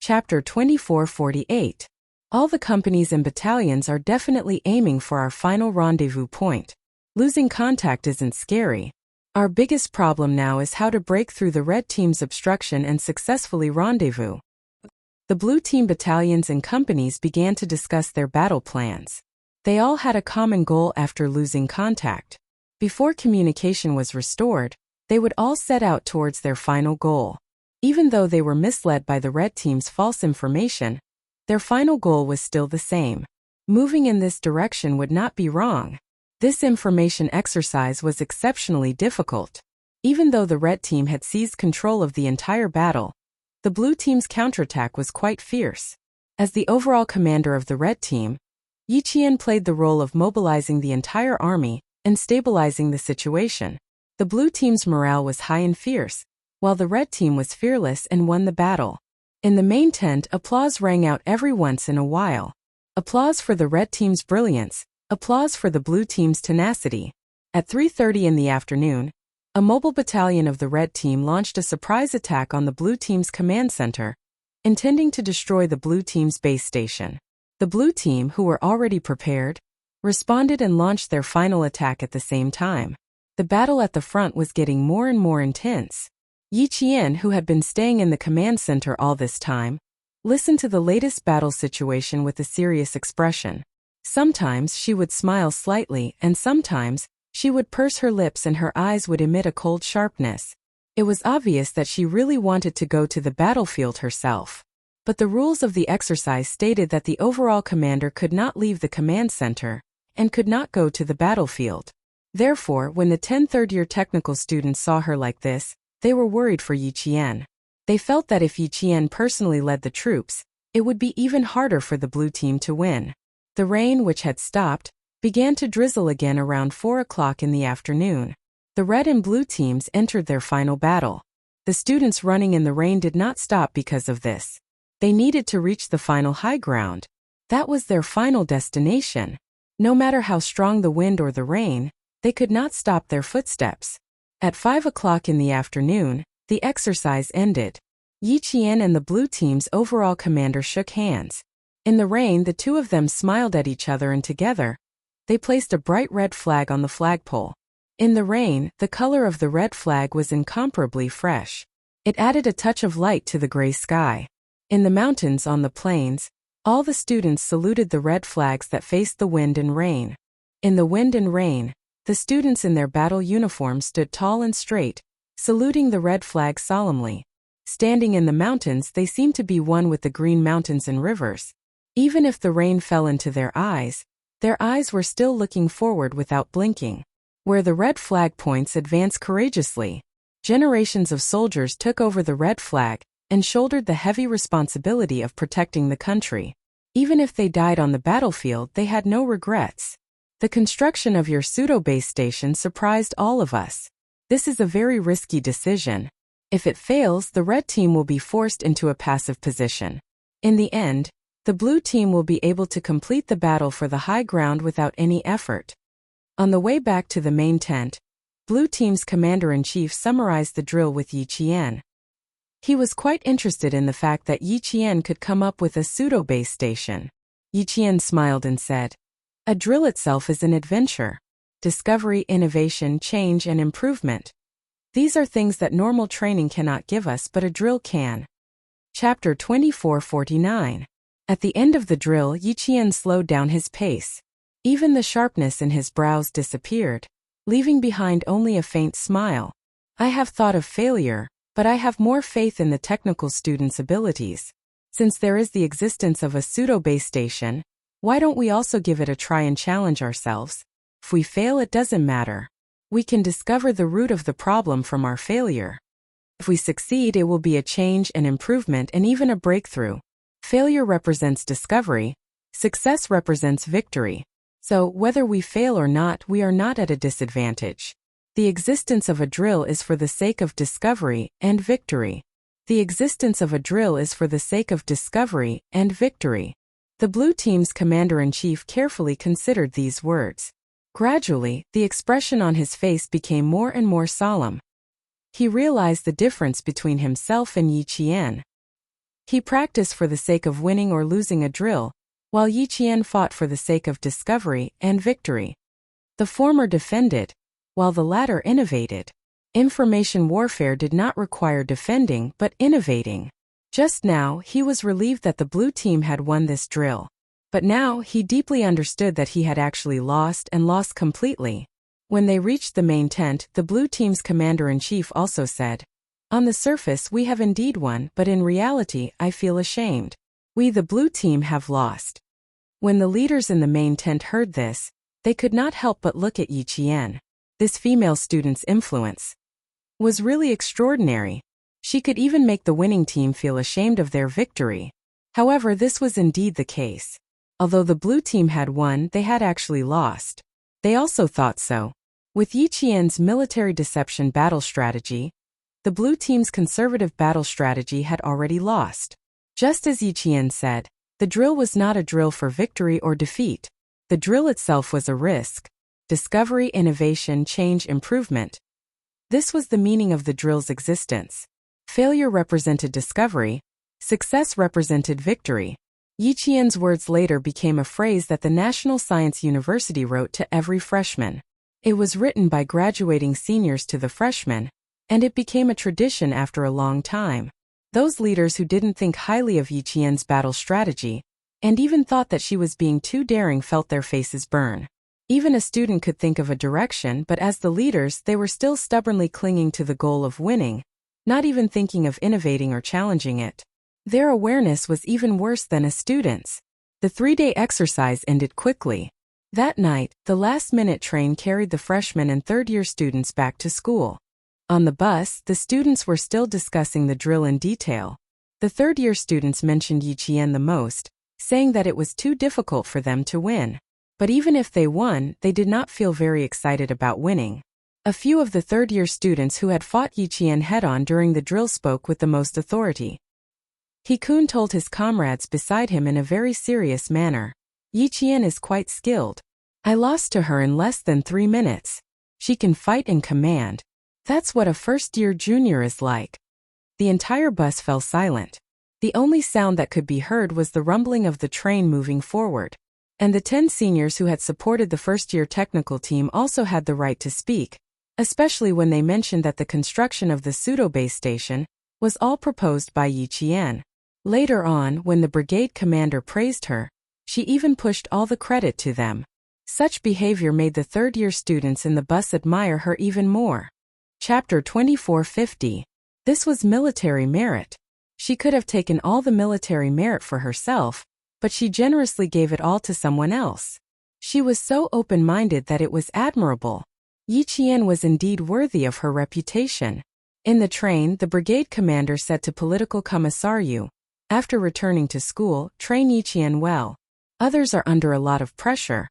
Chapter 2448. All the companies and battalions are definitely aiming for our final rendezvous point. Losing contact isn't scary. Our biggest problem now is how to break through the red team's obstruction and successfully rendezvous. The blue team battalions and companies began to discuss their battle plans. They all had a common goal after losing contact. Before communication was restored, they would all set out towards their final goal. Even though they were misled by the red team's false information, their final goal was still the same. Moving in this direction would not be wrong. This information exercise was exceptionally difficult. Even though the red team had seized control of the entire battle, the blue team's counterattack was quite fierce. As the overall commander of the red team, Yi Qian played the role of mobilizing the entire army and stabilizing the situation. The blue team's morale was high and fierce, while the red team was fearless and won the battle. In the main tent, applause rang out every once in a while. Applause for the red team's brilliance, applause for the blue team's tenacity. At 3:30 in the afternoon, a mobile battalion of the red team launched a surprise attack on the blue team's command center, intending to destroy the blue team's base station. The blue team, who were already prepared, responded and launched their final attack at the same time. The battle at the front was getting more and more intense. Yi Qian, who had been staying in the command center all this time, listened to the latest battle situation with a serious expression. Sometimes she would smile slightly, and sometimes she would purse her lips and her eyes would emit a cold sharpness. It was obvious that she really wanted to go to the battlefield herself. But the rules of the exercise stated that the overall commander could not leave the command center and could not go to the battlefield. Therefore, when the 10th third-year technical students saw her like this, they were worried for Yi Qian. They felt that if Yi Qian personally led the troops, it would be even harder for the blue team to win. The rain, which had stopped, began to drizzle again around 4 o'clock in the afternoon. The red and blue teams entered their final battle. The students running in the rain did not stop because of this. They needed to reach the final high ground. That was their final destination. No matter how strong the wind or the rain, they could not stop their footsteps. At 5 o'clock in the afternoon, the exercise ended. Yi Qian and the blue team's overall commander shook hands. In the rain, the two of them smiled at each other, and together, they placed a bright red flag on the flagpole. In the rain, the color of the red flag was incomparably fresh. It added a touch of light to the gray sky. In the mountains, on the plains, all the students saluted the red flags that faced the wind and rain. In the wind and rain, the students in their battle uniforms stood tall and straight, saluting the red flag solemnly. Standing in the mountains, they seemed to be one with the green mountains and rivers. Even if the rain fell into their eyes were still looking forward without blinking. Where the red flag points, advance courageously. Generations of soldiers took over the red flag and shouldered the heavy responsibility of protecting the country. Even if they died on the battlefield, they had no regrets. The construction of your pseudo-base station surprised all of us. This is a very risky decision. If it fails, the red team will be forced into a passive position. In the end, the blue team will be able to complete the battle for the high ground without any effort. On the way back to the main tent, blue team's commander-in-chief summarized the drill with Yi Qian. He was quite interested in the fact that Yi Qian could come up with a pseudo-base station. Yi Qian smiled and said, "A drill itself is an adventure. Discovery, innovation, change, and improvement. These are things that normal training cannot give us, but a drill can." Chapter 2449. At the end of the drill, Yi Qian slowed down his pace. Even the sharpness in his brows disappeared, leaving behind only a faint smile. "I have thought of failure, but I have more faith in the technical students' abilities. Since there is the existence of a pseudo-base station, why don't we also give it a try and challenge ourselves? If we fail, it doesn't matter. We can discover the root of the problem from our failure. If we succeed, it will be a change, an improvement, and even a breakthrough. Failure represents discovery. Success represents victory. So, whether we fail or not, we are not at a disadvantage. The existence of a drill is for the sake of discovery and victory. The existence of a drill is for the sake of discovery and victory." The blue team's commander-in-chief carefully considered these words. Gradually, the expression on his face became more and more solemn. He realized the difference between himself and Yi Qian. He practiced for the sake of winning or losing a drill, while Yi Qian fought for the sake of discovery and victory. The former defended, while the latter innovated. Information warfare did not require defending but innovating. Just now, he was relieved that the blue team had won this drill. But now, he deeply understood that he had actually lost and lost completely. When they reached the main tent, the blue team's commander-in-chief also said, "On the surface we have indeed won, but in reality I feel ashamed. We the blue team have lost." When the leaders in the main tent heard this, they could not help but look at Yi Qian. This female student's influence was really extraordinary. She could even make the winning team feel ashamed of their victory. However, this was indeed the case. Although the blue team had won, they had actually lost. They also thought so. With Yi Qian's military deception battle strategy, the blue team's conservative battle strategy had already lost. Just as Yi Qian said, the drill was not a drill for victory or defeat. The drill itself was a risk. Discovery, innovation, change, improvement. This was the meaning of the drill's existence. Failure represented discovery. Success represented victory. Yi Qian's words later became a phrase that the National Science University wrote to every freshman. It was written by graduating seniors to the freshmen, and it became a tradition after a long time. Those leaders who didn't think highly of Yi Qian's battle strategy, and even thought that she was being too daring, felt their faces burn. Even a student could think of a direction, but as the leaders, they were still stubbornly clinging to the goal of winning, not even thinking of innovating or challenging it. Their awareness was even worse than a student's. The 3-day exercise ended quickly. That night, the last-minute train carried the freshmen and third-year students back to school. On the bus, the students were still discussing the drill in detail. The third-year students mentioned Yi Qian the most, saying that it was too difficult for them to win. But even if they won, they did not feel very excited about winning. A few of the third-year students who had fought Yi Qian head-on during the drill spoke with the most authority. He Kun told his comrades beside him in a very serious manner. "Yi Qian is quite skilled. I lost to her in less than 3 minutes. She can fight and command. That's what a first-year junior is like." The entire bus fell silent. The only sound that could be heard was the rumbling of the train moving forward. And the 10 seniors who had supported the first-year technical team also had the right to speak, especially when they mentioned that the construction of the pseudo-base station was all proposed by Yi Qian. Later on, when the brigade commander praised her, she even pushed all the credit to them. Such behavior made the third-year students in the bus admire her even more. Chapter 2450. This was military merit. She could have taken all the military merit for herself, but she generously gave it all to someone else. She was so open-minded that it was admirable. Yi Qian was indeed worthy of her reputation. In the train, the brigade commander said to Political Commissariu, "After returning to school, train Yi Qian well. Others are under a lot of pressure.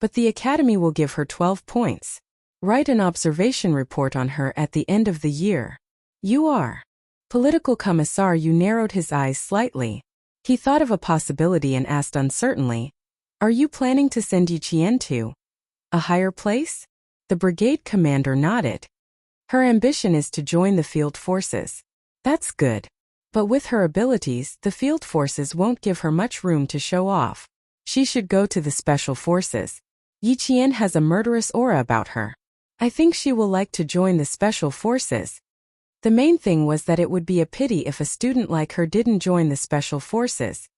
But the academy will give her 12 points. Write an observation report on her at the end of the year." "You are." Political Commissariu narrowed his eyes slightly. He thought of a possibility and asked uncertainly, "Are you planning to send Yi Qian to a higher place?" The brigade commander nodded. "Her ambition is to join the field forces." "That's good. But with her abilities, the field forces won't give her much room to show off. She should go to the special forces. Yi Qian has a murderous aura about her. I think she will like to join the special forces." The main thing was that it would be a pity if a student like her didn't join the special forces.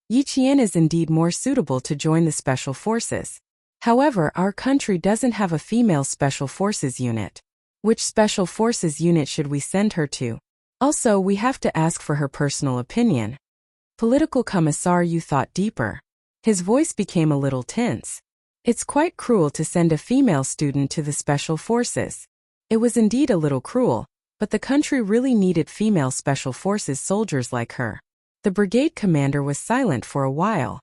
Yi Qian is indeed more suitable to join the special forces. However, our country doesn't have a female special forces unit. Which special forces unit should we send her to? Also, we have to ask for her personal opinion. Political Commissariu thought deeper. His voice became a little tense. It's quite cruel to send a female student to the special forces. It was indeed a little cruel. But the country really needed female special forces soldiers like her. The brigade commander was silent for a while.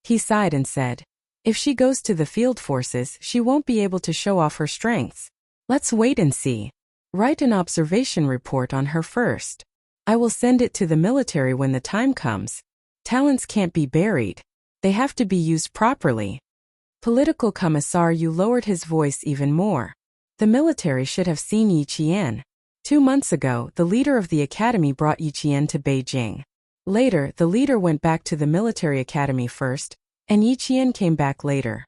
He sighed and said, "If she goes to the field forces, she won't be able to show off her strengths. Let's wait and see. Write an observation report on her first. I will send it to the military when the time comes. Talents can't be buried. They have to be used properly." Political Commissariu lowered his voice even more. The military should have seen Yi Qian. 2 months ago, the leader of the academy brought Yi Qian to Beijing. Later, the leader went back to the military academy first, and Yi Qian came back later.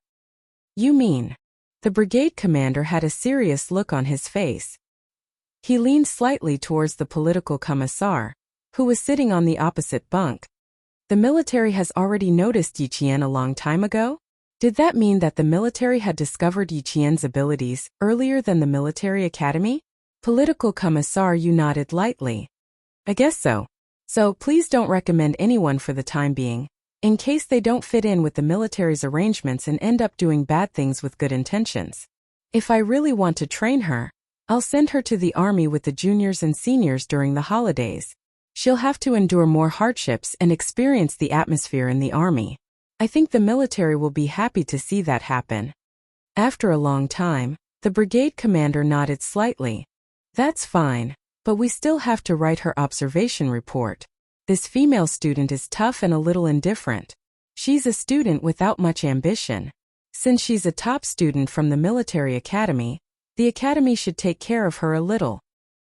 You mean? The brigade commander had a serious look on his face. He leaned slightly towards the political commissar, who was sitting on the opposite bunk. The military has already noticed Yi Qian a long time ago? Did that mean that the military had discovered Yi Qian's abilities earlier than the military academy? Political commissar, you nodded lightly. I guess so. So please don't recommend anyone for the time being, in case they don't fit in with the military's arrangements and end up doing bad things with good intentions. If I really want to train her, I'll send her to the army with the juniors and seniors during the holidays. She'll have to endure more hardships and experience the atmosphere in the army. I think the military will be happy to see that happen. After a long time, the brigade commander nodded slightly. That's fine, but we still have to write her observation report. This female student is tough and a little indifferent. She's a student without much ambition. Since she's a top student from the military academy, the academy should take care of her a little.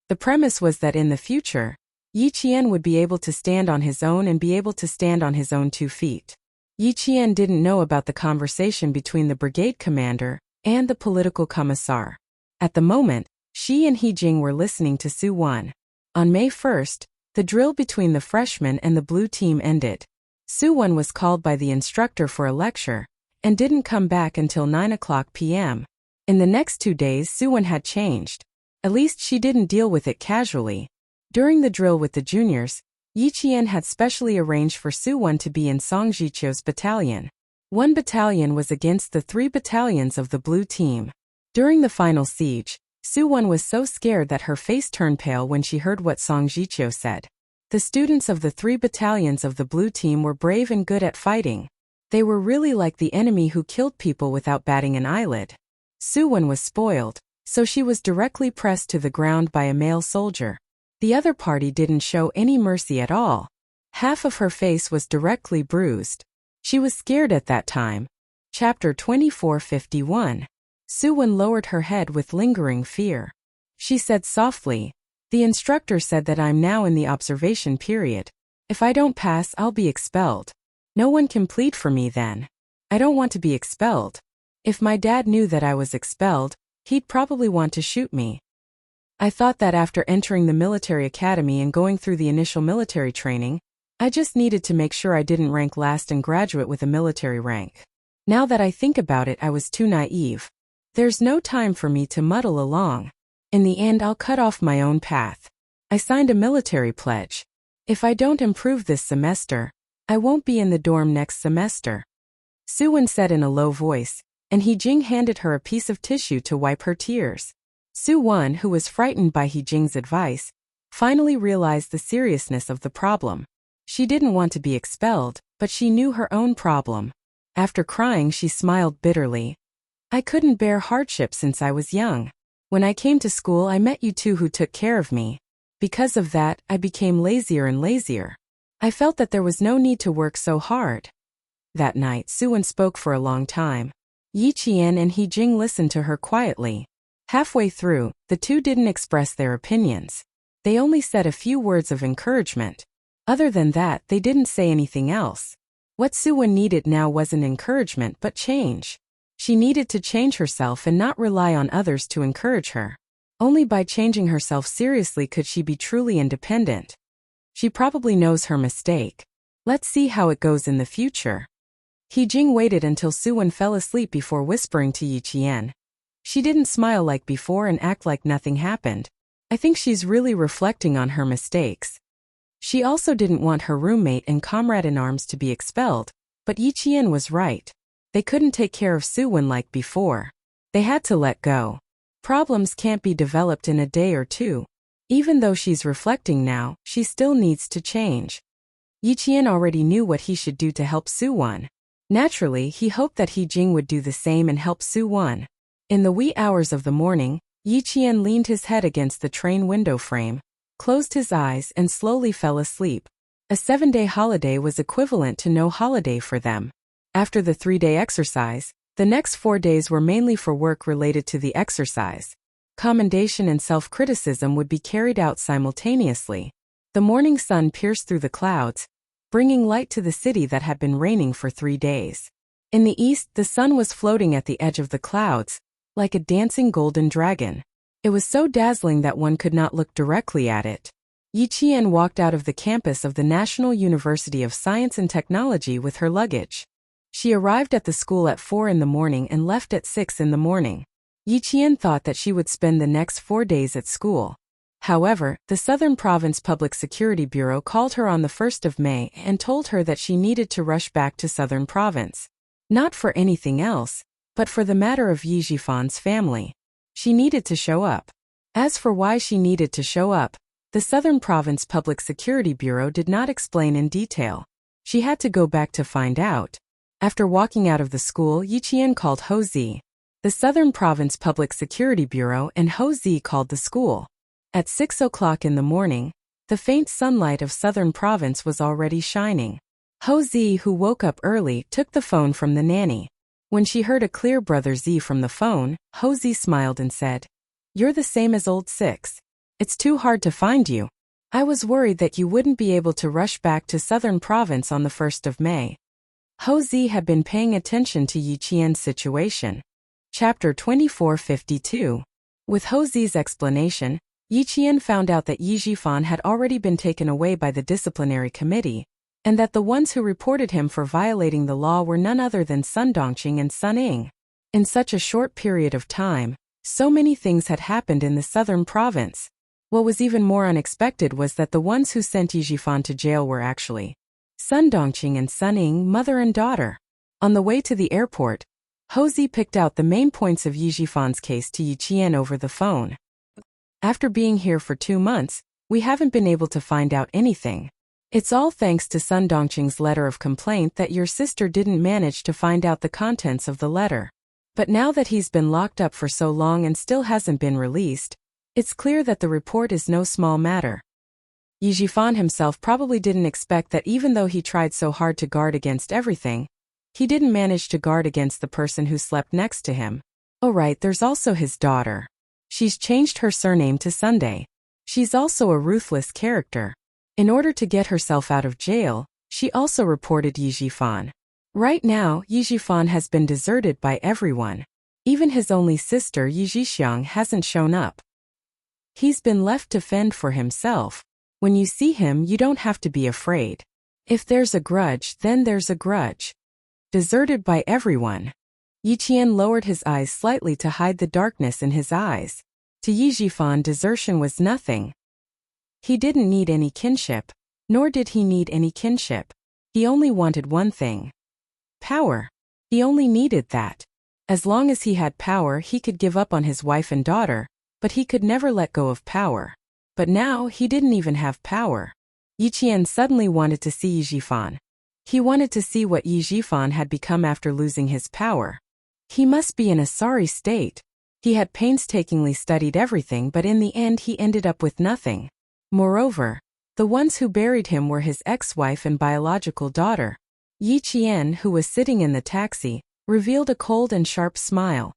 The premise was that in the future, Yi Qian would be able to stand on his own and be able to stand on his own 2 feet. Yi Qian didn't know about the conversation between the brigade commander and the political commissar. At the moment, she and He Jing were listening to Su Wan. On May 1st, the drill between the freshmen and the blue team ended. Su Wan was called by the instructor for a lecture, and didn't come back until 9:00 p.m. In the next 2 days, Su Wan had changed. At least she didn't deal with it casually. During the drill with the juniors, Yi Qian had specially arranged for Su Wan to be in Song Jiqiu's battalion. 1 battalion was against the 3 battalions of the blue team. During the final siege, Su Wan was so scared that her face turned pale when she heard what Song Jiqiu said. The students of the 3 battalions of the blue team were brave and good at fighting. They were really like the enemy who killed people without batting an eyelid. Su Wan was spoiled, so she was directly pressed to the ground by a male soldier. The other party didn't show any mercy at all. Half of her face was directly bruised. She was scared at that time. Chapter 2451. Su Wan lowered her head with lingering fear. She said softly, "The instructor said that I'm now in the observation period. If I don't pass, I'll be expelled. No one can plead for me then. I don't want to be expelled. If my dad knew that I was expelled, he'd probably want to shoot me. I thought that after entering the military academy and going through the initial military training, I just needed to make sure I didn't rank last and graduate with a military rank. Now that I think about it, I was too naive. There's no time for me to muddle along. In the end, I'll cut off my own path. I signed a military pledge. If I don't improve this semester, I won't be in the dorm next semester." Su Wan said in a low voice, and He Jing handed her a piece of tissue to wipe her tears. Su Wan, who was frightened by He Jing's advice, finally realized the seriousness of the problem. She didn't want to be expelled, but she knew her own problem. After crying, she smiled bitterly. "I couldn't bear hardship since I was young. When I came to school, I met you 2 who took care of me. Because of that, I became lazier and lazier. I felt that there was no need to work so hard." That night, Su Wan spoke for a long time. Yi Qian and He Jing listened to her quietly. Halfway through, the 2 didn't express their opinions. They only said a few words of encouragement. Other than that, they didn't say anything else. What Su Wan needed now wasn't encouragement but change. She needed to change herself and not rely on others to encourage her. Only by changing herself seriously could she be truly independent. She probably knows her mistake. Let's see how it goes in the future. He Jing waited until Su Wan fell asleep before whispering to Yi Qian. She didn't smile like before and act like nothing happened. I think she's really reflecting on her mistakes. She also didn't want her roommate and comrade-in-arms to be expelled, but Yi Qian was right. They couldn't take care of Su Wan like before. They had to let go. Problems can't be developed in a day or 2. Even though she's reflecting now, she still needs to change. Yi Qian already knew what he should do to help Su Wan. Naturally, he hoped that He Jing would do the same and help Su Wan. In the wee hours of the morning, Yi Qian leaned his head against the train window frame, closed his eyes and slowly fell asleep. A 7-day holiday was equivalent to no holiday for them. After the 3-day exercise, the next 4 days were mainly for work related to the exercise. Commendation and self-criticism would be carried out simultaneously. The morning sun pierced through the clouds, bringing light to the city that had been raining for 3 days. In the east, the sun was floating at the edge of the clouds, like a dancing golden dragon. It was so dazzling that one could not look directly at it. Yi Qian walked out of the campus of the National University of Science and Technology with her luggage. She arrived at the school at 4 in the morning and left at 6 in the morning. Yi Qian thought that she would spend the next 4 days at school. However, the Southern Province Public Security Bureau called her on the 1st of May and told her that she needed to rush back to Southern Province. Not for anything else, but for the matter of Yi Jifan's family. She needed to show up. As for why she needed to show up, the Southern Province Public Security Bureau did not explain in detail. She had to go back to find out. After walking out of the school, Yi Qian called Ho Zi. The Southern Province Public Security Bureau and Ho Zi called the school. At 6 o'clock in the morning, the faint sunlight of Southern Province was already shining. Ho Zi, who woke up early, took the phone from the nanny. When she heard a clear Brother Zi from the phone, Ho Zi smiled and said, "You're the same as old 6. It's too hard to find you. I was worried that you wouldn't be able to rush back to Southern Province on the 1st of May. Ho Zi had been paying attention to Yi Qian's situation. Chapter 2452. With Ho Zi's explanation, Yi Qian found out that Yi Jifan had already been taken away by the disciplinary committee, and that the ones who reported him for violating the law were none other than Sun Dongqing and Sun Ying. In such a short period of time, so many things had happened in the Southern Province. What was even more unexpected was that the ones who sent Yi Jifan to jail were actually Sun Dongqing and Sun Ying, mother and daughter. On the way to the airport, Ho Zi picked out the main points of Yi Jifan's case to Yi Qian over the phone. After being here for 2 months, we haven't been able to find out anything. It's all thanks to Sun Dongqing's letter of complaint that your sister didn't manage to find out the contents of the letter. But now that he's been locked up for so long and still hasn't been released, it's clear that the report is no small matter. Yi Jifan himself probably didn't expect that even though he tried so hard to guard against everything, he didn't manage to guard against the person who slept next to him. Oh right, there's also his daughter. She's changed her surname to Sunday. She's also a ruthless character. In order to get herself out of jail, she also reported Yi Jifan. Right now, Yi Jifan has been deserted by everyone. Even his only sister Yi Jixiang hasn't shown up. He's been left to fend for himself. When you see him, you don't have to be afraid. If there's a grudge, then there's a grudge. Deserted by everyone. Yi Qian lowered his eyes slightly to hide the darkness in his eyes. To Yi Jifan, desertion was nothing. He didn't need any kinship, nor did he need any kinship. He only wanted one thing. Power. He only needed that. As long as he had power, he could give up on his wife and daughter, but he could never let go of power. But now, he didn't even have power. Yi Qian suddenly wanted to see Yi Jifan. He wanted to see what Yi Jifan had become after losing his power. He must be in a sorry state. He had painstakingly studied everything, but in the end he ended up with nothing. Moreover, the ones who buried him were his ex-wife and biological daughter. Yi Qian, who was sitting in the taxi, revealed a cold and sharp smile.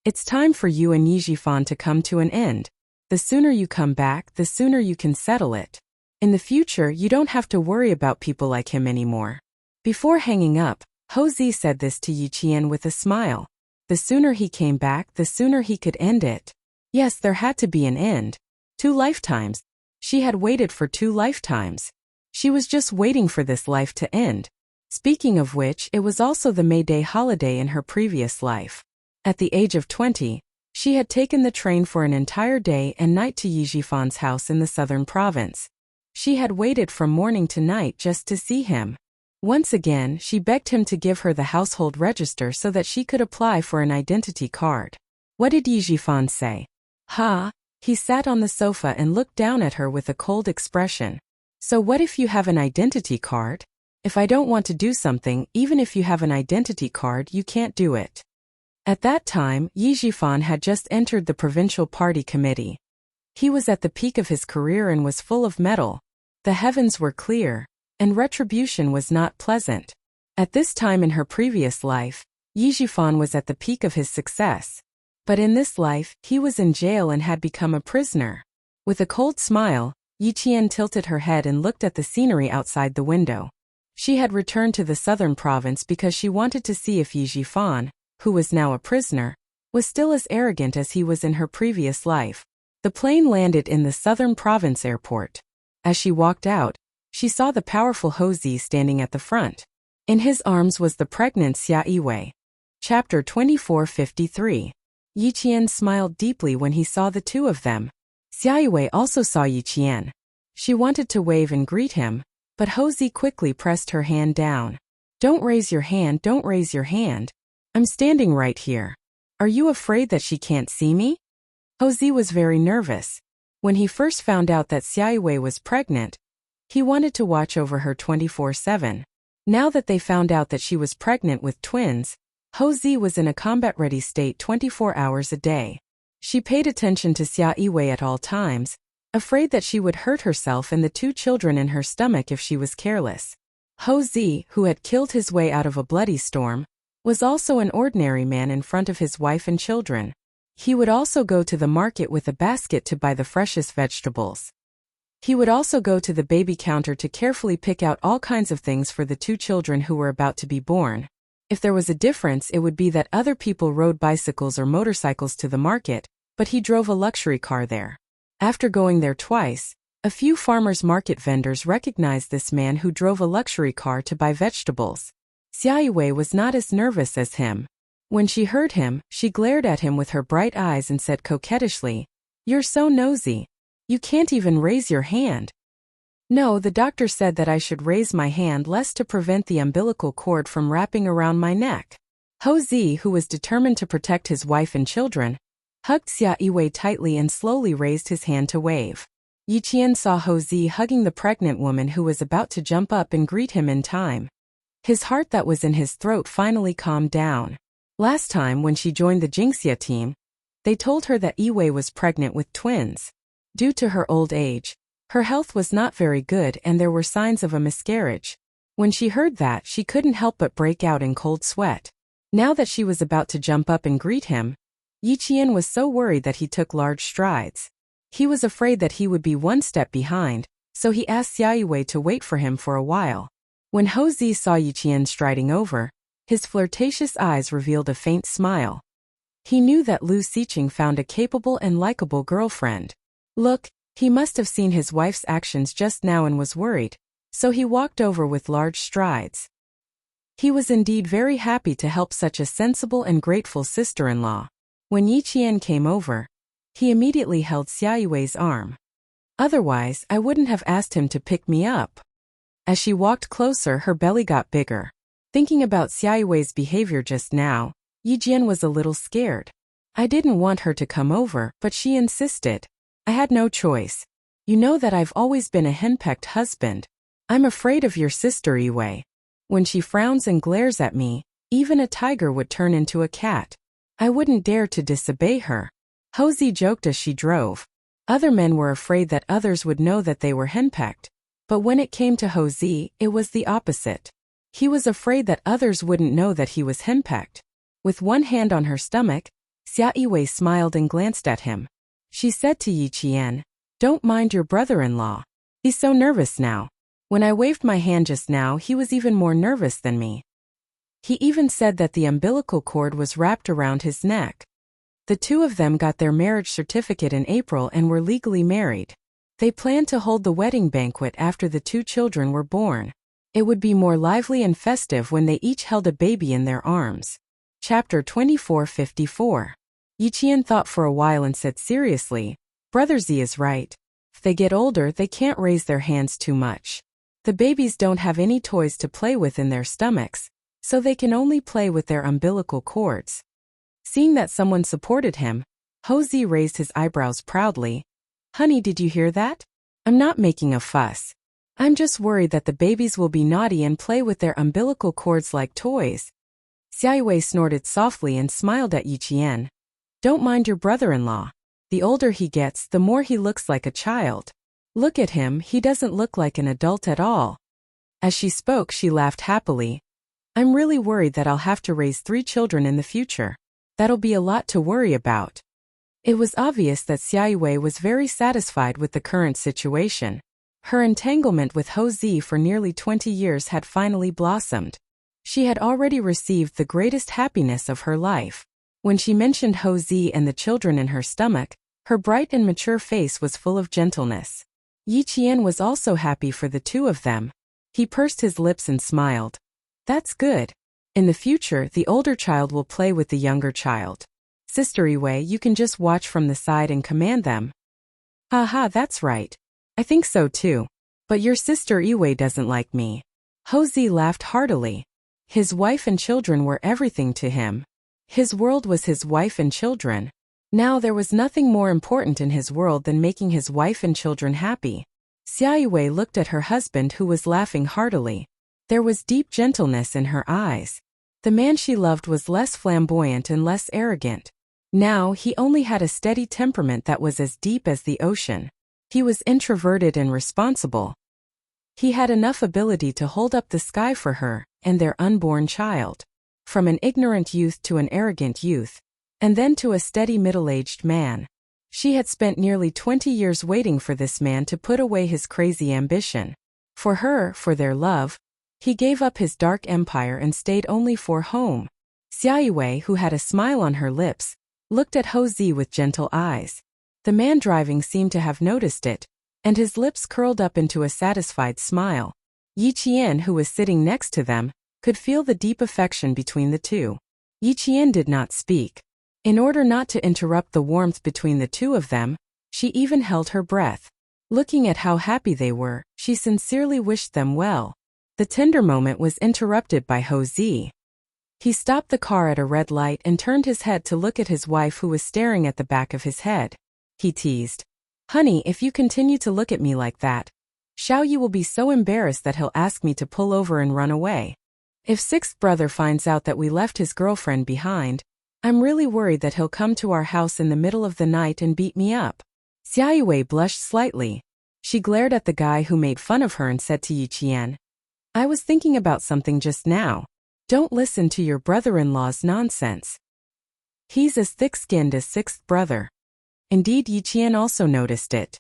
It's time for you and Yi Jifan to come to an end. The sooner you come back, the sooner you can settle it. In the future, you don't have to worry about people like him anymore. Before hanging up, Ho Zi said this to Yi Qian with a smile. The sooner he came back, the sooner he could end it. Yes, there had to be an end. 2 lifetimes. She had waited for 2 lifetimes. She was just waiting for this life to end. Speaking of which, it was also the May Day holiday in her previous life. At the age of 20, she had taken the train for an entire day and night to Yi Jifan's house in the Southern Province. She had waited from morning to night just to see him. Once again, she begged him to give her the household register so that she could apply for an identity card. What did Yi Jifan say? Ha! He sat on the sofa and looked down at her with a cold expression. So what if you have an identity card? If I don't want to do something, even if you have an identity card, you can't do it. At that time, Yi Jifan had just entered the provincial party committee. He was at the peak of his career and was full of mettle. The heavens were clear, and retribution was not pleasant. At this time in her previous life, Yi Jifan was at the peak of his success. But in this life, he was in jail and had become a prisoner. With a cold smile, Yi Qian tilted her head and looked at the scenery outside the window. She had returned to the southern province because she wanted to see if Yi Jifan, who was now a prisoner, was still as arrogant as he was in her previous life. The plane landed in the southern province airport. As she walked out, she saw the powerful Ho Zi standing at the front. In his arms was the pregnant Xia Yiwei. Chapter 2453. Yi Qian smiled deeply when he saw the two of them. Xia Yiwei also saw Yi Qian. She wanted to wave and greet him, but Ho Zi quickly pressed her hand down. Don't raise your hand, don't raise your hand. I'm standing right here. Are you afraid that she can't see me? Ho Zi was very nervous. When he first found out that Xia Yiwei was pregnant, he wanted to watch over her 24/7. Now that they found out that she was pregnant with twins, Ho Zi was in a combat-ready state 24 hours a day. She paid attention to Xia Yiwei at all times, afraid that she would hurt herself and the two children in her stomach if she was careless. Ho Zi, who had killed his way out of a bloody storm, was also an ordinary man in front of his wife and children. He would also go to the market with a basket to buy the freshest vegetables. He would also go to the baby counter to carefully pick out all kinds of things for the two children who were about to be born. If there was a difference, it would be that other people rode bicycles or motorcycles to the market, but he drove a luxury car there. After going there twice, a few farmers' market vendors recognized this man who drove a luxury car to buy vegetables. Xia Yiwei was not as nervous as him. When she heard him, she glared at him with her bright eyes and said coquettishly, "You're so nosy. You can't even raise your hand." "No, the doctor said that I should raise my hand less to prevent the umbilical cord from wrapping around my neck." Ho Zi, who was determined to protect his wife and children, hugged Xia Yiwei tightly and slowly raised his hand to wave. Yi Qian saw Ho Zi hugging the pregnant woman who was about to jump up and greet him in time. His heart that was in his throat finally calmed down. Last time when she joined the Jingxia team, they told her that Yiwei was pregnant with twins. Due to her old age, her health was not very good and there were signs of a miscarriage. When she heard that, she couldn't help but break out in cold sweat. Now that she was about to jump up and greet him, Yi Qian was so worried that he took large strides. He was afraid that he would be one step behind, so he asked Xia Yiwei to wait for him for a while. When Ho Zi saw Yi Qian striding over, his flirtatious eyes revealed a faint smile. He knew that Lu Xiqing found a capable and likable girlfriend. Look, he must have seen his wife's actions just now and was worried, so he walked over with large strides. He was indeed very happy to help such a sensible and grateful sister-in-law. When Yi Qian came over, he immediately held Xia Yiwei's arm. "Otherwise, I wouldn't have asked him to pick me up." As she walked closer, her belly got bigger. Thinking about Xia Yiwei's behavior just now, Yi Qian was a little scared. I didn't want her to come over, but she insisted. I had no choice. You know that I've always been a henpecked husband. I'm afraid of your sister Yiwei. When she frowns and glares at me, even a tiger would turn into a cat. I wouldn't dare to disobey her. Ho Zi joked as she drove. Other men were afraid that others would know that they were henpecked. But when it came to Ho Zi, it was the opposite. He was afraid that others wouldn't know that he was henpecked. With one hand on her stomach, Xia Yiwei smiled and glanced at him. She said to Yi Qian, "Don't mind your brother-in-law. He's so nervous now. When I waved my hand just now, he was even more nervous than me. He even said that the umbilical cord was wrapped around his neck." The two of them got their marriage certificate in April and were legally married. They planned to hold the wedding banquet after the two children were born. It would be more lively and festive when they each held a baby in their arms. Chapter 2454. Yi Qian thought for a while and said seriously, "Brother Zi is right. If they get older, they can't raise their hands too much. The babies don't have any toys to play with in their stomachs, so they can only play with their umbilical cords." Seeing that someone supported him, Ho Zi raised his eyebrows proudly. "Honey, did you hear that? I'm not making a fuss. I'm just worried that the babies will be naughty and play with their umbilical cords like toys." Xia Yiwei snorted softly and smiled at Yi Qian. "Don't mind your brother-in-law. The older he gets, the more he looks like a child. Look at him, he doesn't look like an adult at all." As she spoke, she laughed happily. "I'm really worried that I'll have to raise 3 children in the future. That'll be a lot to worry about." It was obvious that Xia Yiwei was very satisfied with the current situation. Her entanglement with Ho Zi for nearly 20 years had finally blossomed. She had already received the greatest happiness of her life. When she mentioned Ho Zi and the children in her stomach, her bright and mature face was full of gentleness. Yi Qian was also happy for the two of them. He pursed his lips and smiled. That's good. In the future, the older child will play with the younger child. Sister Yue, you can just watch from the side and command them. Haha, that's right. I think so too. But your sister Yue doesn't like me. Ho Zi laughed heartily. His wife and children were everything to him. His world was his wife and children. Now there was nothing more important in his world than making his wife and children happy. Xia Yue looked at her husband who was laughing heartily. There was deep gentleness in her eyes. The man she loved was less flamboyant and less arrogant. Now he only had a steady temperament that was as deep as the ocean. He was introverted and responsible. He had enough ability to hold up the sky for her and their unborn child. From an ignorant youth to an arrogant youth, and then to a steady middle-aged man. She had spent nearly 20 years waiting for this man to put away his crazy ambition. For her, for their love, he gave up his dark empire and stayed only for home. Xia Yue, who had a smile on her lips, looked at Ho Zi with gentle eyes. The man driving seemed to have noticed it, and his lips curled up into a satisfied smile. Yi Qian, who was sitting next to them, could feel the deep affection between the two. Yi Qian did not speak. In order not to interrupt the warmth between the two of them, she even held her breath. Looking at how happy they were, she sincerely wished them well. The tender moment was interrupted by Ho Zi. He stopped the car at a red light and turned his head to look at his wife who was staring at the back of his head. He teased. Honey, if you continue to look at me like that, Xiao Yi will be so embarrassed that he'll ask me to pull over and run away. If sixth brother finds out that we left his girlfriend behind, I'm really worried that he'll come to our house in the middle of the night and beat me up. Xia Yue blushed slightly. She glared at the guy who made fun of her and said to Yi Qian, I was thinking about something just now. Don't listen to your brother-in-law's nonsense. He's as thick-skinned as sixth brother. Indeed, Yi Qian also noticed it.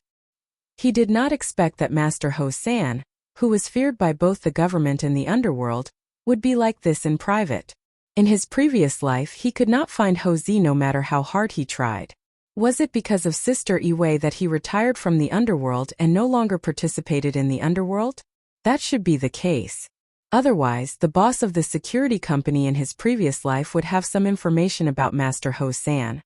He did not expect that Master Ho San, who was feared by both the government and the underworld, would be like this in private. In his previous life he could not find Ho Zi no matter how hard he tried. Was it because of Sister Yue that he retired from the underworld and no longer participated in the underworld? That should be the case. Otherwise, the boss of the security company in his previous life would have some information about Master Ho San.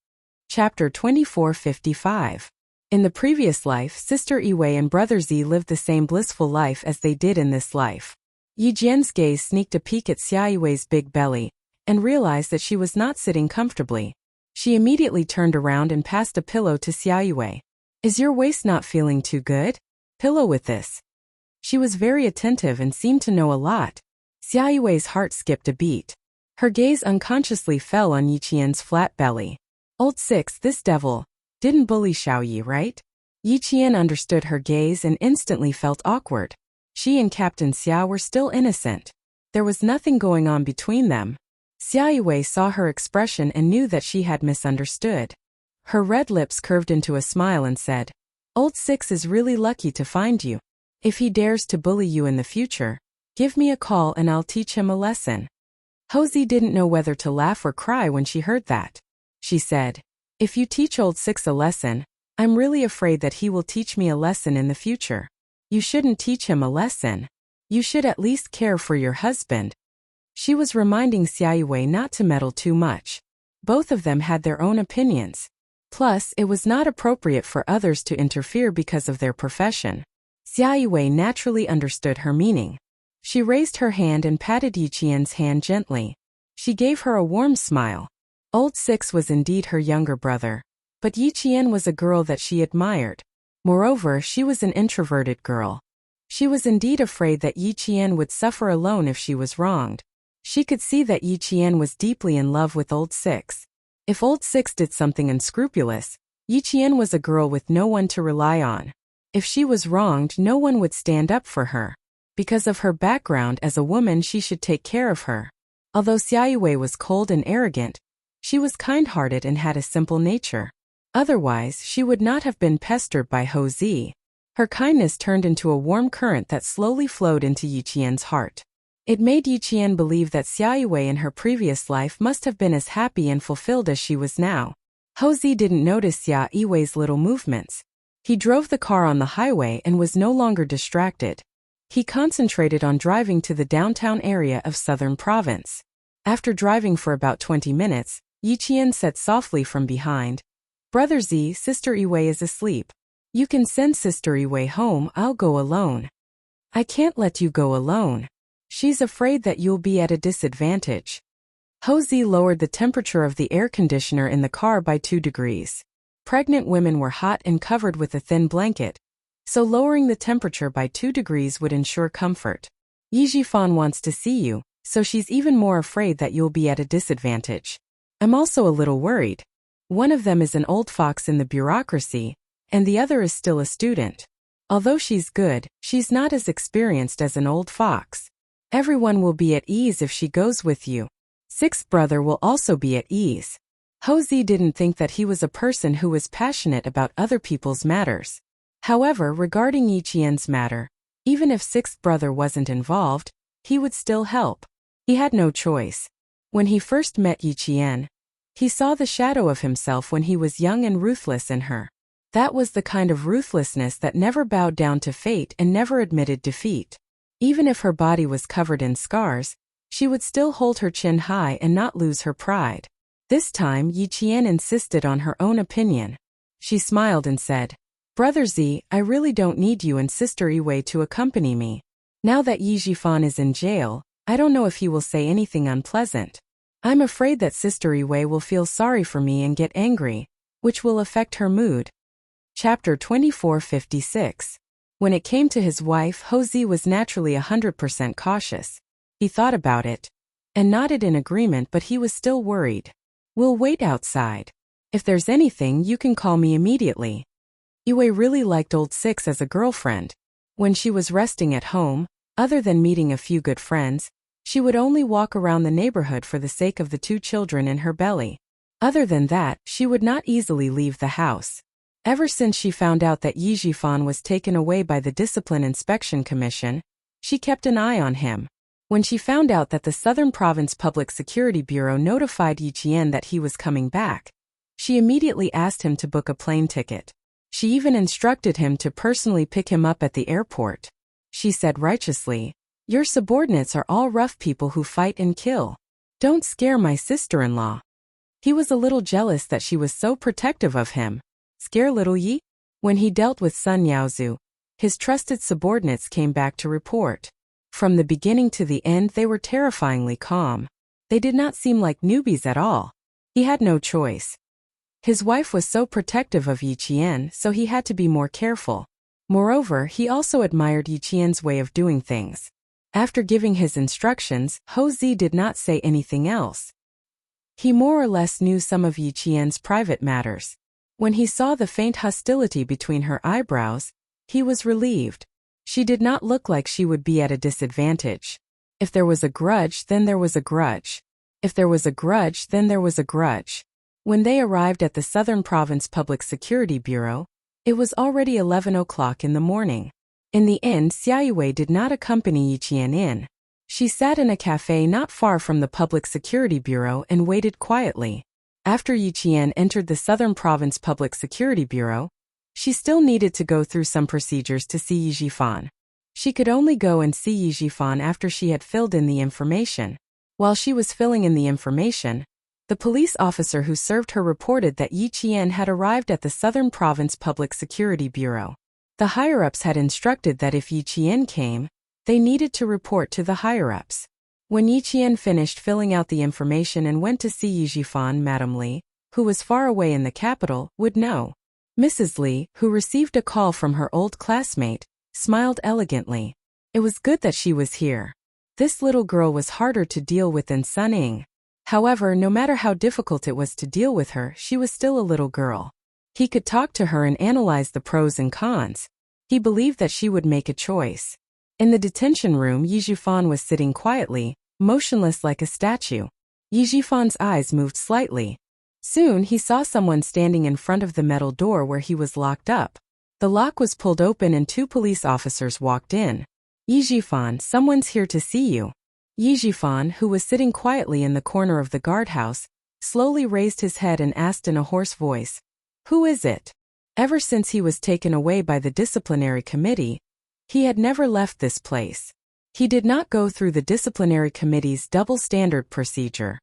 Chapter 2455. In the previous life, Sister Yue and Brother Zi lived the same blissful life as they did in this life. Yi Jian's gaze sneaked a peek at Xia Yue's big belly, and realized that she was not sitting comfortably. She immediately turned around and passed a pillow to Xia Yue. Is your waist not feeling too good? Pillow with this. She was very attentive and seemed to know a lot. Xia Yue's heart skipped a beat. Her gaze unconsciously fell on Yi Qian's flat belly. Old Six, this devil, didn't bully Xiao Yi, right? Yi Qian understood her gaze and instantly felt awkward. She and Captain Xia were still innocent. There was nothing going on between them. Xia Yue saw her expression and knew that she had misunderstood. Her red lips curved into a smile and said, Old Six is really lucky to find you. If he dares to bully you in the future, give me a call and I'll teach him a lesson. Ho Zi didn't know whether to laugh or cry when she heard that. She said, If you teach Old Six a lesson, I'm really afraid that he will teach me a lesson in the future. You shouldn't teach him a lesson. You should at least care for your husband. She was reminding Xia Yue not to meddle too much. Both of them had their own opinions. Plus, it was not appropriate for others to interfere because of their profession. Xia Yue naturally understood her meaning. She raised her hand and patted Yi Qian's hand gently. She gave her a warm smile. Old Six was indeed her younger brother. But Yi Qian was a girl that she admired. Moreover, she was an introverted girl. She was indeed afraid that Yi Qian would suffer alone if she was wronged. She could see that Yi Qian was deeply in love with Old Six. If Old Six did something unscrupulous, Yi Qian was a girl with no one to rely on. If she was wronged, no one would stand up for her. Because of her background as a woman, she should take care of her. Although Xia Yue was cold and arrogant, she was kind-hearted and had a simple nature. Otherwise, she would not have been pestered by Ho Zi. Her kindness turned into a warm current that slowly flowed into Yiqian's heart. It made Yiqian believe that Xia Yue in her previous life must have been as happy and fulfilled as she was now. Houzi didn't notice Xia Yue's little movements. He drove the car on the highway and was no longer distracted. He concentrated on driving to the downtown area of Southern Province. After driving for about 20 minutes, Yiqian said softly from behind, "Brother Z, Sister Yue is asleep. You can send Sister Yue home, I'll go alone." "I can't let you go alone. She's afraid that you'll be at a disadvantage." Houzi lowered the temperature of the air conditioner in the car by 2 degrees. Pregnant women were hot and covered with a thin blanket, so lowering the temperature by 2 degrees would ensure comfort. "Yijifan wants to see you, so she's even more afraid that you'll be at a disadvantage. I'm also a little worried. One of them is an old fox in the bureaucracy, and the other is still a student. Although she's good, she's not as experienced as an old fox. Everyone will be at ease if she goes with you. Sixth brother will also be at ease." Houzi didn't think that he was a person who was passionate about other people's matters. However, regarding Yiqian's matter, even if sixth brother wasn't involved, he would still help. He had no choice. When he first met Yiqian, he saw the shadow of himself when he was young and ruthless in her. That was the kind of ruthlessness that never bowed down to fate and never admitted defeat. Even if her body was covered in scars, she would still hold her chin high and not lose her pride. This time, Yiqian insisted on her own opinion. She smiled and said, "Brother Z, I really don't need you and Sister Yue to accompany me. Now that Yijifan is in jail, I don't know if he will say anything unpleasant. I'm afraid that Sister Yue will feel sorry for me and get angry, which will affect her mood." Chapter 2456. When it came to his wife, Houzi was naturally 100% cautious. He thought about it and nodded in agreement, but he was still worried. "We'll wait outside. If there's anything, you can call me immediately." Yue really liked Old Six as a girlfriend. When she was resting at home, other than meeting a few good friends, she would only walk around the neighborhood for the sake of the 2 children in her belly. Other than that, she would not easily leave the house. Ever since she found out that Yijifan was taken away by the Discipline Inspection Commission, she kept an eye on him. When she found out that the Southern Province Public Security Bureau notified Yiqian that he was coming back, she immediately asked him to book a plane ticket. She even instructed him to personally pick him up at the airport. She said righteously, "Your subordinates are all rough people who fight and kill. Don't scare my sister-in-law." He was a little jealous that she was so protective of him. Scare little Yi? When he dealt with Sun Yaozu, his trusted subordinates came back to report. From the beginning to the end, they were terrifyingly calm. They did not seem like newbies at all. He had no choice. His wife was so protective of Yiqian, so he had to be more careful. Moreover, he also admired Yiqian's way of doing things. After giving his instructions, Houzi did not say anything else. He more or less knew some of Yiqian's private matters. When he saw the faint hostility between her eyebrows, he was relieved. She did not look like she would be at a disadvantage. If there was a grudge, then there was a grudge. If there was a grudge, then there was a grudge. When they arrived at the Southern Province Public Security Bureau, it was already 11 o'clock in the morning. In the end, Xia Yue did not accompany Yiqian in. She sat in a cafe not far from the Public Security Bureau and waited quietly. After Yiqian entered the Southern Province Public Security Bureau, she still needed to go through some procedures to see Yijifan. She could only go and see Yijifan after she had filled in the information. While she was filling in the information, the police officer who served her reported that Yiqian had arrived at the Southern Province Public Security Bureau. The higher-ups had instructed that if Yiqian came, they needed to report to the higher-ups. When Yiqian finished filling out the information and went to see Yijifan, Madame Li, who was far away in the capital, would know. Mrs. Li, who received a call from her old classmate, smiled elegantly. It was good that she was here. This little girl was harder to deal with than Sun Ying. However, no matter how difficult it was to deal with her, she was still a little girl. He could talk to her and analyze the pros and cons. He believed that she would make a choice. In the detention room, Yijifan was sitting quietly, motionless like a statue. Yijifan's eyes moved slightly. Soon he saw someone standing in front of the metal door where he was locked up. The lock was pulled open and 2 police officers walked in. Yi Jifan, someone's here to see you. Yi Jifan, who was sitting quietly in the corner of the guardhouse, slowly raised his head and asked in a hoarse voice, "Who is it?" Ever since he was taken away by the disciplinary committee, he had never left this place. He did not go through the disciplinary committee's double standard procedure.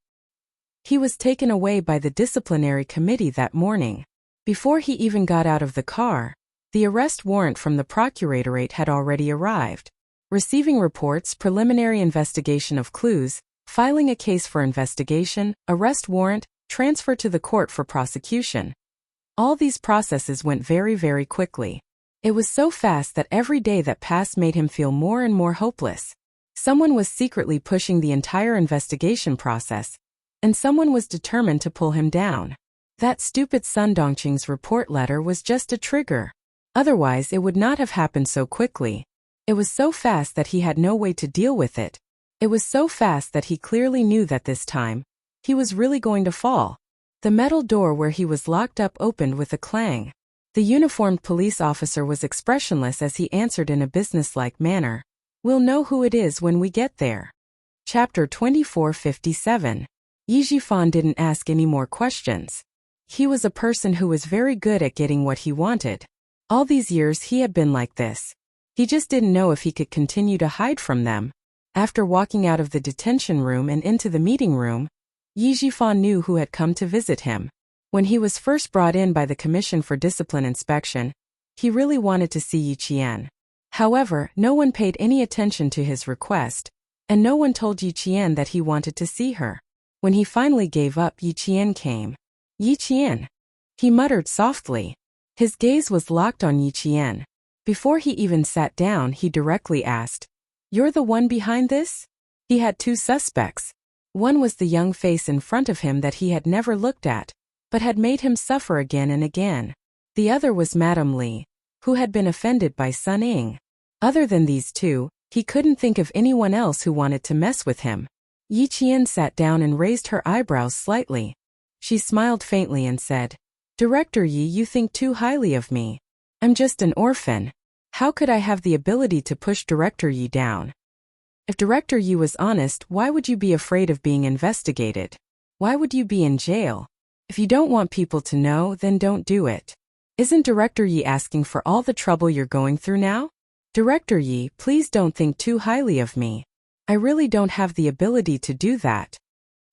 He was taken away by the disciplinary committee that morning. Before he even got out of the car, the arrest warrant from the procuratorate had already arrived. Receiving reports, preliminary investigation of clues, filing a case for investigation, arrest warrant, transfer to the court for prosecution. All these processes went very, very quickly. It was so fast that every day that passed made him feel more and more hopeless. Someone was secretly pushing the entire investigation process, and someone was determined to pull him down. That stupid Sun Dongqing's report letter was just a trigger. Otherwise, it would not have happened so quickly. It was so fast that he had no way to deal with it. It was so fast that he clearly knew that this time, he was really going to fall. The metal door where he was locked up opened with a clang. The uniformed police officer was expressionless as he answered in a businesslike manner, "We'll know who it is when we get there." Chapter 2457. Yi Jifan didn't ask any more questions. He was a person who was very good at getting what he wanted. All these years he had been like this. He just didn't know if he could continue to hide from them. After walking out of the detention room and into the meeting room, Yi Jifan knew who had come to visit him. When he was first brought in by the Commission for Discipline Inspection, he really wanted to see Yi Qian. However, no one paid any attention to his request, and no one told Yi Qian that he wanted to see her. When he finally gave up, Yi Qian came. "Yi Qian," he muttered softly. His gaze was locked on Yi Qian. Before he even sat down, he directly asked, "You're the one behind this?" He had 2 suspects. One was the young face in front of him that he had never looked at, but had made him suffer again and again. The other was Madame Li, who had been offended by Sun Ying. Other than these 2, he couldn't think of anyone else who wanted to mess with him. Yi Qian sat down and raised her eyebrows slightly. She smiled faintly and said, "Director Yi, you think too highly of me. I'm just an orphan. How could I have the ability to push Director Yi down? If Director Yi was honest, why would you be afraid of being investigated? Why would you be in jail? If you don't want people to know, then don't do it. Isn't Director Yi asking for all the trouble you're going through now? Director Yi, please don't think too highly of me. I really don't have the ability to do that."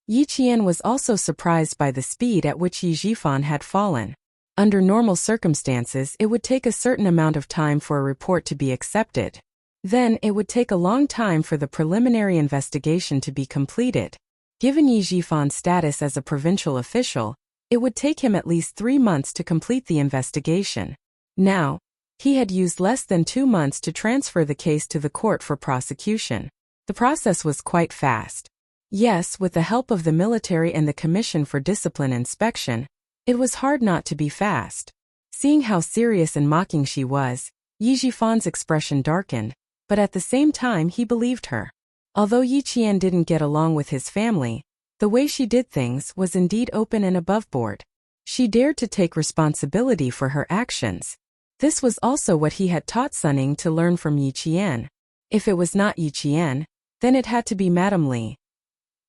Yi Qian was also surprised by the speed at which Yi Jifan had fallen. Under normal circumstances, it would take a certain amount of time for a report to be accepted. Then, it would take a long time for the preliminary investigation to be completed. Given Yi Jifan's status as a provincial official, it would take him at least 3 months to complete the investigation. Now, he had used less than 2 months to transfer the case to the court for prosecution. The process was quite fast. Yes, with the help of the military and the Commission for Discipline Inspection, it was hard not to be fast. Seeing how serious and mocking she was, Yi Jifan's expression darkened, but at the same time he believed her. Although Yi Qian didn't get along with his family, the way she did things was indeed open and aboveboard. She dared to take responsibility for her actions. This was also what he had taught Sun Ying to learn from Yi Qian. If it was not Yi Qian, then it had to be Madame Li.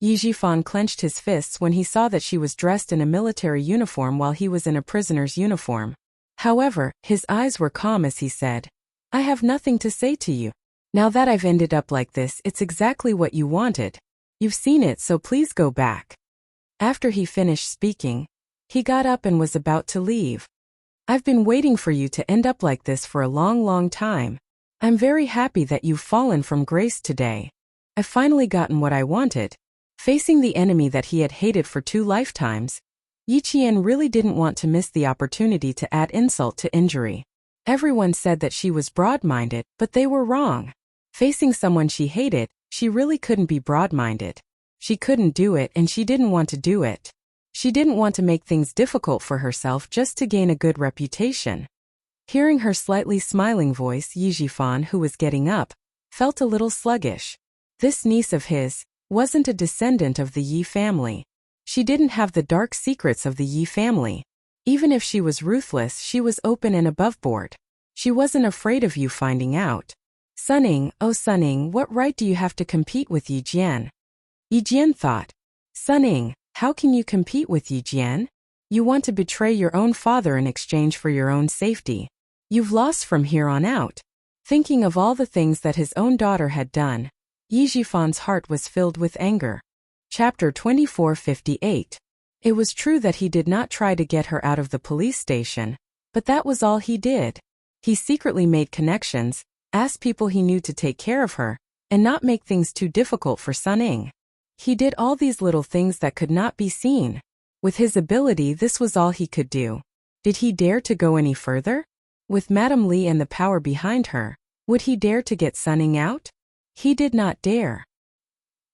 Yi Jifan clenched his fists when he saw that she was dressed in a military uniform while he was in a prisoner's uniform. However, his eyes were calm as he said, "I have nothing to say to you. Now that I've ended up like this, it's exactly what you wanted. You've seen it, so please go back." After he finished speaking, he got up and was about to leave. "I've been waiting for you to end up like this for a long, long time. I'm very happy that you've fallen from grace today. I've finally gotten what I wanted." Facing the enemy that he had hated for 2 lifetimes, Yi Qian really didn't want to miss the opportunity to add insult to injury. Everyone said that she was broad-minded, but they were wrong. Facing someone she hated, she really couldn't be broad-minded. She couldn't do it, and she didn't want to do it. She didn't want to make things difficult for herself just to gain a good reputation. Hearing her slightly smiling voice, Yi Jifan, who was getting up, felt a little sluggish. This niece of his wasn't a descendant of the Yi family. She didn't have the dark secrets of the Yi family. Even if she was ruthless, she was open and aboveboard. She wasn't afraid of you finding out. Sunning, oh Sunning, what right do you have to compete with Yi Jian? Yi Jian thought. Sunning, how can you compete with Yi Jian? You want to betray your own father in exchange for your own safety. You've lost from here on out. Thinking of all the things that his own daughter had done, Yi Jifan's heart was filled with anger. Chapter 2458. It was true that he did not try to get her out of the police station, but that was all he did. He secretly made connections, asked people he knew to take care of her, and not make things too difficult for Sunning. He did all these little things that could not be seen. With his ability, this was all he could do. Did he dare to go any further? With Madame Li and the power behind her, would he dare to get Sunning out? He did not dare.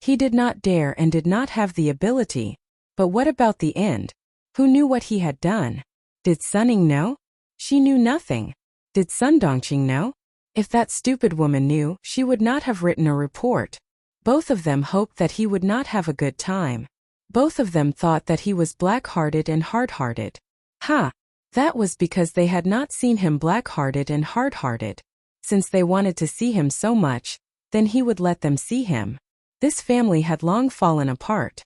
He did not dare and did not have the ability. But what about the end? Who knew what he had done? Did Sunning know? She knew nothing. Did Sun Dongqing know? If that stupid woman knew, she would not have written a report. Both of them hoped that he would not have a good time. Both of them thought that he was black-hearted and hard-hearted. Ha! That was because they had not seen him black-hearted and hard-hearted. Since they wanted to see him so much, then he would let them see him. This family had long fallen apart.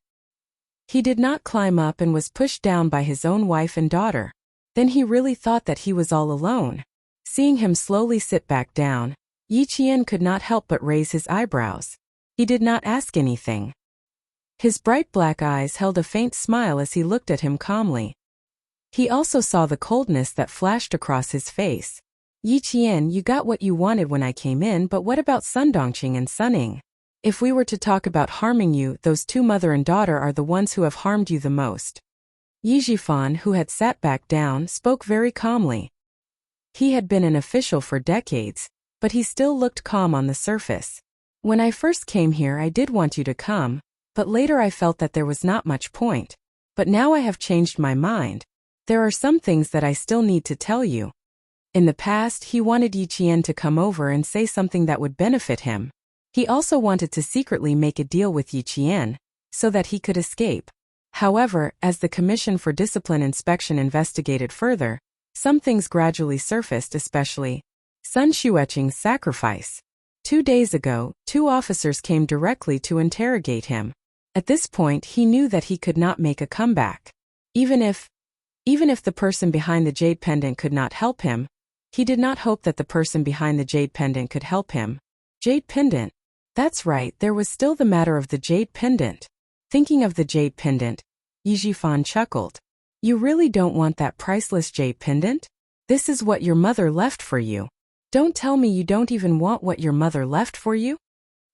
He did not climb up and was pushed down by his own wife and daughter. Then he really thought that he was all alone. Seeing him slowly sit back down, Yi Qian could not help but raise his eyebrows. He did not ask anything. His bright black eyes held a faint smile as he looked at him calmly. He also saw the coldness that flashed across his face. Yi Qian, you got what you wanted when I came in, but what about Sun Dongqing and Sunning? If we were to talk about harming you, those two mother and daughter are the ones who have harmed you the most. Yi Jifan, who had sat back down, spoke very calmly. He had been an official for decades, but he still looked calm on the surface. When I first came here, I did want you to come, but later I felt that there was not much point. But now I have changed my mind. There are some things that I still need to tell you. In the past, he wanted Yi Qian to come over and say something that would benefit him. He also wanted to secretly make a deal with Yi Qian, so that he could escape. However, as the Commission for Discipline Inspection investigated further, some things gradually surfaced, especially Sun Xueqing's sacrifice. 2 days ago, 2 officers came directly to interrogate him. At this point, he knew that he could not make a comeback. Even if the person behind the jade pendant could not help him, he did not hope that the person behind the jade pendant could help him. Jade pendant. That's right, there was still the matter of the jade pendant. Thinking of the jade pendant, Yi Jifan chuckled. You really don't want that priceless jade pendant? This is what your mother left for you. Don't tell me you don't even want what your mother left for you?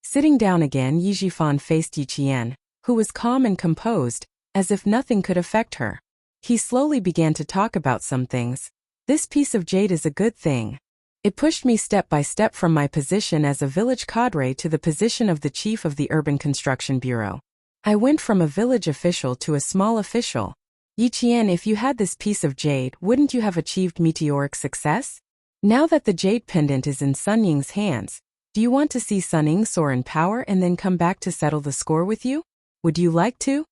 Sitting down again, Yi Jifan faced Yi Qian, who was calm and composed, as if nothing could affect her. He slowly began to talk about some things. This piece of jade is a good thing. It pushed me step by step from my position as a village cadre to the position of the chief of the Urban Construction Bureau. I went from a village official to a small official. Yi Qian, if you had this piece of jade, wouldn't you have achieved meteoric success? Now that the jade pendant is in Sun Ying's hands, do you want to see Sun Ying soar in power and then come back to settle the score with you? Would you like to?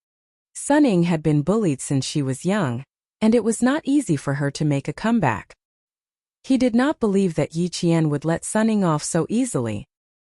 Sun Ying had been bullied since she was young, and it was not easy for her to make a comeback. He did not believe that Yi Qian would let Sun Ying off so easily.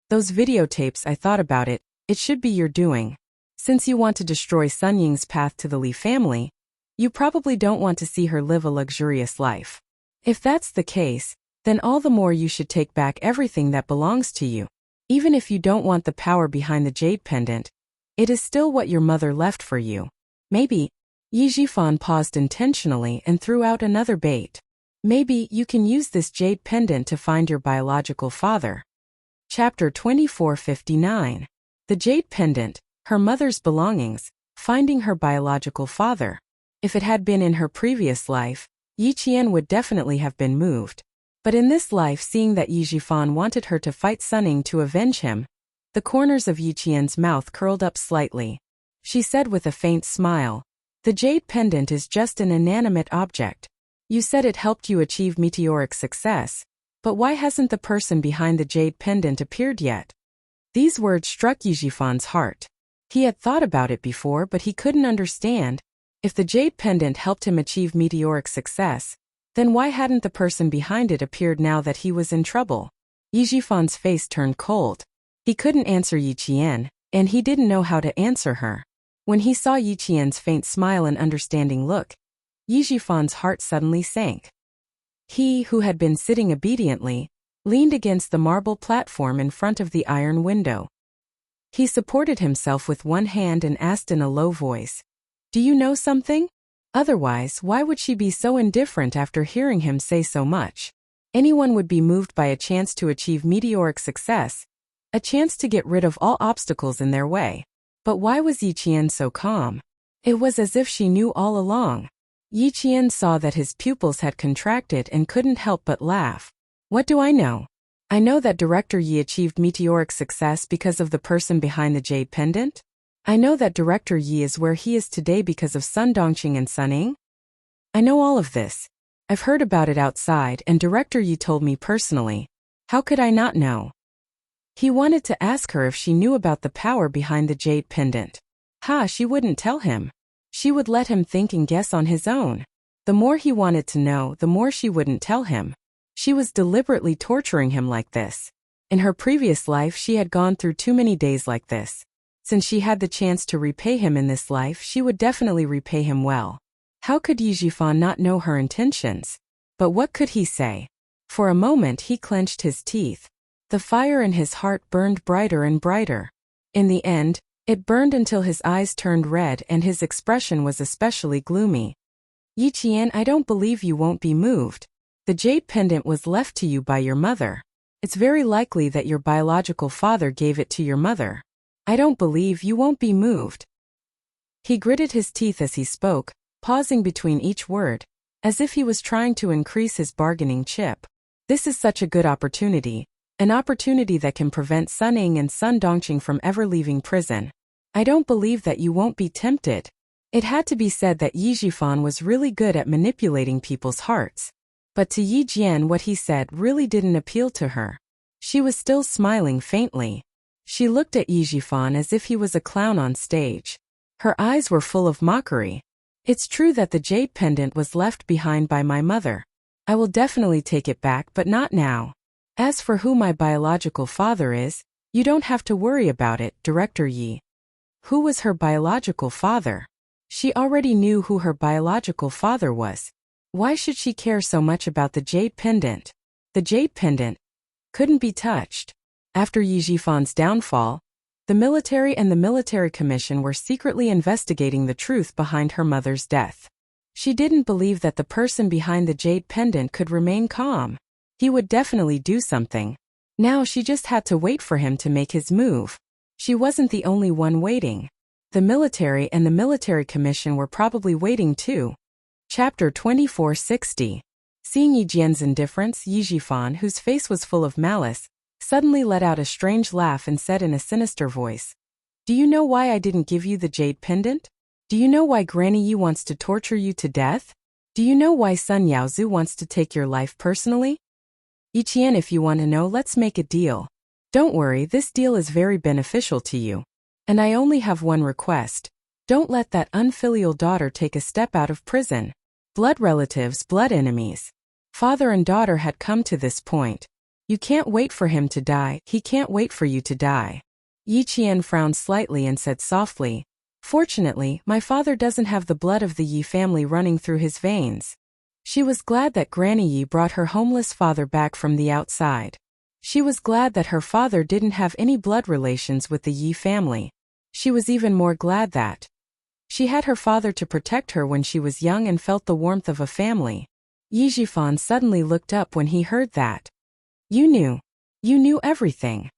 Those videotapes, I thought about it, it should be your doing. Since you want to destroy Sun Ying's path to the Li family, you probably don't want to see her live a luxurious life. If that's the case, then all the more you should take back everything that belongs to you. Even if you don't want the power behind the jade pendant, it is still what your mother left for you. Maybe. Yi Jifan paused intentionally and threw out another bait. Maybe you can use this jade pendant to find your biological father. Chapter 2459. The jade pendant, her mother's belongings, finding her biological father. If it had been in her previous life, Yi Qian would definitely have been moved. But in this life, seeing that Yi Jifan wanted her to fight Sun Ying to avenge him, the corners of Yi Qian's mouth curled up slightly. She said with a faint smile, "The jade pendant is just an inanimate object. You said it helped you achieve meteoric success, but why hasn't the person behind the jade pendant appeared yet?" These words struck Yi Jifan's heart. He had thought about it before, but he couldn't understand. If the jade pendant helped him achieve meteoric success, Then why hadn't the person behind it appeared now that he was in trouble? Yi Jifan's face turned cold. He couldn't answer Yi Qian, and he didn't know how to answer her. When he saw Yi Qian's faint smile and understanding look, Yi Jifan's heart suddenly sank. He, who had been sitting obediently, leaned against the marble platform in front of the iron window. He supported himself with one hand and asked in a low voice, "Do you know something? Otherwise, why would she be so indifferent after hearing him say so much? Anyone would be moved by a chance to achieve meteoric success, a chance to get rid of all obstacles in their way. But why was Yi Qian so calm? It was as if she knew all along." Yi Qian saw that his pupils had contracted and couldn't help but laugh. "What do I know? I know that Director Yi achieved meteoric success because of the person behind the jade pendant. I know that Director Yi is where he is today because of Sun Dongqing and Sun Ying. I know all of this. I've heard about it outside and Director Yi told me personally. How could I not know?" He wanted to ask her if she knew about the power behind the jade pendant. She wouldn't tell him. She would let him think and guess on his own. The more he wanted to know, the more she wouldn't tell him. She was deliberately torturing him like this. In her previous life she had gone through too many days like this. Since she had the chance to repay him in this life, she would definitely repay him well. How could Yi Jifan not know her intentions? But what could he say? For a moment he clenched his teeth. The fire in his heart burned brighter and brighter. In the end, it burned until his eyes turned red and his expression was especially gloomy. "Yi Qian, I don't believe you won't be moved. The jade pendant was left to you by your mother. It's very likely that your biological father gave it to your mother. I don't believe you won't be moved." He gritted his teeth as he spoke, pausing between each word, as if he was trying to increase his bargaining chip. This is such a good opportunity. An opportunity that can prevent Sun Ying and Sun Dongqing from ever leaving prison. I don't believe that you won't be tempted. It had to be said that Yi Jifan was really good at manipulating people's hearts. But to Yi Jian what he said really didn't appeal to her. She was still smiling faintly. She looked at Yi Jifan as if he was a clown on stage. Her eyes were full of mockery. "It's true that the jade pendant was left behind by my mother. I will definitely take it back, but not now. As for who my biological father is, you don't have to worry about it, Director Yi." Who was her biological father? She already knew who her biological father was. Why should she care so much about the jade pendant? The jade pendant couldn't be touched. After Yi Jifan's downfall, the military and the military commission were secretly investigating the truth behind her mother's death. She didn't believe that the person behind the jade pendant could remain calm. He would definitely do something. Now she just had to wait for him to make his move. She wasn't the only one waiting. The military and the military commission were probably waiting too. Chapter 2460. Seeing Yi Jian's indifference, Yi Jifan, whose face was full of malice, suddenly let out a strange laugh and said in a sinister voice, "Do you know why I didn't give you the jade pendant? Do you know why Granny Yi wants to torture you to death? Do you know why Sun Yaozu wants to take your life personally? Yi Qian, if you want to know, let's make a deal. Don't worry, this deal is very beneficial to you. And I only have one request. Don't let that unfilial daughter take a step out of prison. Blood relatives, blood enemies. Father and daughter had come to this point. You can't wait for him to die, he can't wait for you to die." Yi Qian frowned slightly and said softly, "Fortunately, my father doesn't have the blood of the Yi family running through his veins." She was glad that Granny Yi brought her homeless father back from the outside. She was glad that her father didn't have any blood relations with the Yi family. She was even more glad that she had her father to protect her when she was young and felt the warmth of a family. Yi Jifan suddenly looked up when he heard that. You knew everything."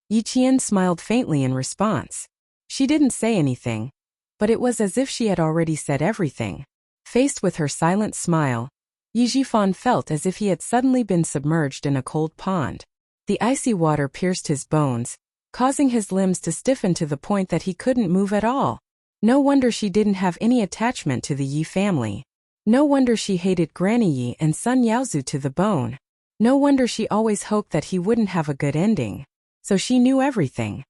Yi Qian smiled faintly in response. She didn't say anything, but it was as if she had already said everything. Faced with her silent smile, Yi Jifan felt as if he had suddenly been submerged in a cold pond. The icy water pierced his bones, causing his limbs to stiffen to the point that he couldn't move at all. No wonder she didn't have any attachment to the Yi family. No wonder she hated Granny Yi and Sun Yaozu to the bone. No wonder she always hoped that he wouldn't have a good ending. So she knew everything.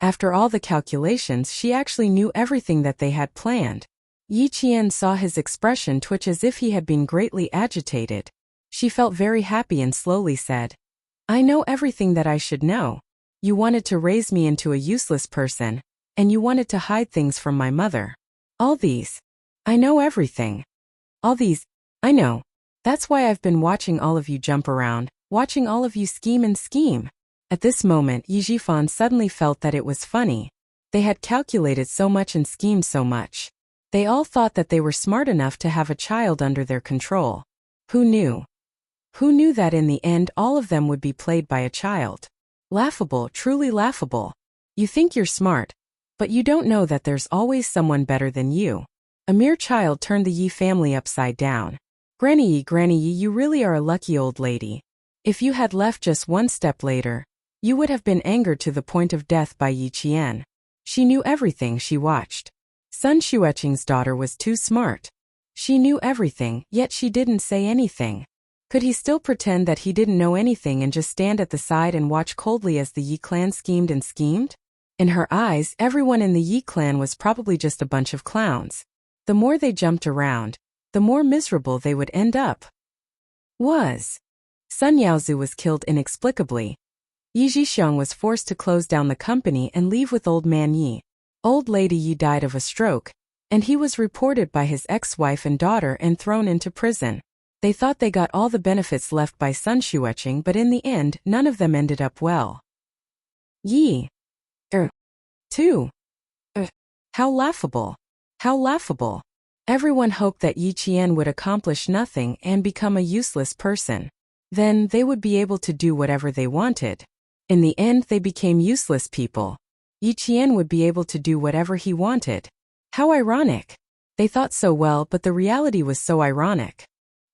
After all the calculations, she actually knew everything that they had planned. Yi Qian saw his expression twitch as if he had been greatly agitated. She felt very happy and slowly said, I know everything that I should know. You wanted to raise me into a useless person, and you wanted to hide things from my mother. All these. I know everything. All these. I know. That's why I've been watching all of you jump around, watching all of you scheme and scheme. At this moment, Yi Jifan suddenly felt that it was funny. They had calculated so much and schemed so much. They all thought that they were smart enough to have a child under their control. Who knew? Who knew that in the end all of them would be played by a child? Laughable, truly laughable. You think you're smart, but you don't know that there's always someone better than you. A mere child turned the Yi family upside down. Granny Yi, you really are a lucky old lady. If you had left just one step later, you would have been angered to the point of death by Yi Qian. She knew everything she watched. Sun Xueqing's daughter was too smart. She knew everything, yet she didn't say anything. Could he still pretend that he didn't know anything and just stand at the side and watch coldly as the Yi clan schemed and schemed? In her eyes, everyone in the Yi clan was probably just a bunch of clowns. The more they jumped around, the more miserable they would end up. Sun Yaozu was killed inexplicably. Yi Zhixiang was forced to close down the company and leave with old man Yi. Old lady Yi died of a stroke, and he was reported by his ex-wife and daughter and thrown into prison. They thought they got all the benefits left by Sun Xueqing, but in the end, none of them ended up well. Yi. Too. How laughable. How laughable. Everyone hoped that Yi Qian would accomplish nothing and become a useless person. Then they would be able to do whatever they wanted. In the end, they became useless people. Yi Qian would be able to do whatever he wanted. How ironic. They thought so well, but the reality was so ironic.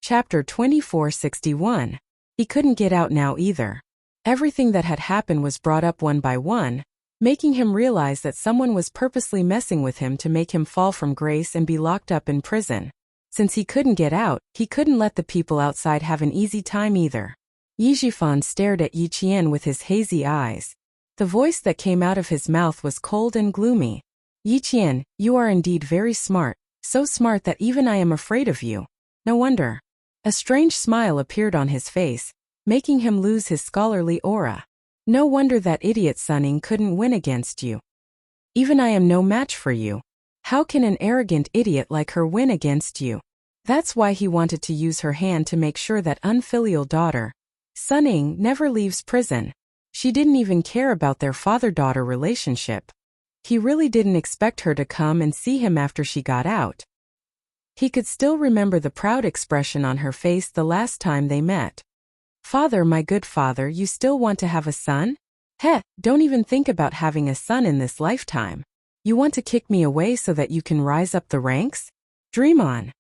Chapter 2461. He couldn't get out now either. Everything that had happened was brought up one by one, making him realize that someone was purposely messing with him to make him fall from grace and be locked up in prison. Since he couldn't get out, he couldn't let the people outside have an easy time either. Yi Zhifan stared at Yi Qian with his hazy eyes. The voice that came out of his mouth was cold and gloomy. Yi Qian, you are indeed very smart, so smart that even I am afraid of you. No wonder. A strange smile appeared on his face, making him lose his scholarly aura. No wonder that idiot Sunning couldn't win against you. Even I am no match for you. How can an arrogant idiot like her win against you? That's why he wanted to use her hand to make sure that unfilial daughter, Sunning, never leaves prison. She didn't even care about their father-daughter relationship. He really didn't expect her to come and see him after she got out. He could still remember the proud expression on her face the last time they met. Father, my good father, you still want to have a son? Don't even think about having a son in this lifetime. You want to kick me away so that you can rise up the ranks? Dream on.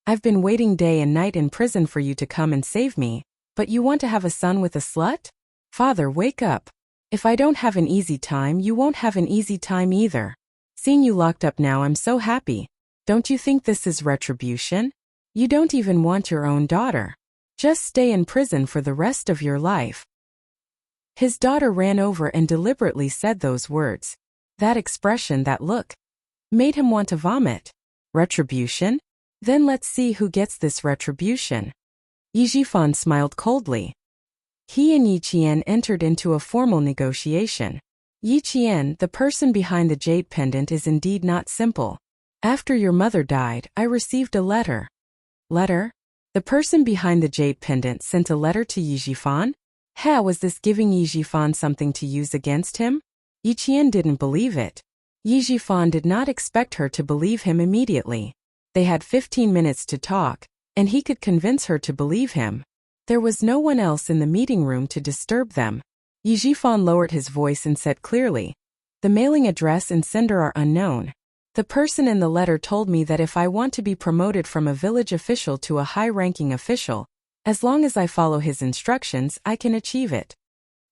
I've been waiting day and night in prison for you to come and save me, but you want to have a son with a slut? Father, wake up. If I don't have an easy time, you won't have an easy time either. Seeing you locked up now, I'm so happy. Don't you think this is retribution? You don't even want your own daughter. Just stay in prison for the rest of your life. His daughter ran over and deliberately said those words. That expression, that look, made him want to vomit. Retribution? Then let's see who gets this retribution. Yi Zhifan smiled coldly. He and Yi Qian entered into a formal negotiation. Yi Qian, the person behind the jade pendant, is indeed not simple. After your mother died, I received a letter. Letter? The person behind the jade pendant sent a letter to Yi Zhifan? Was this giving Yi Zhifan something to use against him? Yi Qian didn't believe it. Yi Zhifan did not expect her to believe him immediately. They had 15 minutes to talk, and he could convince her to believe him. There was no one else in the meeting room to disturb them. Yi Zhifan lowered his voice and said clearly, the mailing address and sender are unknown. The person in the letter told me that if I want to be promoted from a village official to a high-ranking official, as long as I follow his instructions, I can achieve it.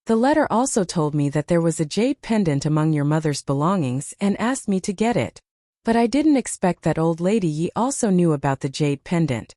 The letter also told me that there was a jade pendant among your mother's belongings and asked me to get it. But I didn't expect that old lady Yi also knew about the jade pendant.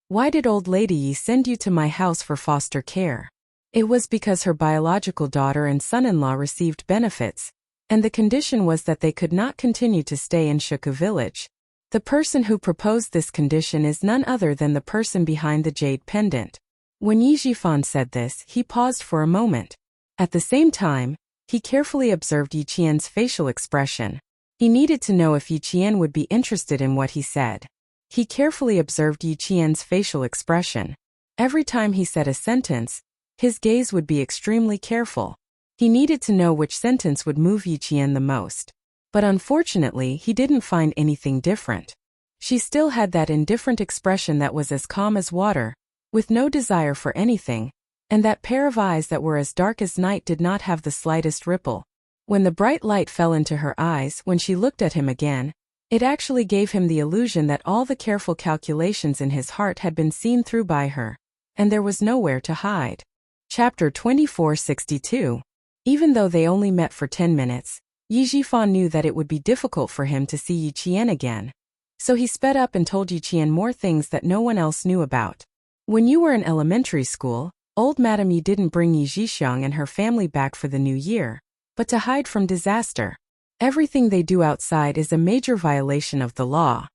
Why did old lady Yi send you to my house for foster care? It was because her biological daughter and son-in-law received benefits, and the condition was that they could not continue to stay in Shuku village. The person who proposed this condition is none other than the person behind the jade pendant. When Yi Jifan said this, he paused for a moment. At the same time, he carefully observed Yi Qian's facial expression. He needed to know if Yi Qian would be interested in what he said. He carefully observed Yi Qian's facial expression. Every time he said a sentence, his gaze would be extremely careful. He needed to know which sentence would move Yi Qian the most. But unfortunately, he didn't find anything different. She still had that indifferent expression that was as calm as water, with no desire for anything, and that pair of eyes that were as dark as night did not have the slightest ripple. When the bright light fell into her eyes when she looked at him again, it actually gave him the illusion that all the careful calculations in his heart had been seen through by her, and there was nowhere to hide. Chapter 2462. Even though they only met for 10 minutes, Yi Jifan knew that it would be difficult for him to see Yi Qian again. So he sped up and told Yi Qian more things that no one else knew about. When you were in elementary school, old Madame Yi didn't bring Yi Jixiang and her family back for the new year, but to hide from disaster. Everything they do outside is a major violation of the law.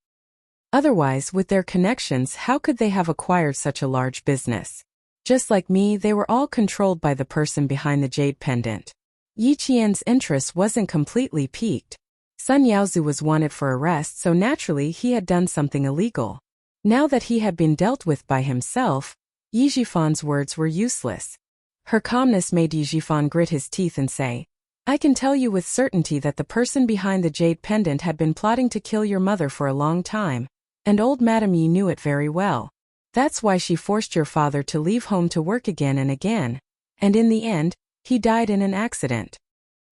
Otherwise, with their connections, how could they have acquired such a large business? Just like me, they were all controlled by the person behind the jade pendant. Yi Qian's interest wasn't completely piqued. Sun Yaozu was wanted for arrest, so naturally he had done something illegal. Now that he had been dealt with by himself, Yi Jifan's words were useless. Her calmness made Yi Jifan grit his teeth and say, "I can tell you with certainty that the person behind the jade pendant had been plotting to kill your mother for a long time, and old Madame Yi knew it very well. That's why she forced your father to leave home to work again, and in the end, he died in an accident.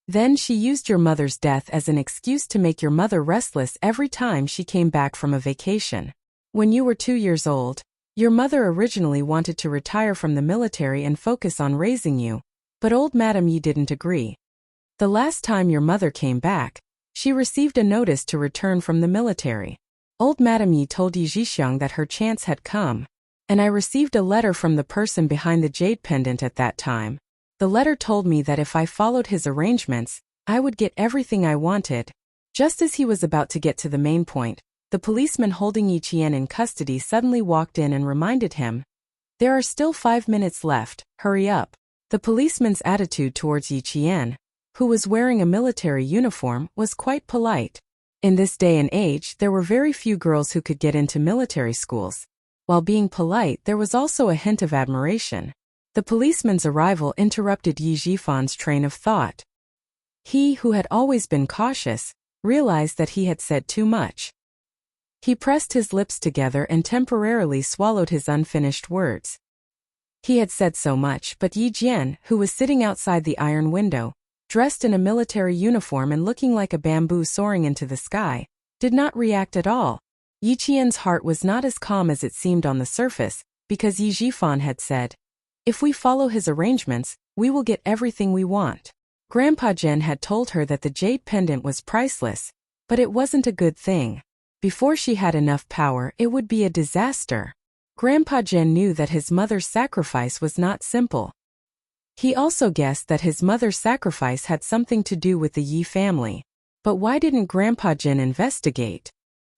Then she used your mother's death as an excuse to make your mother restless every time she came back from a vacation. When you were 2 years old, your mother originally wanted to retire from the military and focus on raising you, but old Madame Yi didn't agree. The last time your mother came back, she received a notice to return from the military. Old Madame Yi told Yi Jixiang that her chance had come, and I received a letter from the person behind the jade pendant at that time. The letter told me that if I followed his arrangements, I would get everything I wanted." Just as he was about to get to the main point, the policeman holding Yi Qian in custody suddenly walked in and reminded him, "There are still 5 minutes left, hurry up." The policeman's attitude towards Yi Qian, who was wearing a military uniform, was quite polite. In this day and age, there were very few girls who could get into military schools. While being polite, there was also a hint of admiration. The policeman's arrival interrupted Yi Jifan's train of thought. He, who had always been cautious, realized that he had said too much. He pressed his lips together and temporarily swallowed his unfinished words. He had said so much, but Yi Jian, who was sitting outside the iron window, dressed in a military uniform and looking like a bamboo soaring into the sky, did not react at all. Yi Qian's heart was not as calm as it seemed on the surface, because Yi Jifan had said, "If we follow his arrangements, we will get everything we want." Grandpa Zhen had told her that the jade pendant was priceless, but it wasn't a good thing. Before she had enough power, it would be a disaster. Grandpa Zhen knew that his mother's sacrifice was not simple. He also guessed that his mother's sacrifice had something to do with the Yi family. But why didn't Grandpa Zhen investigate?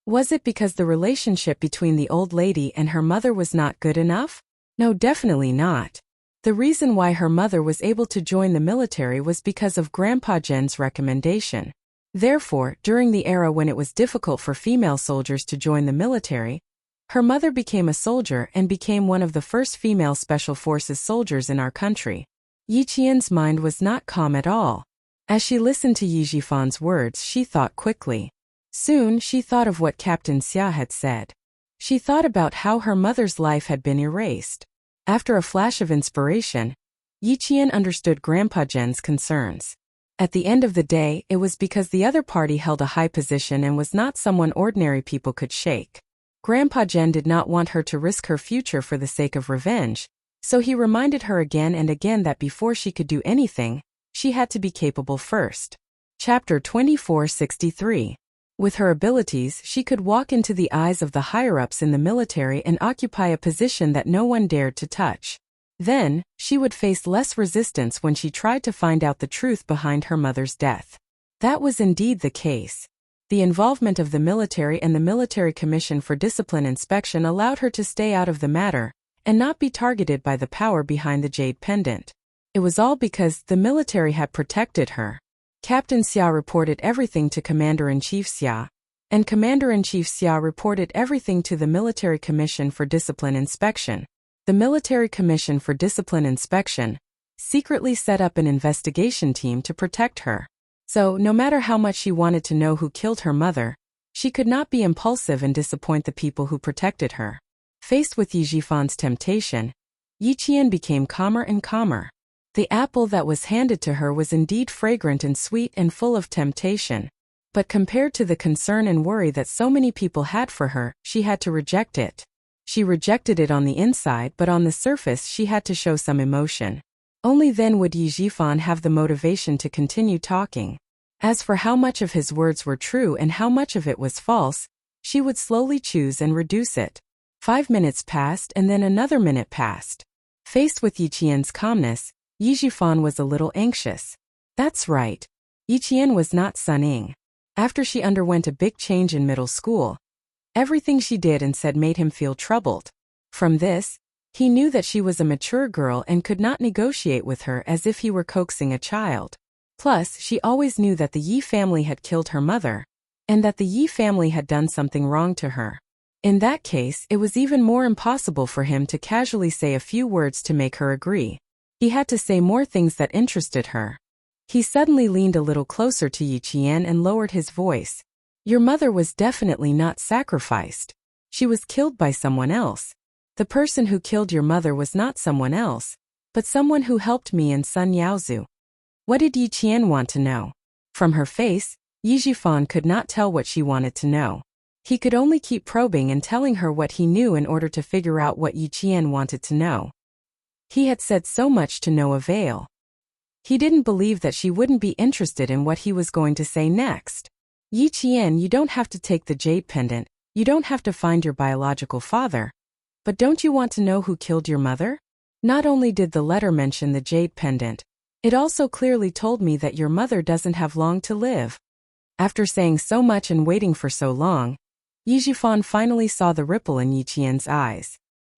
Was it because the relationship between the old lady and her mother was not good enough? No, definitely not. The reason why her mother was able to join the military was because of Grandpa Zhen's recommendation. Therefore, during the era when it was difficult for female soldiers to join the military, her mother became a soldier and became one of the first female special forces soldiers in our country. Yi Qian's mind was not calm at all. As she listened to Yi Jifan's words, she thought quickly. Soon, she thought of what Captain Xia had said. She thought about how her mother's life had been erased. After a flash of inspiration, Yi Qian understood Grandpa Zhen's concerns. At the end of the day, it was because the other party held a high position and was not someone ordinary people could shake. Grandpa Zhen did not want her to risk her future for the sake of revenge, so he reminded her again and again that before she could do anything, she had to be capable first. Chapter 2463. With her abilities, she could walk into the eyes of the higher-ups in the military and occupy a position that no one dared to touch. Then, she would face less resistance when she tried to find out the truth behind her mother's death. That was indeed the case. The involvement of the military and the Military Commission for Discipline Inspection allowed her to stay out of the matter and not be targeted by the power behind the jade pendant. It was all because the military had protected her. Captain Xia reported everything to Commander-in-Chief Xia, and Commander-in-Chief Xia reported everything to the Military Commission for Discipline Inspection. The Military Commission for Discipline Inspection secretly set up an investigation team to protect her. So, no matter how much she wanted to know who killed her mother, she could not be impulsive and disappoint the people who protected her. Faced with Yi Jifan's temptation, Yi Qian became calmer and calmer. The apple that was handed to her was indeed fragrant and sweet and full of temptation, but compared to the concern and worry that so many people had for her, she had to reject it. She rejected it on the inside, but on the surface she had to show some emotion. Only then would Yi Jifan have the motivation to continue talking. As for how much of his words were true and how much of it was false, she would slowly choose and reduce it. 5 minutes passed and then another minute passed. Faced with Yi Qian's calmness, Yi Jifan was a little anxious. That's right. Yi Qian was not Sun Ying. After she underwent a big change in middle school, everything she did and said made him feel troubled. From this, he knew that she was a mature girl and could not negotiate with her as if he were coaxing a child. Plus, she always knew that the Yi family had killed her mother, and that the Yi family had done something wrong to her. In that case, it was even more impossible for him to casually say a few words to make her agree. He had to say more things that interested her. He suddenly leaned a little closer to Yi Qian and lowered his voice. Your mother was definitely not sacrificed. She was killed by someone else. The person who killed your mother was not someone else, but someone who helped me and Sun Yaozu. What did Yi Qian want to know? From her face, Yi Jifan could not tell what she wanted to know. He could only keep probing and telling her what he knew in order to figure out what Yi Qian wanted to know. He had said so much to no avail. He didn't believe that she wouldn't be interested in what he was going to say next. Yi Qian, you don't have to take the jade pendant, you don't have to find your biological father. But don't you want to know who killed your mother? Not only did the letter mention the jade pendant, it also clearly told me that your mother doesn't have long to live. After saying so much and waiting for so long, Yi Jifan finally saw the ripple in Yi Qian's eyes.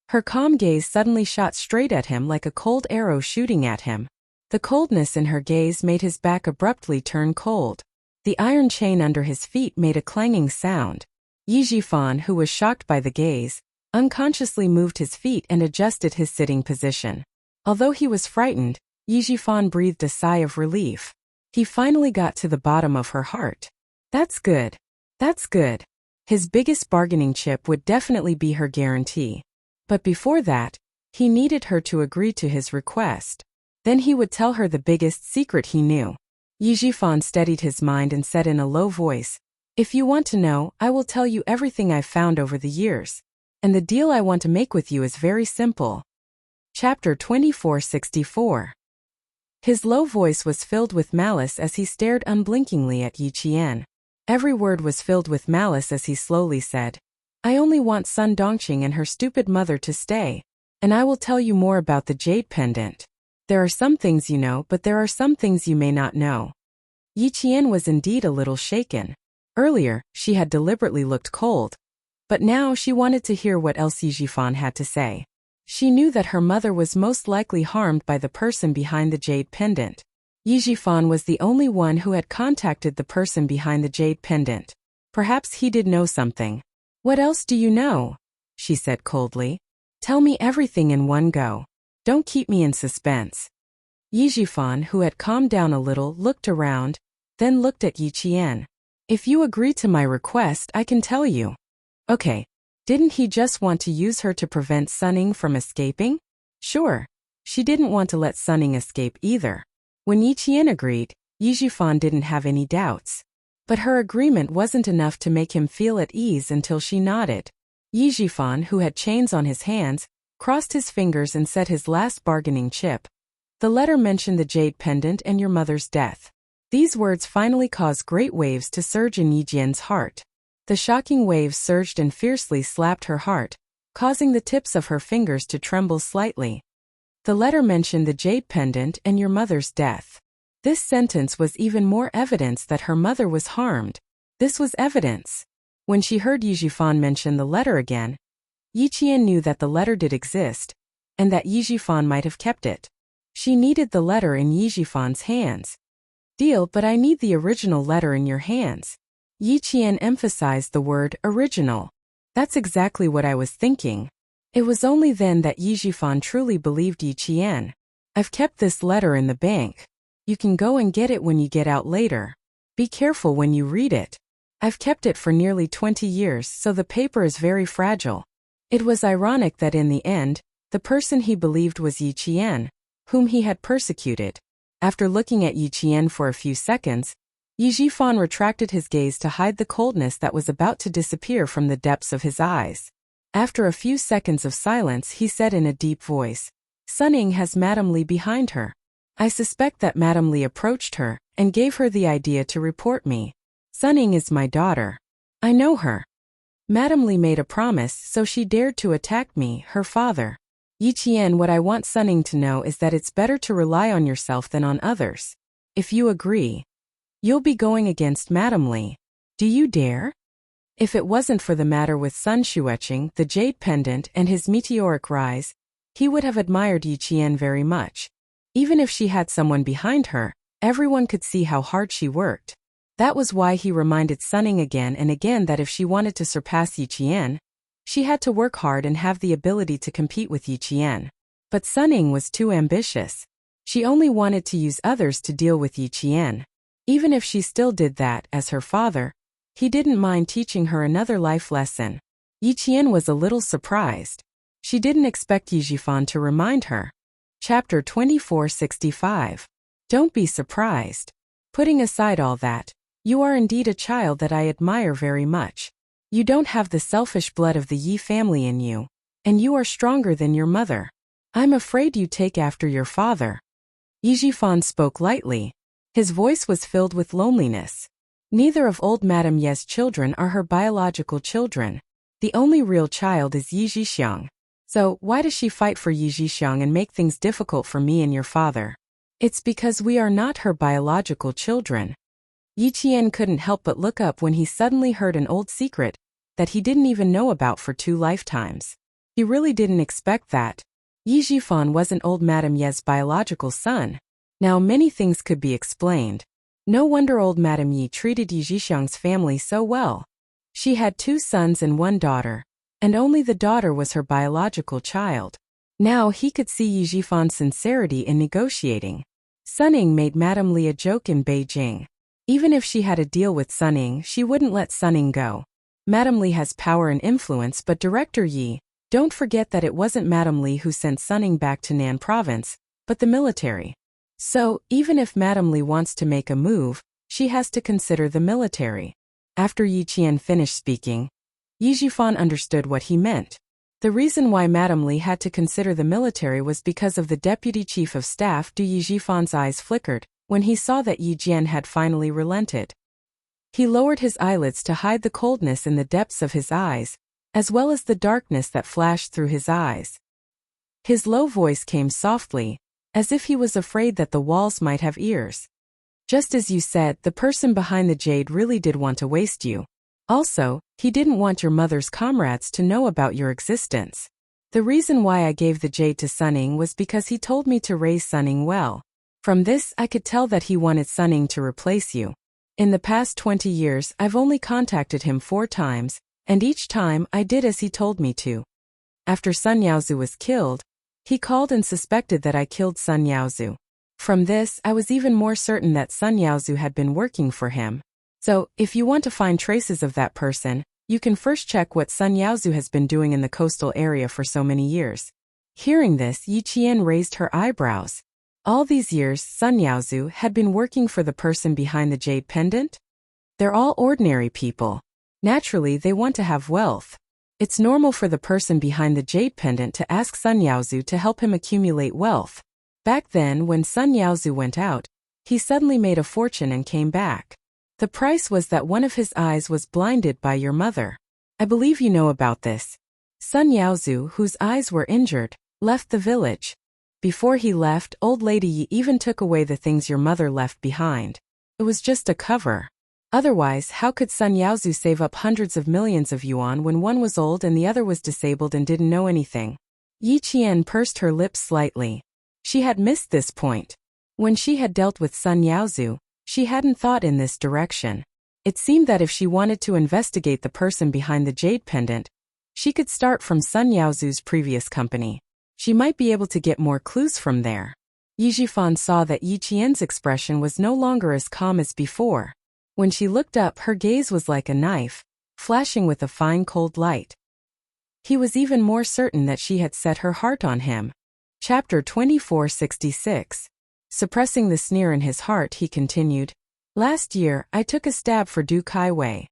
Her calm gaze suddenly shot straight at him like a cold arrow shooting at him. The coldness in her gaze made his back abruptly turn cold. The iron chain under his feet made a clanging sound. Yi Jifan, who was shocked by the gaze, unconsciously moved his feet and adjusted his sitting position. Although he was frightened, Yi Jifan breathed a sigh of relief. He finally got to the bottom of her heart. That's good. That's good. His biggest bargaining chip would definitely be her guarantee. But before that, he needed her to agree to his request. Then he would tell her the biggest secret he knew. Yi Jifan steadied his mind and said in a low voice, If you want to know, I will tell you everything I've found over the years. And the deal I want to make with you is very simple. Chapter 2464. His low voice was filled with malice as he stared unblinkingly at Yi Qian. Every word was filled with malice as he slowly said, I only want Sun Dongqing and her stupid mother to stay, and I will tell you more about the jade pendant. There are some things you know, but there are some things you may not know. Yi Qian was indeed a little shaken. Earlier, she had deliberately looked cold, but now she wanted to hear what else Yi Jifan had to say. She knew that her mother was most likely harmed by the person behind the jade pendant. Yi Jifan was the only one who had contacted the person behind the jade pendant. Perhaps he did know something. What else do you know? She said coldly. Tell me everything in one go. Don't keep me in suspense. Yi Jifan, who had calmed down a little, looked around, then looked at Yi Qian. If you agree to my request, I can tell you. Okay. Didn't he just want to use her to prevent Sun Ying from escaping? Sure. She didn't want to let Sun Ying escape either. When Yi Qian agreed, Yi Jifan didn't have any doubts. But her agreement wasn't enough to make him feel at ease until she nodded. Yi Jifan, who had chains on his hands, crossed his fingers and set his last bargaining chip. The letter mentioned the jade pendant and your mother's death. These words finally caused great waves to surge in Yi Jian's heart. The shocking waves surged and fiercely slapped her heart, causing the tips of her fingers to tremble slightly. The letter mentioned the jade pendant and your mother's death. This sentence was even more evidence that her mother was harmed. This was evidence. When she heard Yi Jifan mention the letter again, Yi Qian knew that the letter did exist, and that Yi Jifan might have kept it. She needed the letter in Yi Jifan's hands. Deal, but I need the original letter in your hands. Yi Qian emphasized the word original. That's exactly what I was thinking. It was only then that Yi Jifan truly believed Yi Qian. I've kept this letter in the bank. You can go and get it when you get out later. Be careful when you read it. I've kept it for nearly 20 years, so the paper is very fragile. It was ironic that in the end, the person he believed was Yi Qian, whom he had persecuted. After looking at Yi Qian for a few seconds, Yi Jifan retracted his gaze to hide the coldness that was about to disappear from the depths of his eyes. After a few seconds of silence, he said in a deep voice, Sunning has Madame Li behind her. I suspect that Madame Li approached her and gave her the idea to report me. Sunning is my daughter. I know her. Madame Li made a promise, so she dared to attack me, her father. Yi Qian, what I want Sunning to know is that it's better to rely on yourself than on others. If you agree, you'll be going against Madame Li. Do you dare? If it wasn't for the matter with Sun Xueqing, the jade pendant, and his meteoric rise, he would have admired Yi Qian very much. Even if she had someone behind her, everyone could see how hard she worked. That was why he reminded Sunning again and again that if she wanted to surpass Yi Qian, she had to work hard and have the ability to compete with Yi Qian. But Sunning was too ambitious. She only wanted to use others to deal with Yi Qian. Even if she still did that, as her father, he didn't mind teaching her another life lesson. Yi Qian was a little surprised. She didn't expect Yi Jifan to remind her. Chapter 2465. Don't be surprised. Putting aside all that, you are indeed a child that I admire very much. You don't have the selfish blood of the Yi family in you, and you are stronger than your mother. I'm afraid you take after your father. Yi Jifan spoke lightly. His voice was filled with loneliness. Neither of old Madame Ye's children are her biological children. The only real child is Yi Zhixiang. So, why does she fight for Yi Zhixiang and make things difficult for me and your father? It's because we are not her biological children. Yi Qian couldn't help but look up when he suddenly heard an old secret that he didn't even know about for 2 lifetimes. He really didn't expect that. Yi Jifan wasn't old Madame Ye's biological son. Now many things could be explained. No wonder old Madame Yi treated Yi Zhixiang's family so well. She had 2 sons and 1 daughter, and only the daughter was her biological child. Now he could see Yi Jifan's sincerity in negotiating. Sunning made Madame Li a joke in Beijing. Even if she had a deal with Sunning, she wouldn't let Sunning go. Madame Li has power and influence, but Director Yi, don't forget that it wasn't Madame Li who sent Sunning back to Nan province, but the military. So, even if Madame Li wants to make a move, she has to consider the military. After Yi Qian finished speaking, Yi Jifan understood what he meant. The reason why Madame Li had to consider the military was because of the deputy chief of staff. Yi Jifan's eyes flickered when he saw that Yi Jian had finally relented. He lowered his eyelids to hide the coldness in the depths of his eyes, as well as the darkness that flashed through his eyes. His low voice came softly, as if he was afraid that the walls might have ears. Just as you said, the person behind the jade really did want to waste you. Also, he didn't want your mother's comrades to know about your existence. The reason why I gave the jade to Sunning was because he told me to raise Sunning well. From this, I could tell that he wanted Sunning to replace you. In the past 20 years, I've only contacted him 4 times, and each time I did as he told me to. After Sun Yaozu was killed, he called and suspected that I killed Sun Yaozu. From this, I was even more certain that Sun Yaozu had been working for him. So, if you want to find traces of that person, you can first check what Sun Yaozu has been doing in the coastal area for so many years. Hearing this, Yi Qian raised her eyebrows. All these years, Sun Yaozu had been working for the person behind the jade pendant? They're all ordinary people. Naturally, they want to have wealth. It's normal for the person behind the jade pendant to ask Sun Yaozu to help him accumulate wealth. Back then, when Sun Yaozu went out, he suddenly made a fortune and came back. The price was that one of his eyes was blinded by your mother. I believe you know about this. Sun Yaozu, whose eyes were injured, left the village. Before he left, old lady Yi even took away the things your mother left behind. It was just a cover. Otherwise, how could Sun Yaozu save up hundreds of millions of yuan when one was old and the other was disabled and didn't know anything? Yi Qian pursed her lips slightly. She had missed this point. When she had dealt with Sun Yaozu, she hadn't thought in this direction. It seemed that if she wanted to investigate the person behind the jade pendant, she could start from Sun Yaozu's previous company. She might be able to get more clues from there. Yi Jifan saw that Yi Qian's expression was no longer as calm as before. When she looked up, her gaze was like a knife, flashing with a fine cold light. He was even more certain that she had set her heart on him. Chapter 2466. Suppressing the sneer in his heart, he continued, "Last year, I took a stab for Du Kaiwei.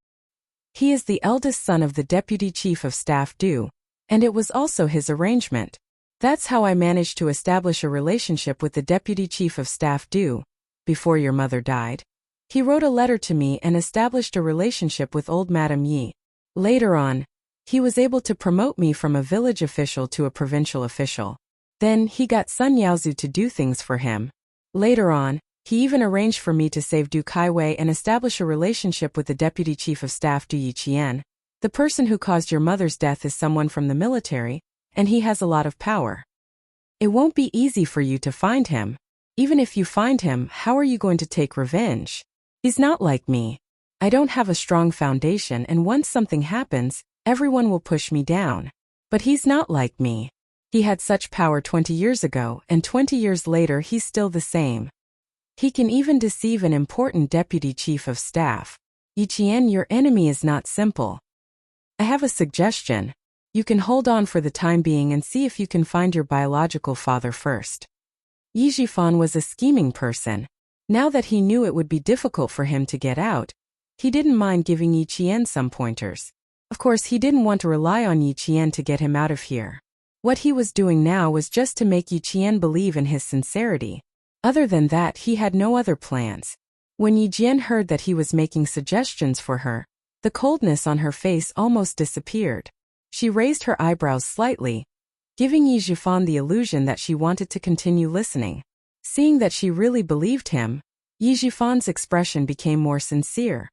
He is the eldest son of the Deputy Chief of Staff Du, and it was also his arrangement. That's how I managed to establish a relationship with the Deputy Chief of Staff Du, before your mother died. He wrote a letter to me and established a relationship with old Madame Yi. Later on, he was able to promote me from a village official to a provincial official. Then, he got Sun Yaozu to do things for him. Later on, he even arranged for me to save Du Kaiwei and establish a relationship with the Deputy Chief of Staff Du Yiqian. The person who caused your mother's death is someone from the military, and he has a lot of power. It won't be easy for you to find him. Even if you find him, how are you going to take revenge? He's not like me. I don't have a strong foundation, and once something happens, everyone will push me down. But he's not like me. He had such power 20 years ago, and 20 years later he's still the same. He can even deceive an important deputy chief of staff. Yiqian, your enemy is not simple. I have a suggestion. You can hold on for the time being and see if you can find your biological father first." Yi Jifan was a scheming person. Now that he knew it would be difficult for him to get out, he didn't mind giving Yi Qian some pointers. Of course, he didn't want to rely on Yi Qian to get him out of here. What he was doing now was just to make Yi Qian believe in his sincerity. Other than that, he had no other plans. When Yi Jian heard that he was making suggestions for her, the coldness on her face almost disappeared. She raised her eyebrows slightly, giving Yi Jifan the illusion that she wanted to continue listening. Seeing that she really believed him, Yi Jifan's expression became more sincere.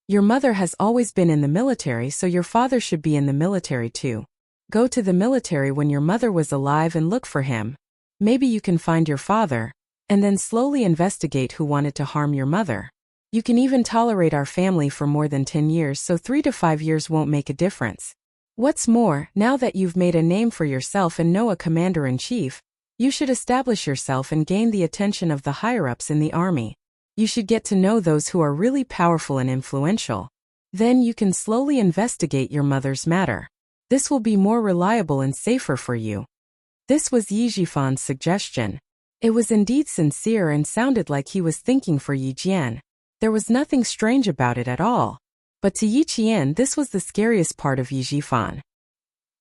"Your mother has always been in the military, so your father should be in the military too. Go to the military when your mother was alive and look for him. Maybe you can find your father, and then slowly investigate who wanted to harm your mother. You can even tolerate our family for more than 10 years, so 3 to 5 years won't make a difference. What's more, now that you've made a name for yourself and know a commander-in-chief, you should establish yourself and gain the attention of the higher-ups in the army. You should get to know those who are really powerful and influential. Then you can slowly investigate your mother's matter. This will be more reliable and safer for you." This was Yi Jifan's suggestion. It was indeed sincere and sounded like he was thinking for Yi Jian. There was nothing strange about it at all. But to Yi Qian, this was the scariest part of Yi Jifan.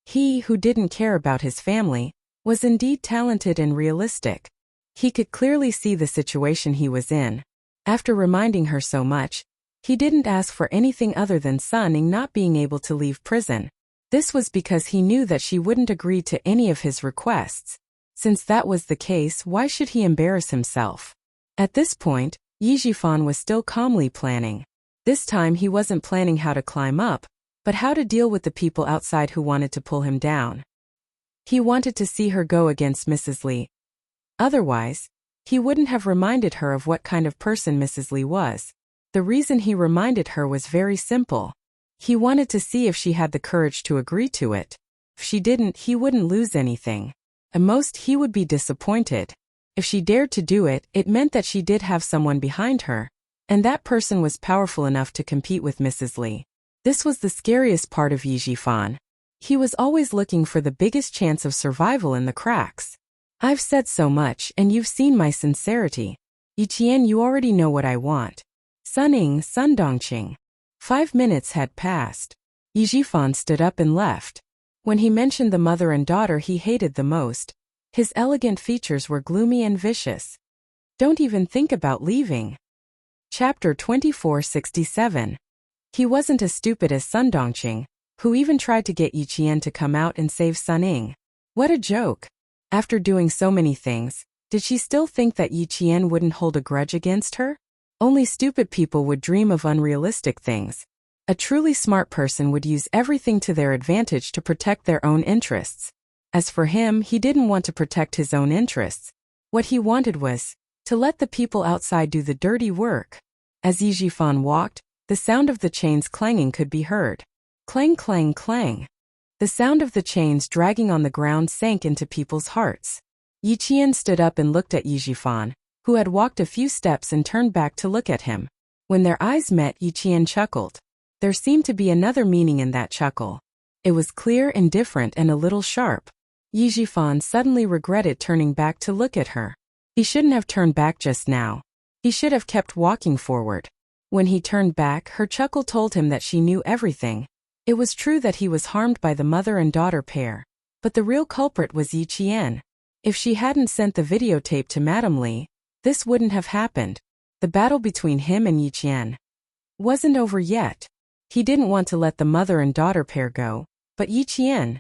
He, who didn't care about his family, was indeed talented and realistic. He could clearly see the situation he was in. After reminding her so much, he didn't ask for anything other than Sun Ying not being able to leave prison. This was because he knew that she wouldn't agree to any of his requests. Since that was the case, why should he embarrass himself? At this point, Yi Jifan was still calmly planning. This time he wasn't planning how to climb up, but how to deal with the people outside who wanted to pull him down. He wanted to see her go against Mrs. Li. Otherwise, he wouldn't have reminded her of what kind of person Mrs. Li was. The reason he reminded her was very simple. He wanted to see if she had the courage to agree to it. If she didn't, he wouldn't lose anything. At most, he would be disappointed. If she dared to do it, it meant that she did have someone behind her, and that person was powerful enough to compete with Mrs. Li. This was the scariest part of Yi Jifan. He was always looking for the biggest chance of survival in the cracks. "I've said so much, and you've seen my sincerity. Yiqian, you already know what I want. Sun Ying, Sun Dongqing." 5 minutes had passed. Yi Jifan stood up and left. When he mentioned the mother and daughter he hated the most, his elegant features were gloomy and vicious. "Don't even think about leaving." Chapter 2467. He wasn't as stupid as Sun Dongqing, who even tried to get Yiqian to come out and save Sun Ying. What a joke. After doing so many things, did she still think that Yiqian wouldn't hold a grudge against her? Only stupid people would dream of unrealistic things. A truly smart person would use everything to their advantage to protect their own interests. As for him, he didn't want to protect his own interests. What he wanted was to let the people outside do the dirty work. As Yijifan walked, the sound of the chains clanging could be heard. Clang, clang, clang. The sound of the chains dragging on the ground sank into people's hearts. Yiqian stood up and looked at Yijifan, who had walked a few steps and turned back to look at him. When their eyes met, Yiqian chuckled. There seemed to be another meaning in that chuckle. It was clear and different and a little sharp. Yijifan suddenly regretted turning back to look at her. He shouldn't have turned back just now. He should have kept walking forward. When he turned back, her chuckle told him that she knew everything. It was true that he was harmed by the mother and daughter pair, but the real culprit was Yiqian. If she hadn't sent the videotape to Madame Li, this wouldn't have happened. The battle between him and Yiqian wasn't over yet. He didn't want to let the mother and daughter pair go, but Yiqian,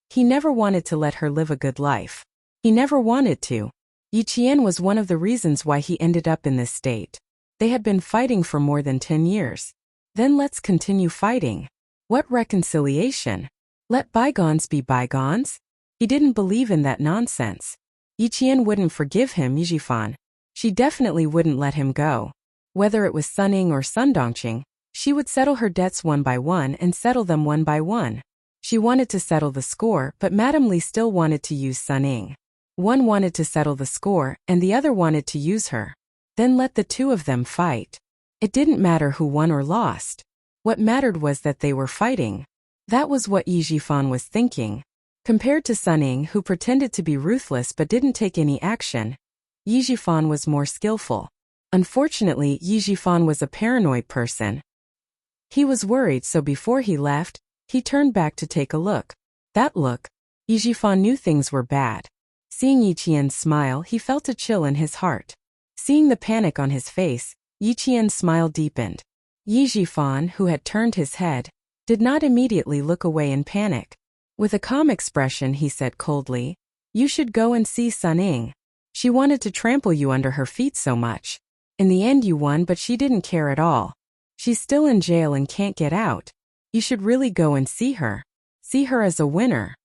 he never wanted to let her live a good life. He never wanted to. Yiqian was one of the reasons why he ended up in this state. They had been fighting for more than 10 years. Then let's continue fighting. What reconciliation? Let bygones be bygones? He didn't believe in that nonsense. Yiqian wouldn't forgive him, Yijifan. She definitely wouldn't let him go. Whether it was Suning or Sundongqing, she would settle her debts one by one and settle them one by one. She wanted to settle the score, but Madame Li still wanted to use Suning. One wanted to settle the score, and the other wanted to use her. Then let the two of them fight. It didn't matter who won or lost. What mattered was that they were fighting. That was what Yijifan was thinking. Compared to Suning, who pretended to be ruthless but didn't take any action, Yijifan was more skillful. Unfortunately, Yijifan was a paranoid person. He was worried, so before he left, he turned back to take a look. That look, Yijifan knew things were bad. Seeing Yiqian's smile, he felt a chill in his heart. Seeing the panic on his face, Yiqian's smile deepened. Yijifan, who had turned his head, did not immediately look away in panic. With a calm expression, he said coldly, "You should go and see Suning. She wanted to trample you under her feet so much. In the end you won, but she didn't care at all. She's still in jail and can't get out. You should really go and see her. See her as a winner.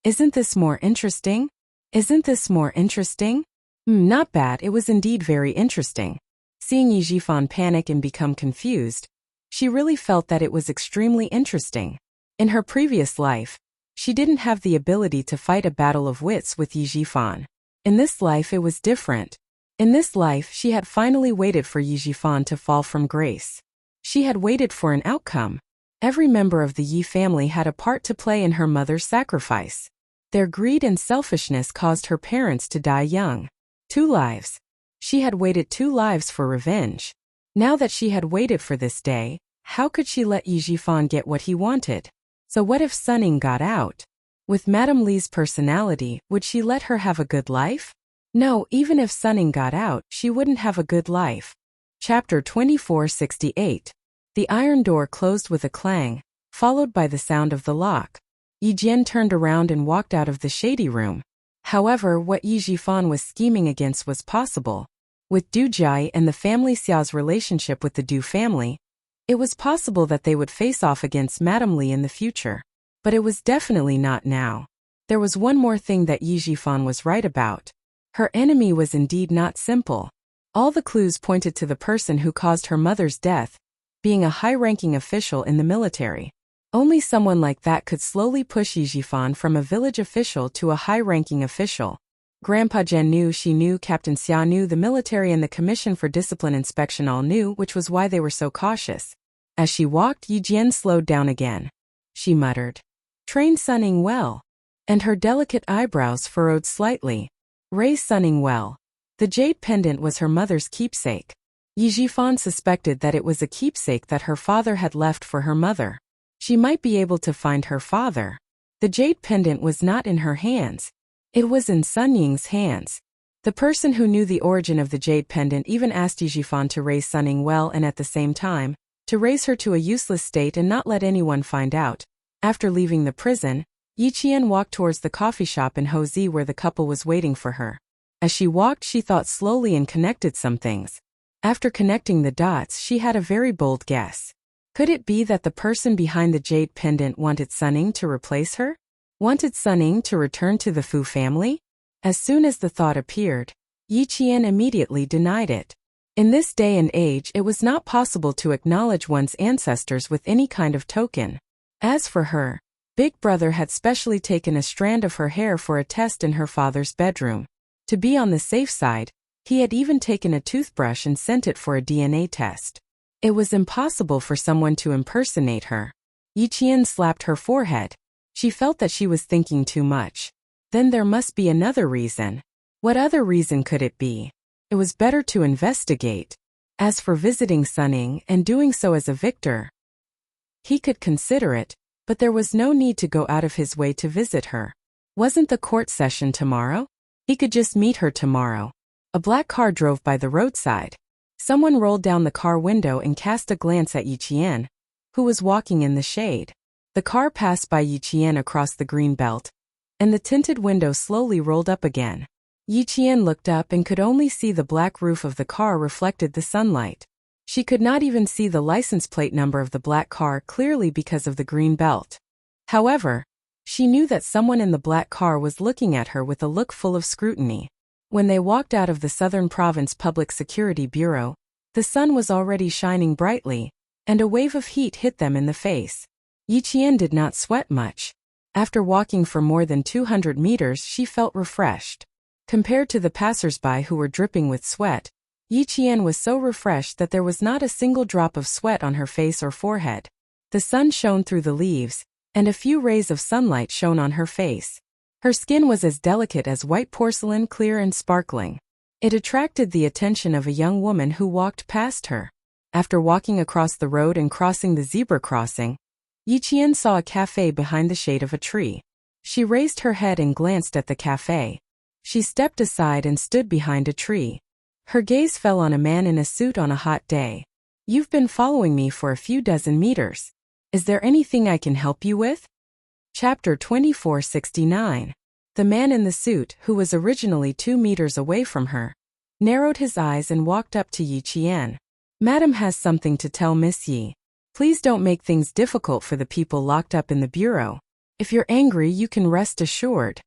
Isn't this more interesting? Isn't this more interesting?" Not bad, it was indeed very interesting. Seeing Yijifan panic and become confused, she really felt that it was extremely interesting. In her previous life, she didn't have the ability to fight a battle of wits with Yijifan. In this life it was different. In this life she had finally waited for Yijifan to fall from grace. She had waited for an outcome. Every member of the Yi family had a part to play in her mother's sacrifice. Their greed and selfishness caused her parents to die young. 2 lives. She had waited 2 lives for revenge. Now that she had waited for this day, how could she let Yijifan get what he wanted? So what if Suning got out? With Madame Li's personality, would she let her have a good life? No, even if Suning got out, she wouldn't have a good life. Chapter 2468. The iron door closed with a clang, followed by the sound of the lock. Yijian turned around and walked out of the shady room. However, what Yijifan was scheming against was possible. With Du Jai and the family Xiao's relationship with the Du family, it was possible that they would face off against Madame Li in the future. But it was definitely not now. There was one more thing that Yijifan was right about. Her enemy was indeed not simple. All the clues pointed to the person who caused her mother's death, being a high-ranking official in the military. Only someone like that could slowly push Yijifan from a village official to a high-ranking official. Grandpa Jen knew, she knew, Captain Xia knew, the military and the Commission for Discipline Inspection all knew, which was why they were so cautious. As she walked, Yijian slowed down again. She muttered, "Train Suning well." And her delicate eyebrows furrowed slightly. Raise Suning well. The jade pendant was her mother's keepsake. Yijifan suspected that it was a keepsake that her father had left for her mother. She might be able to find her father. The jade pendant was not in her hands. It was in Sun Ying's hands. The person who knew the origin of the jade pendant even asked Yijifan to raise Suning well and at the same time, to raise her to a useless state and not let anyone find out. After leaving the prison, Yiqian walked towards the coffee shop in Hozi where the couple was waiting for her. As she walked, she thought slowly and connected some things. After connecting the dots, she had a very bold guess. Could it be that the person behind the jade pendant wanted Sunning to replace her? Wanted Sunning to return to the Fu family? As soon as the thought appeared, Yi Qian immediately denied it. In this day and age, it was not possible to acknowledge one's ancestors with any kind of token. As for her, Big Brother had specially taken a strand of her hair for a test in her father's bedroom. To be on the safe side, he had even taken a toothbrush and sent it for a DNA test. It was impossible for someone to impersonate her. Yi Qian slapped her forehead. She felt that she was thinking too much. Then there must be another reason. What other reason could it be? It was better to investigate. As for visiting Sunning and doing so as a victor, he could consider it, but there was no need to go out of his way to visit her. Wasn't the court session tomorrow? He could just meet her tomorrow. A black car drove by the roadside. Someone rolled down the car window and cast a glance at Yi Qian, who was walking in the shade. The car passed by Yi Qian across the green belt, and the tinted window slowly rolled up again. Yi Qian looked up and could only see the black roof of the car reflected the sunlight. She could not even see the license plate number of the black car clearly because of the green belt. However, she knew that someone in the black car was looking at her with a look full of scrutiny. When they walked out of the Southern Province Public Security Bureau, the sun was already shining brightly, and a wave of heat hit them in the face. Yi Qian did not sweat much. After walking for more than 200 meters, she felt refreshed. Compared to the passers-by who were dripping with sweat, Yi Qian was so refreshed that there was not a single drop of sweat on her face or forehead. The sun shone through the leaves, and a few rays of sunlight shone on her face. Her skin was as delicate as white porcelain, clear and sparkling. It attracted the attention of a young woman who walked past her. After walking across the road and crossing the zebra crossing, Yi Qian saw a cafe behind the shade of a tree. She raised her head and glanced at the cafe. She stepped aside and stood behind a tree. Her gaze fell on a man in a suit on a hot day. "You've been following me for a few dozen meters. Is there anything I can help you with?" Chapter 2469. The man in the suit, who was originally 2 meters away from her, narrowed his eyes and walked up to Yi Qian. "Madam has something to tell Miss Yi. Please don't make things difficult for the people locked up in the bureau. If you're angry, you can rest assured.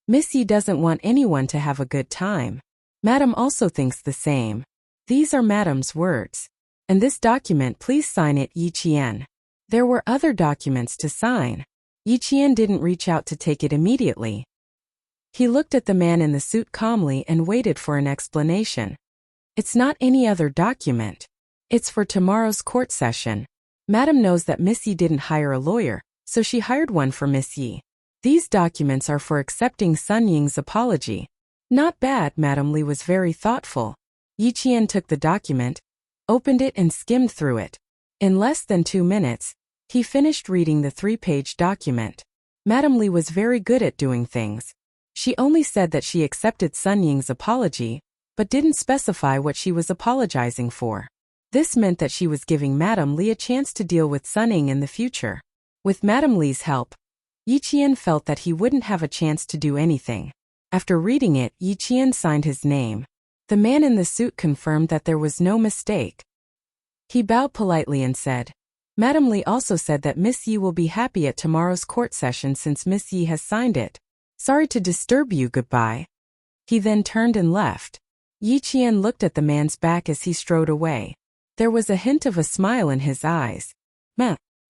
Miss Yi doesn't want anyone to have a good time. Madam also thinks the same. These are Madam's words. And this document, please sign it, Yi Qian." There were other documents to sign. Yi Qian didn't reach out to take it immediately. He looked at the man in the suit calmly and waited for an explanation. "It's not any other document. It's for tomorrow's court session. Madam knows that Miss Yi didn't hire a lawyer, so she hired one for Miss Yi. These documents are for accepting Sun Ying's apology." "Not bad." Madam Li was very thoughtful. Yi Qian took the document, opened it and skimmed through it. In less than 2 minutes, he finished reading the 3-page document. Madam Li was very good at doing things. She only said that she accepted Sun Ying's apology, but didn't specify what she was apologizing for. This meant that she was giving Madam Li a chance to deal with Sun Ying in the future. With Madam Li's help, Yi Qian felt that he wouldn't have a chance to do anything. After reading it, Yi Qian signed his name. The man in the suit confirmed that there was no mistake. He bowed politely and said, "Madam Li also said that Miss Yi will be happy at tomorrow's court session since Miss Yi has signed it. Sorry to disturb you, goodbye." He then turned and left. Yi Qian looked at the man's back as he strode away. There was a hint of a smile in his eyes.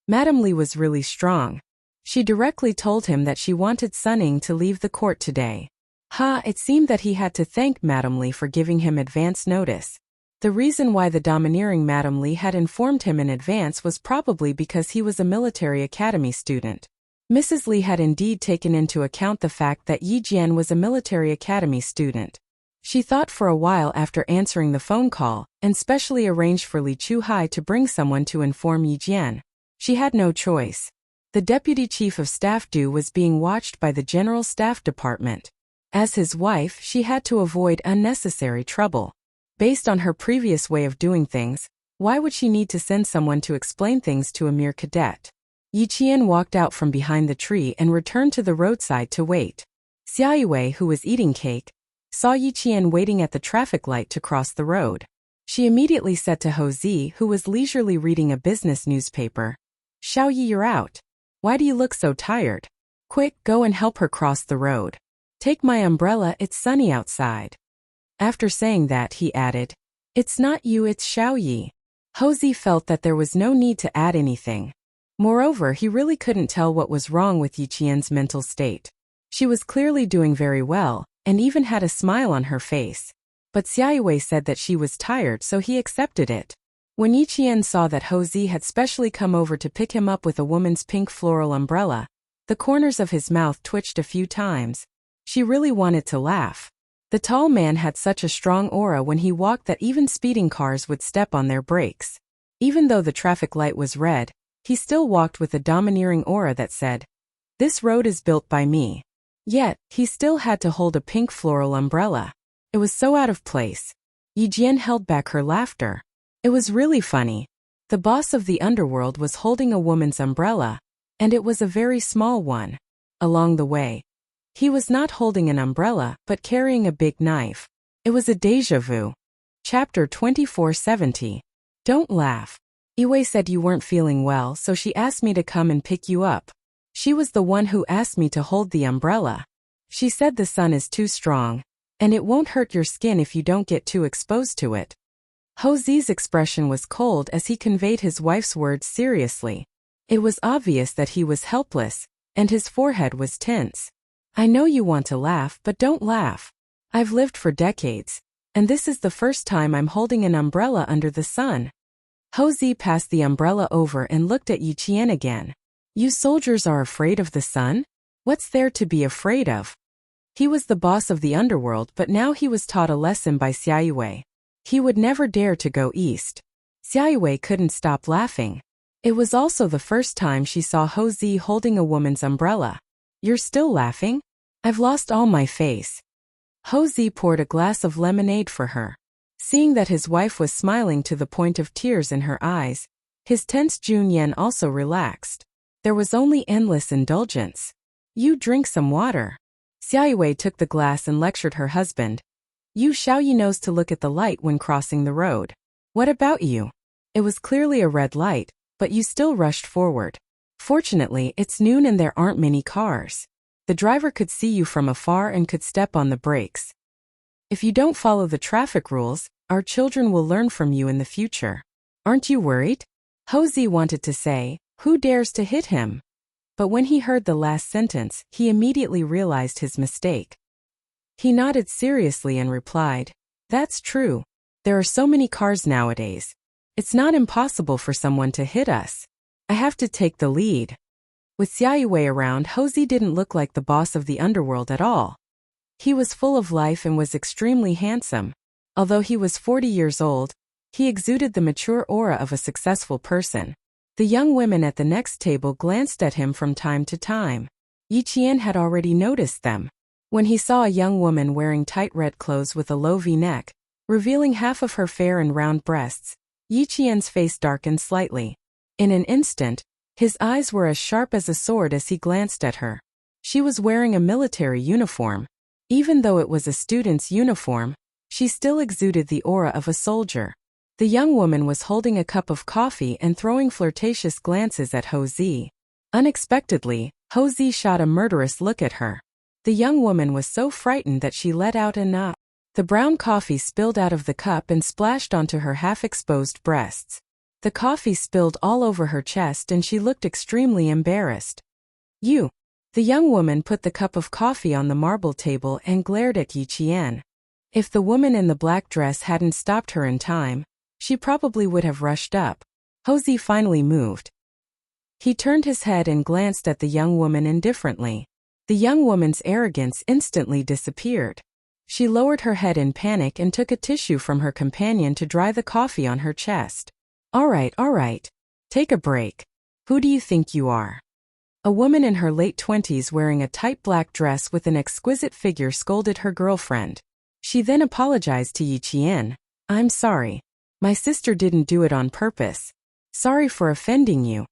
Madam Li was really strong. She directly told him that she wanted Sun Ying to leave the court today. It seemed that he had to thank Madam Li for giving him advance notice. The reason why the domineering Madam Li had informed him in advance was probably because he was a military academy student. Mrs. Li had indeed taken into account the fact that Yi Jian was a military academy student. She thought for a while after answering the phone call, and specially arranged for Li Chuhai to bring someone to inform Yi Jian. She had no choice. The Deputy Chief of Staff Du was being watched by the General Staff Department. As his wife, she had to avoid unnecessary trouble. Based on her previous way of doing things, why would she need to send someone to explain things to a mere cadet? Yi Qian walked out from behind the tree and returned to the roadside to wait. Xia Yue, who was eating cake, saw Yi Qian waiting at the traffic light to cross the road. She immediately said to Hosea, who was leisurely reading a business newspaper, "Xiaoyi, you're out. Why do you look so tired? Quick, go and help her cross the road. Take my umbrella, it's sunny outside." After saying that, he added, "It's not you, it's Xiaoyi." Hosea felt that there was no need to add anything. Moreover, he really couldn't tell what was wrong with Yiqian's mental state. She was clearly doing very well, and even had a smile on her face. But Xiaoyi said that she was tired, so he accepted it. When Yiqian saw that Hosea had specially come over to pick him up with a woman's pink floral umbrella, the corners of his mouth twitched a few times. She really wanted to laugh. The tall man had such a strong aura when he walked that even speeding cars would step on their brakes. Even though the traffic light was red, he still walked with a domineering aura that said, "This road is built by me." Yet, he still had to hold a pink floral umbrella. It was so out of place. Yijian held back her laughter. It was really funny. The boss of the underworld was holding a woman's umbrella, and it was a very small one. Along the way, he was not holding an umbrella, but carrying a big knife. It was a déjà vu. Chapter 2470. Don't laugh. Iwei said you weren't feeling well, so she asked me to come and pick you up. She was the one who asked me to hold the umbrella. She said the sun is too strong, and it won't hurt your skin if you don't get too exposed to it. Hosea's expression was cold as he conveyed his wife's words seriously. It was obvious that he was helpless, and his forehead was tense. I know you want to laugh, but don't laugh. I've lived for decades, and this is the first time I'm holding an umbrella under the sun. Hosea passed the umbrella over and looked at Yiqian again. You soldiers are afraid of the sun? What's there to be afraid of? He was the boss of the underworld, but now he was taught a lesson by Xiaoyi. He would never dare to go east. Xiaoyi couldn't stop laughing. It was also the first time she saw Hosea holding a woman's umbrella. You're still laughing? I've lost all my face. Hosea poured a glass of lemonade for her. Seeing that his wife was smiling to the point of tears in her eyes, his tense Junyan also relaxed. There was only endless indulgence. You drink some water. Xiaoyi took the glass and lectured her husband. You Xiaoyi knows to look at the light when crossing the road. What about you? It was clearly a red light, but you still rushed forward. Fortunately, it's noon and there aren't many cars. The driver could see you from afar and could step on the brakes. If you don't follow the traffic rules, our children will learn from you in the future. Aren't you worried? Hosea wanted to say, who dares to hit him? But when he heard the last sentence, he immediately realized his mistake. He nodded seriously and replied, That's true. There are so many cars nowadays. It's not impossible for someone to hit us. I have to take the lead. With Xiaoyi around, Hosea didn't look like the boss of the underworld at all. He was full of life and was extremely handsome. Although he was 40 years old, he exuded the mature aura of a successful person. The young women at the next table glanced at him from time to time. Yiqian had already noticed them. When he saw a young woman wearing tight red clothes with a low V-neck, revealing half of her fair and round breasts, Yiqian's face darkened slightly. In an instant, his eyes were as sharp as a sword as he glanced at her. She was wearing a military uniform. Even though it was a student's uniform, she still exuded the aura of a soldier. The young woman was holding a cup of coffee and throwing flirtatious glances at Hosea. Unexpectedly, Hosea shot a murderous look at her. The young woman was so frightened that she let out a "nah." The brown coffee spilled out of the cup and splashed onto her half-exposed breasts. The coffee spilled all over her chest and she looked extremely embarrassed. You. The young woman put the cup of coffee on the marble table and glared at Yiqian. If the woman in the black dress hadn't stopped her in time, she probably would have rushed up. Hosea finally moved. He turned his head and glanced at the young woman indifferently. The young woman's arrogance instantly disappeared. She lowered her head in panic and took a tissue from her companion to dry the coffee on her chest. All right. Take a break. Who do you think you are? A woman in her late 20s wearing a tight black dress with an exquisite figure scolded her girlfriend. She then apologized to Yiqian. I'm sorry. My sister didn't do it on purpose. Sorry for offending you.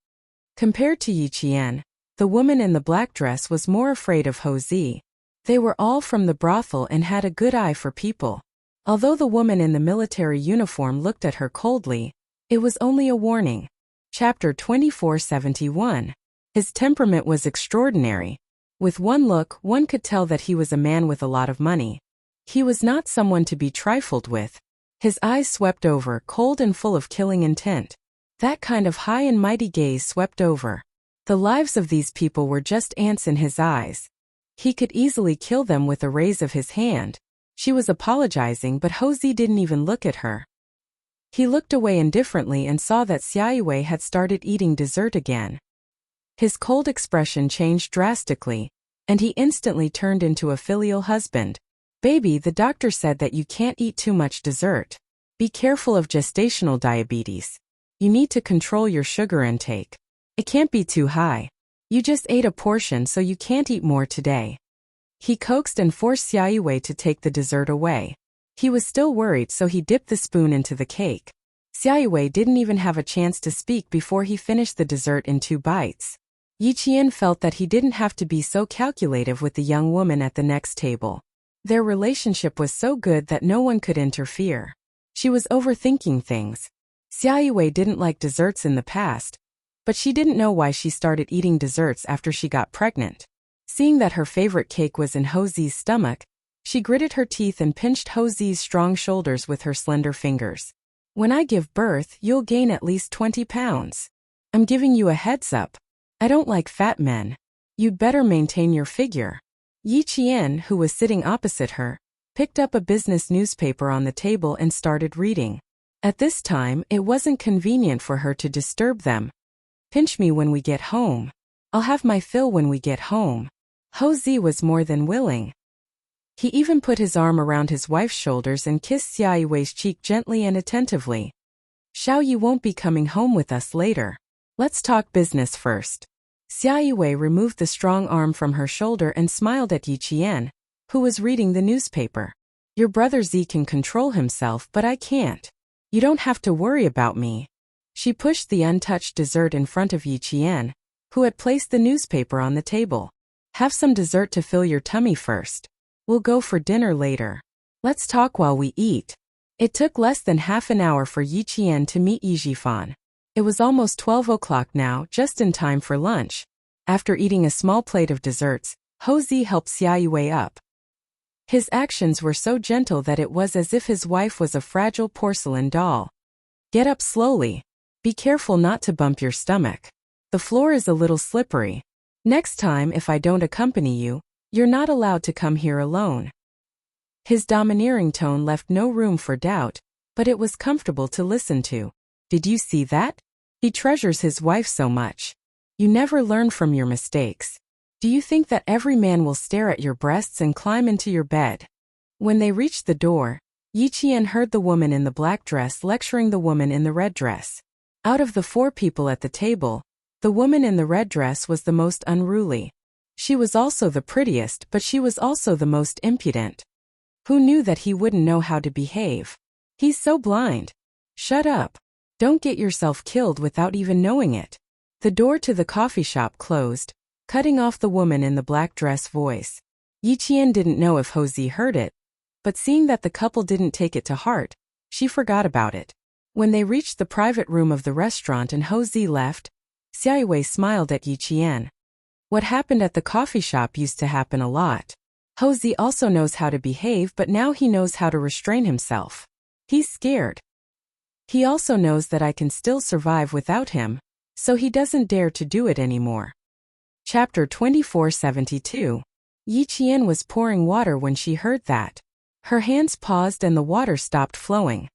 Compared to Yiqian, the woman in the black dress was more afraid of Hosea. They were all from the brothel and had a good eye for people. Although the woman in the military uniform looked at her coldly, it was only a warning. Chapter 2471. His temperament was extraordinary. With one look, one could tell that he was a man with a lot of money. He was not someone to be trifled with. His eyes swept over, cold and full of killing intent. That kind of high and mighty gaze swept over. The lives of these people were just ants in his eyes. He could easily kill them with a raise of his hand. She was apologizing, but Hosea didn't even look at her. He looked away indifferently and saw that Xiaoyue had started eating dessert again. His cold expression changed drastically, and he instantly turned into a filial husband. Baby, the doctor said that you can't eat too much dessert. Be careful of gestational diabetes. You need to control your sugar intake. It can't be too high. You just ate a portion, so you can't eat more today. He coaxed and forced Xiaoyue to take the dessert away. He was still worried, so he dipped the spoon into the cake. Xiaoyue didn't even have a chance to speak before he finished the dessert in 2 bites. Yi Qian felt that he didn't have to be so calculative with the young woman at the next table. Their relationship was so good that no one could interfere. She was overthinking things. Xiaoyue didn't like desserts in the past, but she didn't know why she started eating desserts after she got pregnant. Seeing that her favorite cake was in Hosea's stomach, she gritted her teeth and pinched Hosea's strong shoulders with her slender fingers. When I give birth, you'll gain at least 20 pounds. I'm giving you a heads up. I don't like fat men. You'd better maintain your figure. Yi Qian, who was sitting opposite her, picked up a business newspaper on the table and started reading. At this time, it wasn't convenient for her to disturb them. Pinch me when we get home. I'll have my fill when we get home. Hosea was more than willing. He even put his arm around his wife's shoulders and kissed Xiaoyue's cheek gently and attentively. Xiaoyu won't be coming home with us later. Let's talk business first. Xiaoyue removed the strong arm from her shoulder and smiled at Yi Qian, who was reading the newspaper. Your brother Z can control himself, but I can't. You don't have to worry about me. She pushed the untouched dessert in front of Yi Qian, who had placed the newspaper on the table. Have some dessert to fill your tummy first. We'll go for dinner later. Let's talk while we eat. It took less than half an hour for Yi Qian to meet Yi Jifan. It was almost 12 o'clock now, just in time for lunch. After eating a small plate of desserts, Hosea helped Xiaoyue up. His actions were so gentle that it was as if his wife was a fragile porcelain doll. Get up slowly. Be careful not to bump your stomach. The floor is a little slippery. Next time, if I don't accompany you, you're not allowed to come here alone. His domineering tone left no room for doubt, but it was comfortable to listen to. Did you see that? He treasures his wife so much. You never learn from your mistakes. Do you think that every man will stare at your breasts and climb into your bed? When they reached the door, Yi Qian heard the woman in the black dress lecturing the woman in the red dress. Out of the 4 people at the table, the woman in the red dress was the most unruly. She was also the prettiest, but she was also the most impudent. Who knew that he wouldn't know how to behave? He's so blind. Shut up. Don't get yourself killed without even knowing it. The door to the coffee shop closed, cutting off the woman in the black dress voice. Yi Qian didn't know if Hosea heard it, but seeing that the couple didn't take it to heart, she forgot about it. When they reached the private room of the restaurant and Hosea left, Xiaoyue smiled at Yi Qian. What happened at the coffee shop used to happen a lot. Hosea also knows how to behave, but now he knows how to restrain himself. He's scared. He also knows that I can still survive without him, so he doesn't dare to do it anymore. Chapter 2472. Yi Qian was pouring water when she heard that. Her hands paused and the water stopped flowing.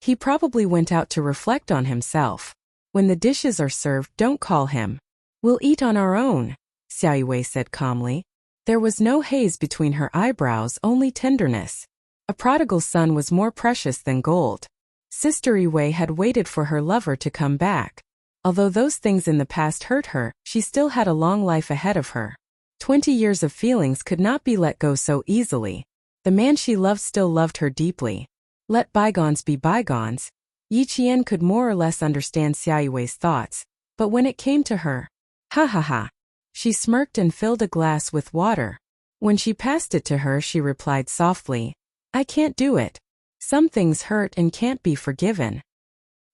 He probably went out to reflect on himself. When the dishes are served, don't call him. We'll eat on our own, Xiaoyue said calmly. There was no haze between her eyebrows, only tenderness. A prodigal son was more precious than gold. Sister Yue had waited for her lover to come back. Although those things in the past hurt her, she still had a long life ahead of her. 20 years of feelings could not be let go so easily. The man she loved still loved her deeply. Let bygones be bygones. Yi Qian could more or less understand Xiaoyue's thoughts, but when it came to her, ha ha ha. She smirked and filled a glass with water. When she passed it to her, she replied softly, I can't do it. Some things hurt and can't be forgiven.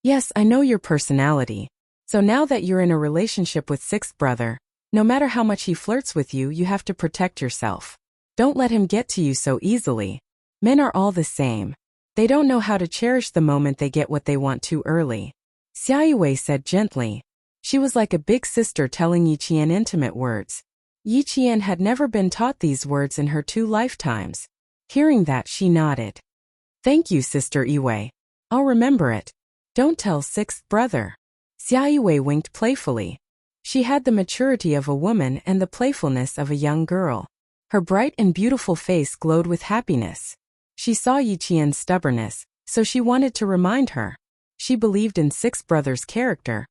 Yes, I know your personality. So now that you're in a relationship with sixth brother, no matter how much he flirts with you, you have to protect yourself. Don't let him get to you so easily. Men are all the same. They don't know how to cherish the moment they get what they want too early. Xia Yue said gently. She was like a big sister telling Yi Qian intimate words. Yi Qian had never been taught these words in her 2 lifetimes. Hearing that, she nodded. Thank you, Sister Yue. I'll remember it. Don't tell sixth brother. Xia Yue winked playfully. She had the maturity of a woman and the playfulness of a young girl. Her bright and beautiful face glowed with happiness. She saw Yi Qian's stubbornness, so she wanted to remind her. She believed in sixth brother's character.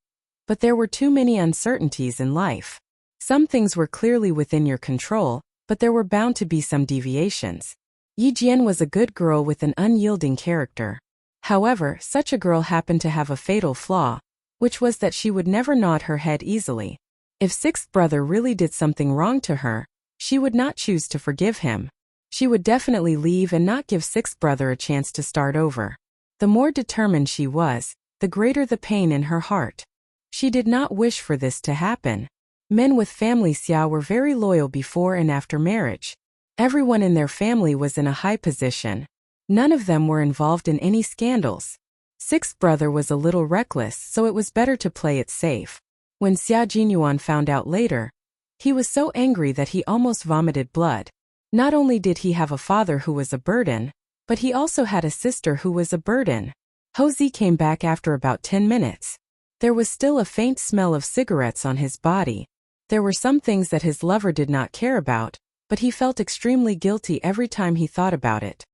But there were too many uncertainties in life. Some things were clearly within your control, but there were bound to be some deviations. Yi Jian was a good girl with an unyielding character. However, such a girl happened to have a fatal flaw, which was that she would never nod her head easily. If sixth brother really did something wrong to her, she would not choose to forgive him. She would definitely leave and not give sixth brother a chance to start over. The more determined she was, the greater the pain in her heart. She did not wish for this to happen. Men with family Xia were very loyal before and after marriage. Everyone in their family was in a high position. None of them were involved in any scandals. Sixth brother was a little reckless, so it was better to play it safe. When Xia Jinyuan found out later, he was so angry that he almost vomited blood. Not only did he have a father who was a burden, but he also had a sister who was a burden. Houzi came back after about 10 minutes. There was still a faint smell of cigarettes on his body. There were some things that his lover did not care about, but he felt extremely guilty every time he thought about it.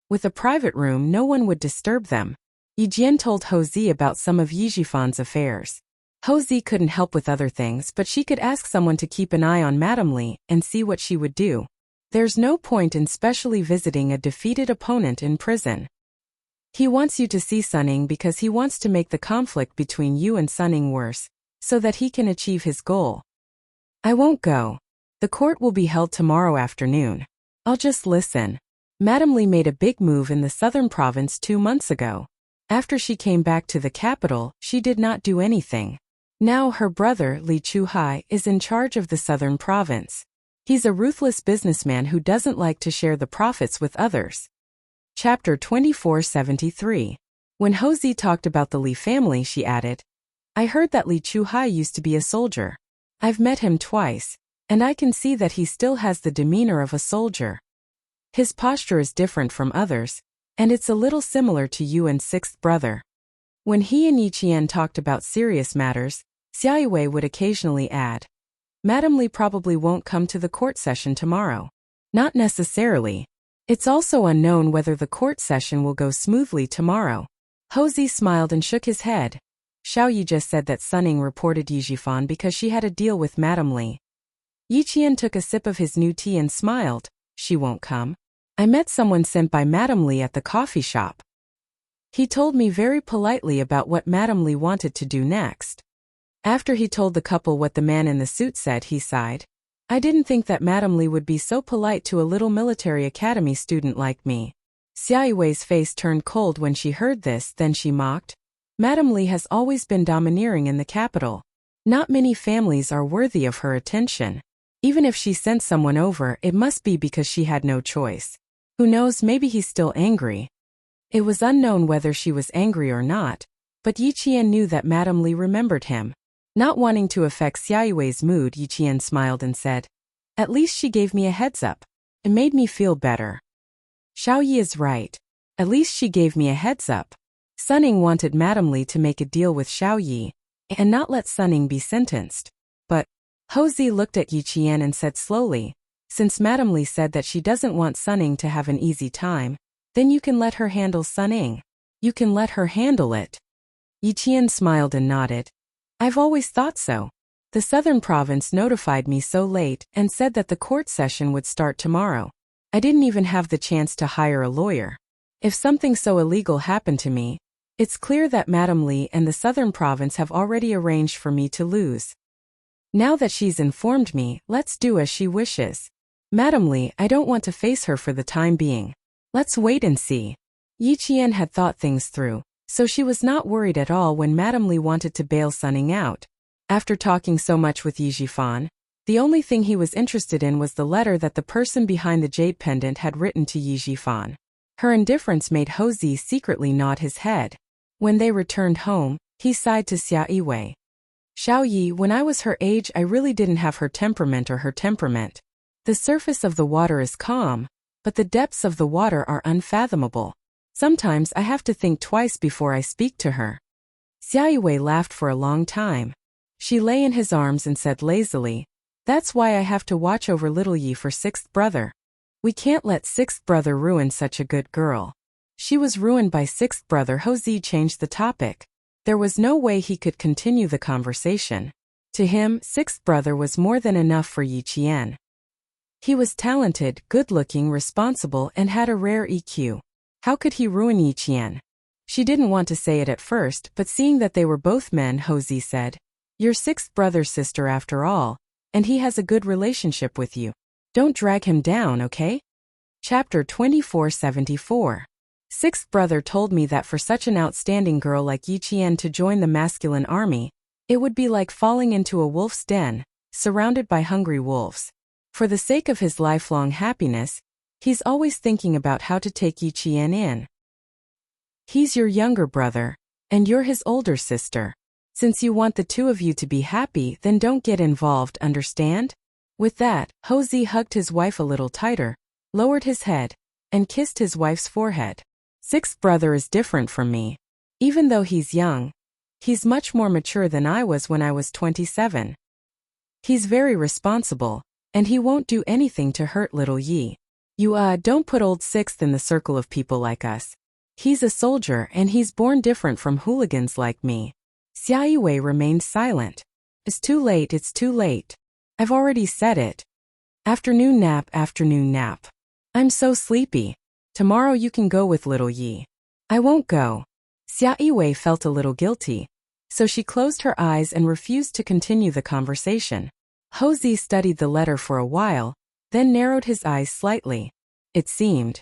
With a private room, no one would disturb them. Yi Jian told Houzi about some of Yi Jifan's affairs. Houzi couldn't help with other things, but she could ask someone to keep an eye on Madame Li and see what she would do. There's no point in specially visiting a defeated opponent in prison. He wants you to see Sunning because he wants to make the conflict between you and Sunning worse, so that he can achieve his goal. I won't go. The court will be held tomorrow afternoon. I'll just listen. Madame Li made a big move in the southern province 2 months ago. After she came back to the capital, she did not do anything. Now her brother, Li Chuhai, is in charge of the southern province. He's a ruthless businessman who doesn't like to share the profits with others. Chapter 2473. When Houzi talked about the Li family, she added, I heard that Li Chuhai used to be a soldier. I've met him twice, and I can see that he still has the demeanor of a soldier. His posture is different from others, and it's a little similar to you and sixth brother. When he and Yi Qian talked about serious matters, Xia Yue would occasionally add, Madame Li probably won't come to the court session tomorrow. Not necessarily. It's also unknown whether the court session will go smoothly tomorrow. Houzi smiled and shook his head. Xiao Yi just said that Sunning reported Yi Jifan because she had a deal with Madame Li. Yi Qian took a sip of his new tea and smiled. She won't come. I met someone sent by Madame Li at the coffee shop. He told me very politely about what Madame Li wanted to do next. After he told the couple what the man in the suit said, he sighed. I didn't think that Madame Li would be so polite to a little military academy student like me. Xia Yue's face turned cold when she heard this, then she mocked. Madame Li has always been domineering in the capital. Not many families are worthy of her attention. Even if she sent someone over, it must be because she had no choice. Who knows, maybe he's still angry. It was unknown whether she was angry or not, but Yi Qian knew that Madame Li remembered him. Not wanting to affect Xia Yue's mood, Yi Qian smiled and said, At least she gave me a heads up. It made me feel better. Xiao Yi is right. At least she gave me a heads up. Sunning wanted Madame Li to make a deal with Xiao Yi, and not let Sunning be sentenced. But Houzi looked at Yi Qian and said slowly, Since Madame Li said that she doesn't want Sunning to have an easy time, then you can let her handle Sunning. You can let her handle it. Yi Qian smiled and nodded. I've always thought so. The southern province notified me so late and said that the court session would start tomorrow. I didn't even have the chance to hire a lawyer. If something so illegal happened to me, it's clear that Madame Li and the southern province have already arranged for me to lose. Now that she's informed me, let's do as she wishes. Madam Li, I don't want to face her for the time being. Let's wait and see. Yi Qian had thought things through, so she was not worried at all when Madam Li wanted to bail Sunning out. After talking so much with Yi Jifan, the only thing he was interested in was the letter that the person behind the jade pendant had written to Yi Jifan. Her indifference made Hou Zi secretly nod his head. When they returned home, he sighed to Xia Yiwei. Xiao Yi, when I was her age, I really didn't have her temperament or her temperament. The surface of the water is calm, but the depths of the water are unfathomable. Sometimes I have to think twice before I speak to her. Xia Yiwei laughed for a long time. She lay in his arms and said lazily, "That's why I have to watch over little Yi for sixth brother. We can't let sixth brother ruin such a good girl." She was ruined by sixth brother. Hou Zi changed the topic. There was no way he could continue the conversation. To him, sixth brother was more than enough for Yi Qian. He was talented, good-looking, responsible, and had a rare EQ. How could he ruin Yi Qian? She didn't want to say it at first, but seeing that they were both men, Hou Zi said, "You're sixth brother's sister after all, and he has a good relationship with you. Don't drag him down, okay?" Chapter 2474. Sixth brother told me that for such an outstanding girl like Yi Qian to join the masculine army, it would be like falling into a wolf's den, surrounded by hungry wolves. For the sake of his lifelong happiness, he's always thinking about how to take Yi Qian in. He's your younger brother, and you're his older sister. Since you want the two of you to be happy, then don't get involved, understand? With that, Hou Zi hugged his wife a little tighter, lowered his head, and kissed his wife's forehead. Sixth brother is different from me. Even though he's young, he's much more mature than I was when I was 27. He's very responsible, and he won't do anything to hurt little Yi. You don't put old sixth in the circle of people like us. He's a soldier and he's born different from hooligans like me." Xia Yiwei remained silent. It's too late. I've already said it. Afternoon nap. I'm so sleepy. Tomorrow you can go with little Yi. I won't go. Xia Yiwei felt a little guilty, so she closed her eyes and refused to continue the conversation. Hou Zi studied the letter for a while, then narrowed his eyes slightly. It seemed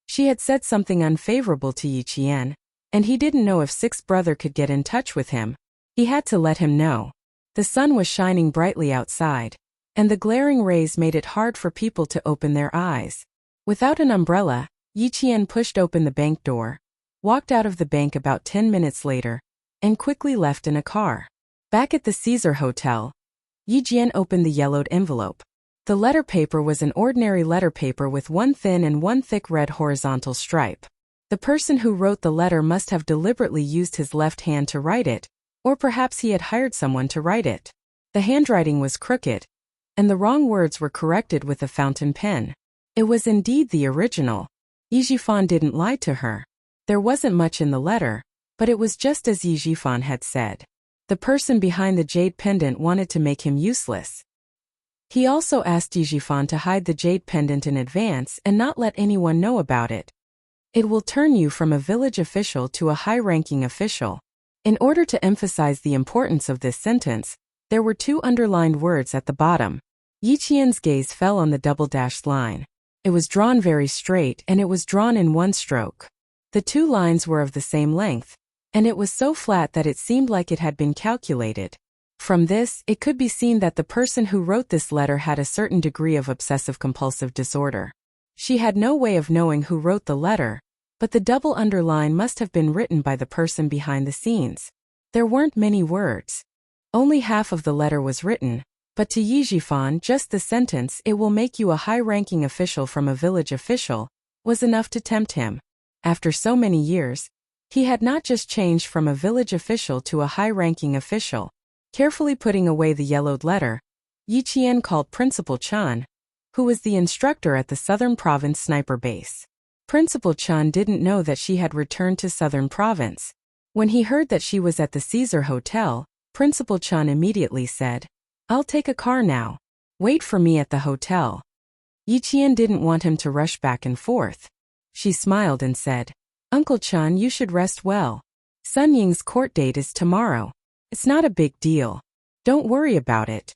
she had said something unfavorable to Yi Qian, and he didn't know if sixth brother could get in touch with him. He had to let him know. The sun was shining brightly outside, and the glaring rays made it hard for people to open their eyes. Without an umbrella, Yi Qian pushed open the bank door, walked out of the bank about 10 minutes later, and quickly left in a car. Back at the Caesar Hotel, Yi Qian opened the yellowed envelope. The letter paper was an ordinary letter paper with one thin and one thick red horizontal stripe. The person who wrote the letter must have deliberately used his left hand to write it, or perhaps he had hired someone to write it. The handwriting was crooked, and the wrong words were corrected with a fountain pen. It was indeed the original. Yi Jifan didn't lie to her. There wasn't much in the letter, but it was just as Yi Jifan had said. The person behind the jade pendant wanted to make him useless. He also asked Yi Jifan to hide the jade pendant in advance and not let anyone know about it. It will turn you from a village official to a high-ranking official. In order to emphasize the importance of this sentence, there were two underlined words at the bottom. Yi Qian's gaze fell on the double-dashed line. It was drawn very straight and it was drawn in one stroke. The two lines were of the same length, and it was so flat that it seemed like it had been calculated. From this, it could be seen that the person who wrote this letter had a certain degree of obsessive-compulsive disorder. She had no way of knowing who wrote the letter, but the double underline must have been written by the person behind the scenes. There weren't many words. Only half of the letter was written, but to Yi Jifan just the sentence "it will make you a high-ranking official from a village official" was enough to tempt him. After so many years, he had not just changed from a village official to a high-ranking official. Carefully putting away the yellowed letter, Yi Qian called Principal Chan, who was the instructor at the Southern Province sniper base. Principal Chan didn't know that she had returned to Southern Province. When he heard that she was at the Caesar Hotel, Principal Chan immediately said, "I'll take a car now. Wait for me at the hotel." Yi Qian didn't want him to rush back and forth. She smiled and said, "Uncle Chan, you should rest well. Sun Ying's court date is tomorrow. It's not a big deal. Don't worry about it."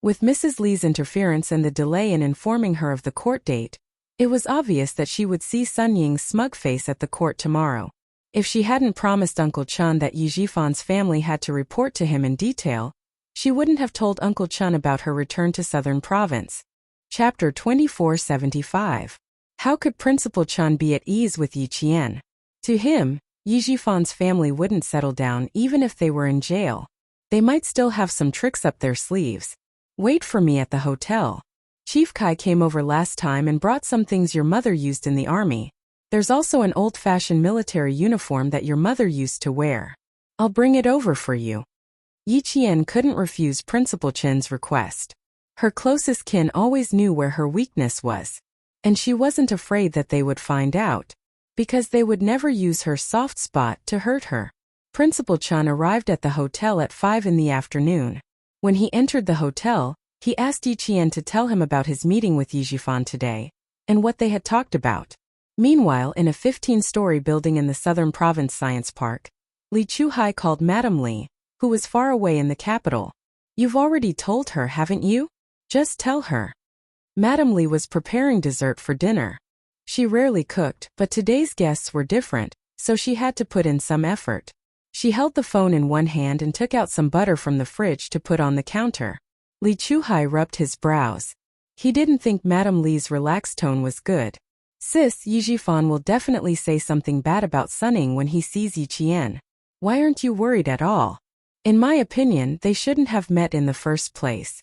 With Mrs. Li's interference and the delay in informing her of the court date, it was obvious that she would see Sun Ying's smug face at the court tomorrow. If she hadn't promised Uncle Chun that Yi Jifan's family had to report to him in detail, she wouldn't have told Uncle Chun about her return to Southern Province. Chapter 2475. How could Principal Chun be at ease with Yi Qian? To him, Yi Jifan's family wouldn't settle down even if they were in jail. They might still have some tricks up their sleeves. Wait for me at the hotel. Chief Kai came over last time and brought some things your mother used in the army. There's also an old-fashioned military uniform that your mother used to wear. I'll bring it over for you. Yi Qian couldn't refuse Principal Chen's request. Her closest kin always knew where her weakness was. And she wasn't afraid that they would find out, because they would never use her soft spot to hurt her. Principal Chun arrived at the hotel at 5 in the afternoon. When he entered the hotel, he asked Yi Qian to tell him about his meeting with Yi Jifan today, and what they had talked about. Meanwhile, in a 15-story building in the Southern Province Science Park, Li Chuhai called Madame Li, who was far away in the capital. You've already told her, haven't you? Just tell her. Madame Li was preparing dessert for dinner. She rarely cooked, but today's guests were different, so she had to put in some effort. She held the phone in one hand and took out some butter from the fridge to put on the counter. Li Chuhai rubbed his brows. He didn't think Madame Li's relaxed tone was good. Sis, Yi Jifan will definitely say something bad about Sunning when he sees Yi Qian. Why aren't you worried at all? In my opinion, they shouldn't have met in the first place.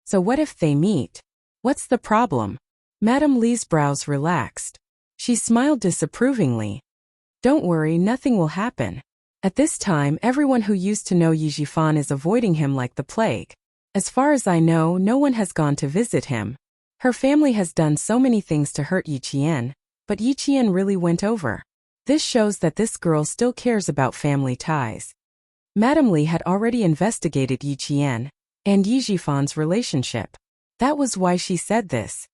So what if they meet? What's the problem? Madame Li's brows relaxed. She smiled disapprovingly. Don't worry, nothing will happen. At this time, everyone who used to know Yi Jifan is avoiding him like the plague. As far as I know, no one has gone to visit him. Her family has done so many things to hurt Yi Qian, but Yi Qian really went over. This shows that this girl still cares about family ties. Madame Li had already investigated Yi Qian and Yi Jifan's relationship. That was why she said this.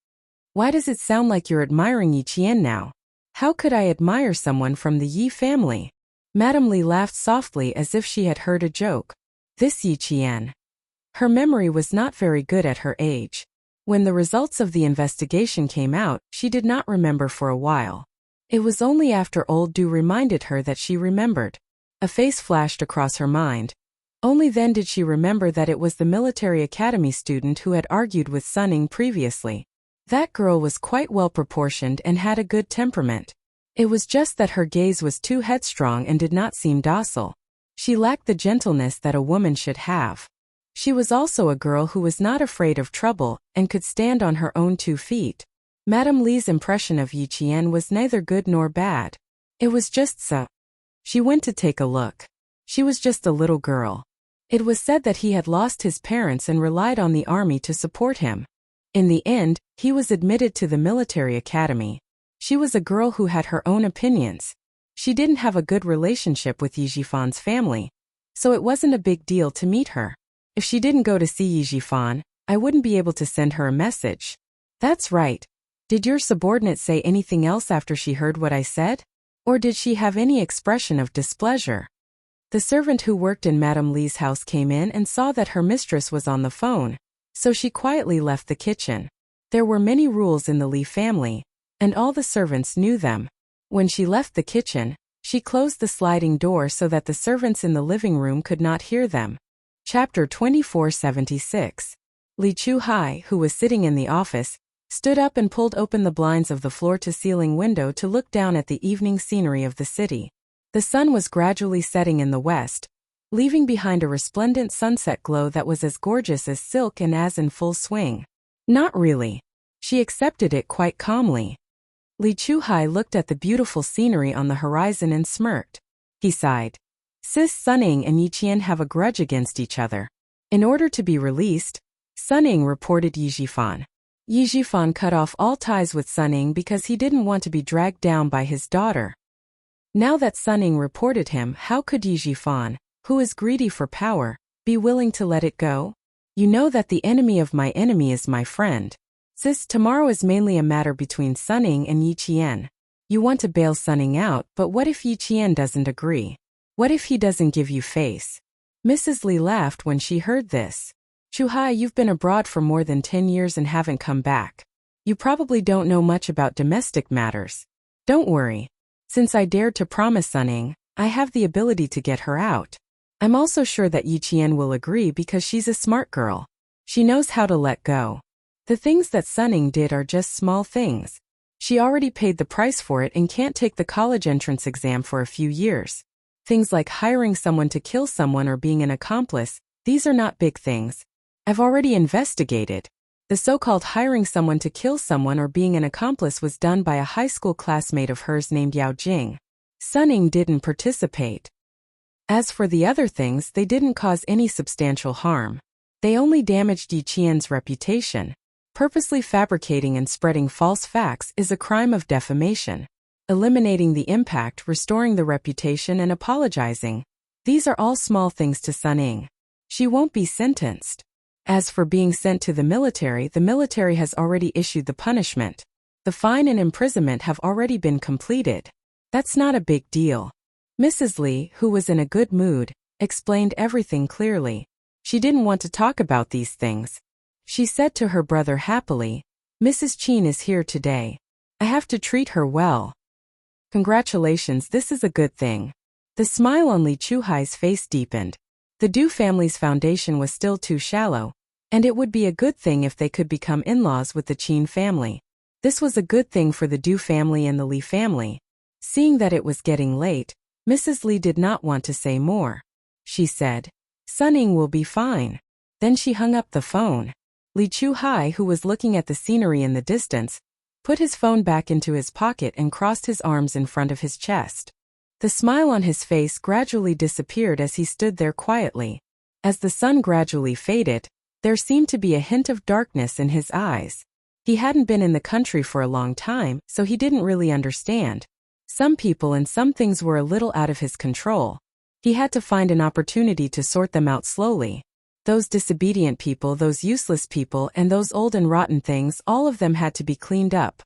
Why does it sound like you're admiring Yi Qian now? How could I admire someone from the Yi family? Madame Li laughed softly as if she had heard a joke. This Yi Qian. Her memory was not very good at her age. When the results of the investigation came out, she did not remember for a while. It was only after old Du reminded her that she remembered. A face flashed across her mind. Only then did she remember that it was the military academy student who had argued with Sunning previously. That girl was quite well proportioned and had a good temperament. It was just that her gaze was too headstrong and did not seem docile. She lacked the gentleness that a woman should have. She was also a girl who was not afraid of trouble and could stand on her own 2 feet. Madame Li's impression of Yi Qian was neither good nor bad. It was just so. She went to take a look. She was just a little girl. It was said that he had lost his parents and relied on the army to support him. In the end, he was admitted to the military academy. She was a girl who had her own opinions. She didn't have a good relationship with Yi Jifan's family, so it wasn't a big deal to meet her. If she didn't go to see Yi Jifan, I wouldn't be able to send her a message. That's right. Did your subordinate say anything else after she heard what I said? Or did she have any expression of displeasure? The servant who worked in Madame Li's house came in and saw that her mistress was on the phone, so she quietly left the kitchen. There were many rules in the Li family, and all the servants knew them. When she left the kitchen, she closed the sliding door so that the servants in the living room could not hear them. Chapter 2476. Li Chuhai, who was sitting in the office, stood up and pulled open the blinds of the floor-to-ceiling window to look down at the evening scenery of the city. The sun was gradually setting in the west, leaving behind a resplendent sunset glow that was as gorgeous as silk and as in full swing. Not really. She accepted it quite calmly. Li Chuhai looked at the beautiful scenery on the horizon and smirked. He sighed. Sis Sunning and Yi Qian have a grudge against each other. In order to be released, Sunning reported Yi Jifan. Yi Jifan cut off all ties with Sunning because he didn't want to be dragged down by his daughter. Now that Sunning reported him, how could Yi Jifan, who is greedy for power, be willing to let it go? You know that the enemy of my enemy is my friend. Sis, tomorrow is mainly a matter between Sunning and Yi Qian. You want to bail Sunning out, but what if Yi Qian doesn't agree? What if he doesn't give you face? Mrs. Li laughed when she heard this. Chuhai, you've been abroad for more than 10 years and haven't come back. You probably don't know much about domestic matters. Don't worry. Since I dared to promise Suning, I have the ability to get her out. I'm also sure that Yiqian will agree because she's a smart girl. She knows how to let go. The things that Suning did are just small things. She already paid the price for it and can't take the college entrance exam for a few years. Things like hiring someone to kill someone or being an accomplice, these are not big things. I've already investigated. The so-called hiring someone to kill someone or being an accomplice was done by a high school classmate of hers named Yao Jing. Suning didn't participate. As for the other things, they didn't cause any substantial harm. They only damaged Yiqian's reputation. Purposely fabricating and spreading false facts is a crime of defamation. Eliminating the impact, restoring the reputation, and apologizing. These are all small things to Suning. She won't be sentenced. As for being sent to the military has already issued the punishment. The fine and imprisonment have already been completed. That's not a big deal. Mrs. Li, who was in a good mood, explained everything clearly. She didn't want to talk about these things. She said to her brother happily, "Mrs. Qin is here today. I have to treat her well." Congratulations, this is a good thing. The smile on Li Chuhai's face deepened. The Du family's foundation was still too shallow, and it would be a good thing if they could become in-laws with the Qin family. This was a good thing for the Du family and the Li family. Seeing that it was getting late, Mrs. Li did not want to say more. She said, "Suning will be fine." Then she hung up the phone. Li Chuhai, who was looking at the scenery in the distance, put his phone back into his pocket and crossed his arms in front of his chest. The smile on his face gradually disappeared as he stood there quietly. As the sun gradually faded, there seemed to be a hint of darkness in his eyes. He hadn't been in the country for a long time, so he didn't really understand. Some people and some things were a little out of his control. He had to find an opportunity to sort them out slowly. Those disobedient people, those useless people, and those old and rotten things, all of them had to be cleaned up.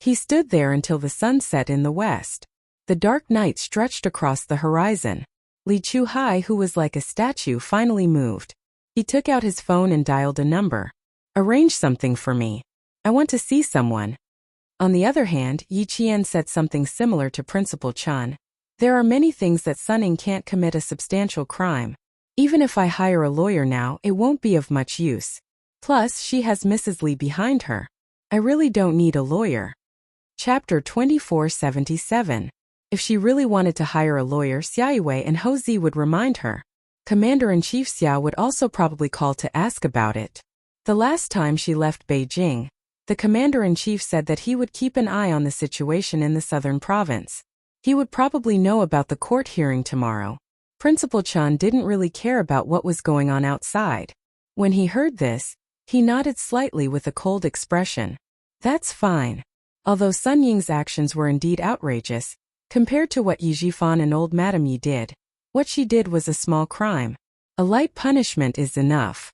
He stood there until the sun set in the west. The dark night stretched across the horizon. Li Chuhai, who was like a statue, finally moved. He took out his phone and dialed a number. "Arrange something for me. I want to see someone." On the other hand, Yiqian said something similar to Principal Chen. "There are many things that Suning can't commit a substantial crime. Even if I hire a lawyer now, it won't be of much use. Plus, she has Mrs. Li behind her. I really don't need a lawyer." Chapter 2477. If she really wanted to hire a lawyer, Xia Yue and Ho Zi would remind her. Commander-in-Chief Xia would also probably call to ask about it. The last time she left Beijing, the Commander-in-Chief said that he would keep an eye on the situation in the southern province. He would probably know about the court hearing tomorrow. Principal Chen didn't really care about what was going on outside. When he heard this, he nodded slightly with a cold expression. That's fine. Although Sun Ying's actions were indeed outrageous, compared to what Yi Jifan and old Madame Yi did, what she did was a small crime. A light punishment is enough.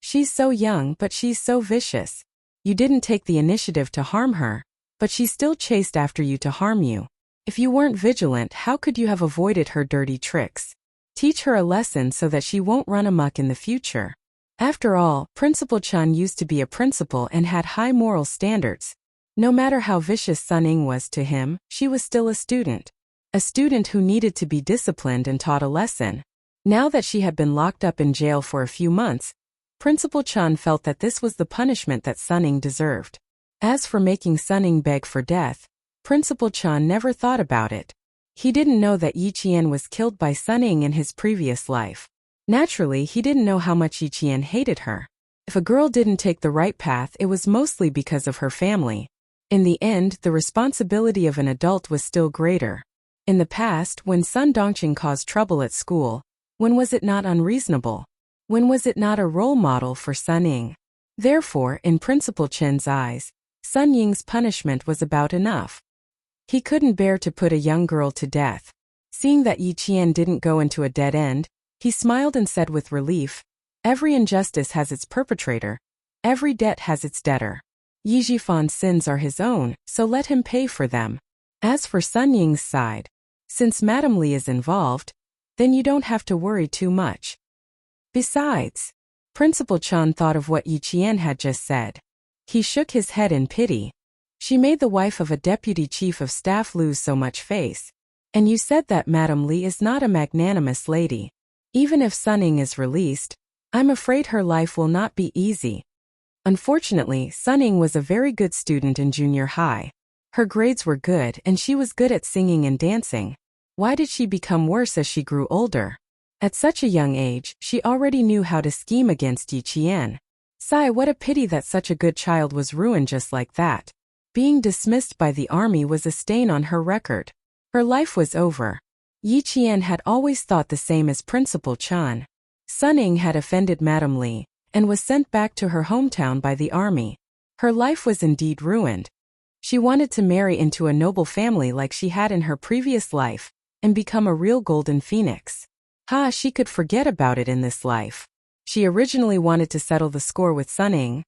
She's so young, but she's so vicious. You didn't take the initiative to harm her, but she still chased after you to harm you. If you weren't vigilant, how could you have avoided her dirty tricks? Teach her a lesson so that she won't run amok in the future. After all, Principal Chen used to be a principal and had high moral standards. No matter how vicious Suning was to him, she was still a student. A student who needed to be disciplined and taught a lesson. Now that she had been locked up in jail for a few months, Principal Chen felt that this was the punishment that Suning deserved. As for making Suning beg for death, Principal Chen never thought about it. He didn't know that Yiqian was killed by Suning in his previous life. Naturally, he didn't know how much Yiqian hated her. If a girl didn't take the right path, it was mostly because of her family. In the end, the responsibility of an adult was still greater. In the past, when Sun Dongqing caused trouble at school, when was it not unreasonable? When was it not a role model for Suning? Therefore, in Principal Chen's eyes, Sun Ying's punishment was about enough. He couldn't bear to put a young girl to death. Seeing that Yiqian didn't go into a dead end, he smiled and said with relief, "Every injustice has its perpetrator. Every debt has its debtor. Yi Jifan's sins are his own, so let him pay for them." As for Sun Ying's side, since Madame Li is involved, then you don't have to worry too much. Besides, Principal Chan thought of what Yi Qian had just said. He shook his head in pity. She made the wife of a deputy chief of staff lose so much face. And you said that Madame Li is not a magnanimous lady. Even if Sun Ying is released, I'm afraid her life will not be easy. Unfortunately, Sun Ying was a very good student in junior high. Her grades were good and she was good at singing and dancing. Why did she become worse as she grew older? At such a young age, she already knew how to scheme against Yi Qian. Sigh, what a pity that such a good child was ruined just like that. Being dismissed by the army was a stain on her record. Her life was over. Yi Qian had always thought the same as Principal Chan. Sun Ying had offended Madame Li, and was sent back to her hometown by the army. Her life was indeed ruined. She wanted to marry into a noble family like she had in her previous life, and become a real golden phoenix. She could forget about it in this life. She originally wanted to settle the score with Sun Ying,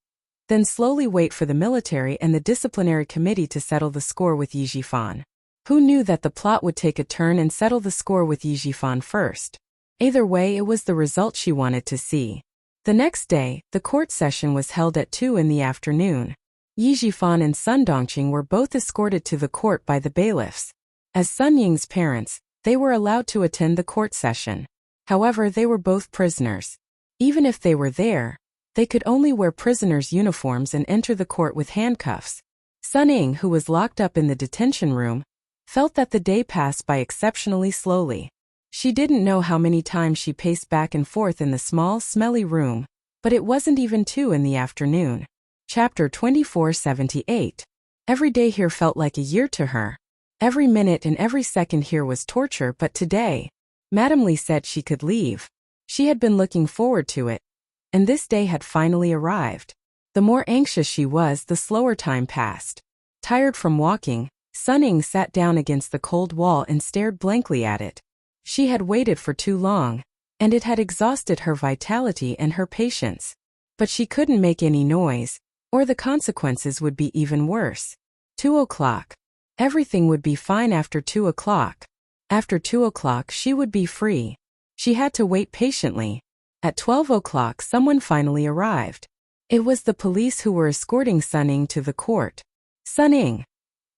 then slowly wait for the military and the disciplinary committee to settle the score with Yi Jifan. Who knew that the plot would take a turn and settle the score with Yi Jifan first? Either way, it was the result she wanted to see. The next day, the court session was held at 2 in the afternoon. Yi Jifan and Sun Dongqing were both escorted to the court by the bailiffs. As Sun Ying's parents, they were allowed to attend the court session. However, they were both prisoners. Even if they were there, they could only wear prisoners' uniforms and enter the court with handcuffs. Sun Ying, who was locked up in the detention room, felt that the day passed by exceptionally slowly. She didn't know how many times she paced back and forth in the small, smelly room, but it wasn't even 2 in the afternoon. Chapter 2478. Every day here felt like a year to her. Every minute and every second here was torture, but today, Madame Li said she could leave. She had been looking forward to it, and this day had finally arrived. The more anxious she was, the slower time passed. Tired from walking, Sun Ying sat down against the cold wall and stared blankly at it. She had waited for too long, and it had exhausted her vitality and her patience. But she couldn't make any noise, or the consequences would be even worse. 2 o'clock. Everything would be fine after 2 o'clock. After 2 o'clock she would be free. She had to wait patiently. At 12 o'clock someone finally arrived. It was the police who were escorting Sun Ying to the court. Sun Ying.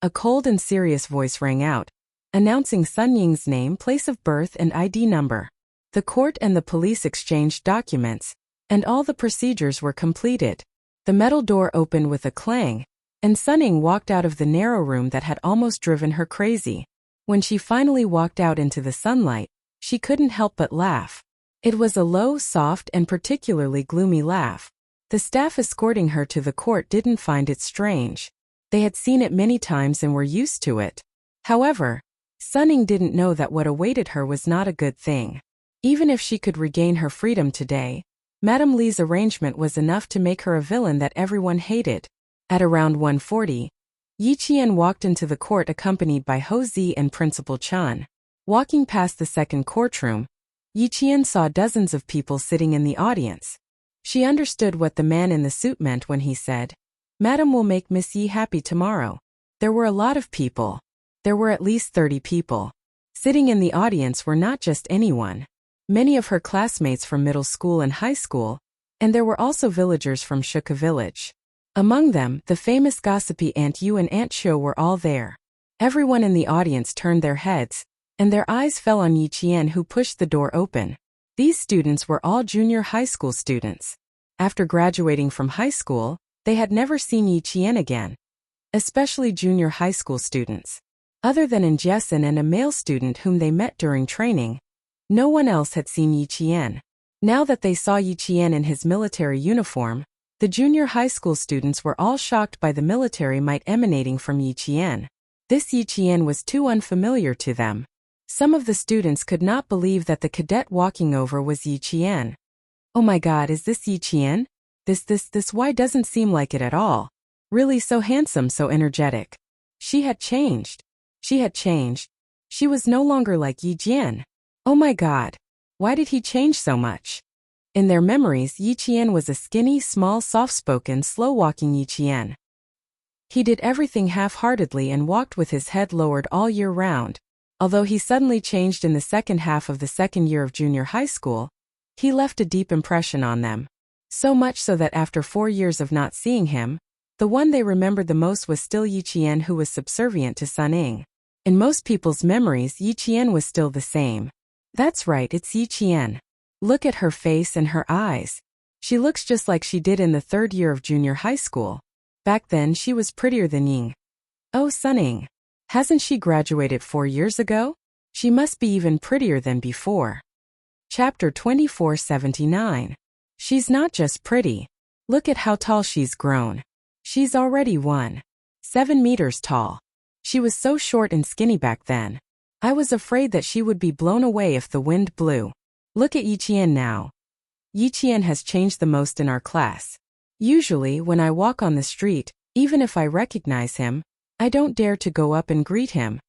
A cold and serious voice rang out, announcing Sun Ying's name, place of birth, and ID number. The court and the police exchanged documents, and all the procedures were completed. The metal door opened with a clang, and Sun Ying walked out of the narrow room that had almost driven her crazy. When she finally walked out into the sunlight, she couldn't help but laugh. It was a low, soft, and particularly gloomy laugh. The staff escorting her to the court didn't find it strange. They had seen it many times and were used to it. However, Sun Ying didn't know that what awaited her was not a good thing. Even if she could regain her freedom today, Madame Li's arrangement was enough to make her a villain that everyone hated. At around 1:40, Yi Qian walked into the court accompanied by Ho Zi and Principal Chan. Walking past the second courtroom, Yi Qian saw dozens of people sitting in the audience. She understood what the man in the suit meant when he said, "Madam will make Miss Yi happy tomorrow." There were a lot of people. There were at least 30 people. Sitting in the audience were not just anyone. Many of her classmates from middle school and high school, and there were also villagers from Shuka village. Among them, the famous gossipy Aunt Yu and Aunt Xiu were all there. Everyone in the audience turned their heads, and their eyes fell on Yi Qian, who pushed the door open. These students were all junior high school students. After graduating from high school, they had never seen Yi Qian again. Especially junior high school students. Other than In Jessen and a male student whom they met during training, no one else had seen Yi Qian. Now that they saw Yi Qian in his military uniform, the junior high school students were all shocked by the military might emanating from Yi Qian. This Yi Qian was too unfamiliar to them. Some of the students could not believe that the cadet walking over was Yi Qian. "Oh my God, is this Yi Qian? This why doesn't seem like it at all. Really so handsome, so energetic." She had changed. She had changed. She was no longer like Yi Jian. Oh my God. Why did he change so much? In their memories, Yi Qian was a skinny, small, soft-spoken, slow-walking Yi Qian. He did everything half-heartedly and walked with his head lowered all year round. Although he suddenly changed in the second half of the second year of junior high school, he left a deep impression on them. So much so that after 4 years of not seeing him, the one they remembered the most was still Yi Qian, who was subservient to Sun Ying. In most people's memories, Yi Qian was still the same. That's right, it's Yi Qian. Look at her face and her eyes. She looks just like she did in the 3rd year of junior high school. Back then she was prettier than Ying. Oh, Sun Ying. Hasn't she graduated 4 years ago? She must be even prettier than before. Chapter 2479. She's not just pretty. Look at how tall she's grown. She's already 1.7 meters tall. She was so short and skinny back then. I was afraid that she would be blown away if the wind blew. Look at Yi Qian now. Yi Qian has changed the most in our class. Usually, when I walk on the street, even if I recognize him, I don't dare to go up and greet him.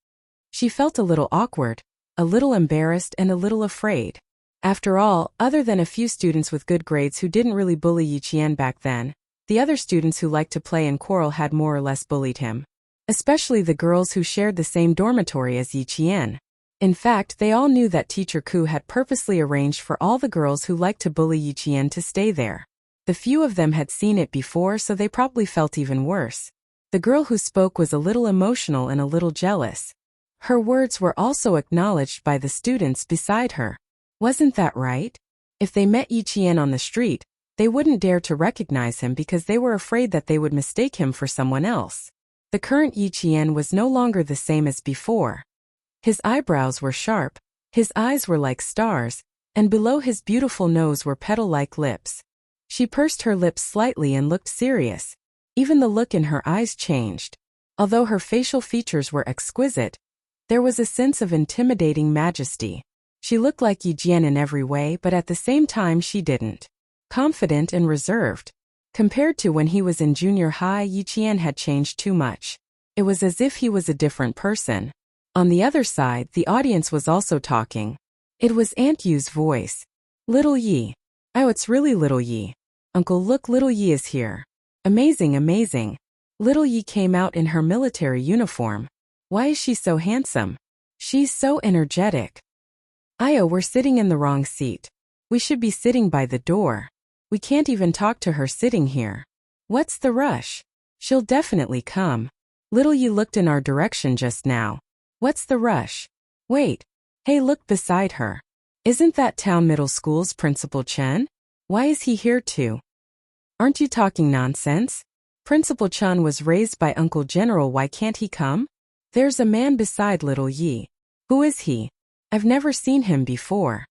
She felt a little awkward, a little embarrassed, and a little afraid. After all, other than a few students with good grades who didn't really bully Yi Qian back then, the other students who liked to play and quarrel had more or less bullied him. Especially the girls who shared the same dormitory as Yi Qian. In fact, they all knew that Teacher Ku had purposely arranged for all the girls who liked to bully Yi Qian to stay there. The few of them had seen it before, so they probably felt even worse. The girl who spoke was a little emotional and a little jealous. Her words were also acknowledged by the students beside her. Wasn't that right? If they met Yi Qian on the street, they wouldn't dare to recognize him because they were afraid that they would mistake him for someone else. The current Yi Qian was no longer the same as before. His eyebrows were sharp, his eyes were like stars, and below his beautiful nose were petal-like lips. She pursed her lips slightly and looked serious. Even the look in her eyes changed. Although her facial features were exquisite, there was a sense of intimidating majesty. She looked like Yi Qian in every way, but at the same time she didn't. Confident and reserved. Compared to when he was in junior high, Yi Qian had changed too much. It was as if he was a different person. On the other side, the audience was also talking. It was Aunt Yu's voice. Little Yi. Oh, it's really Little Yi. Uncle, look, Little Yi is here. Amazing, amazing. Little Yi came out in her military uniform. Why is she so handsome? She's so energetic. Io, we're sitting in the wrong seat. We should be sitting by the door. We can't even talk to her sitting here. What's the rush? She'll definitely come. Little Yi looked in our direction just now. What's the rush? Wait. Hey, look beside her. Isn't that Town Middle School's Principal Chen? Why is he here too? Aren't you talking nonsense? Principal Chen was raised by Uncle General. Why can't he come? There's a man beside Little Yi. Who is he? I've never seen him before.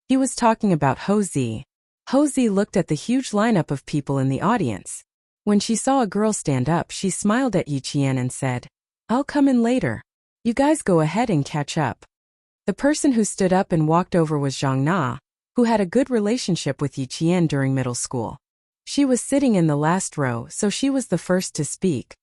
He was talking about Ho Zi. Ho Zi looked at the huge lineup of people in the audience. When she saw a girl stand up, she smiled at Yi Qian and said, I'll come in later. You guys go ahead and catch up. The person who stood up and walked over was Zhang Na, who had a good relationship with Yi Qian during middle school. She was sitting in the last row, so she was the first to speak.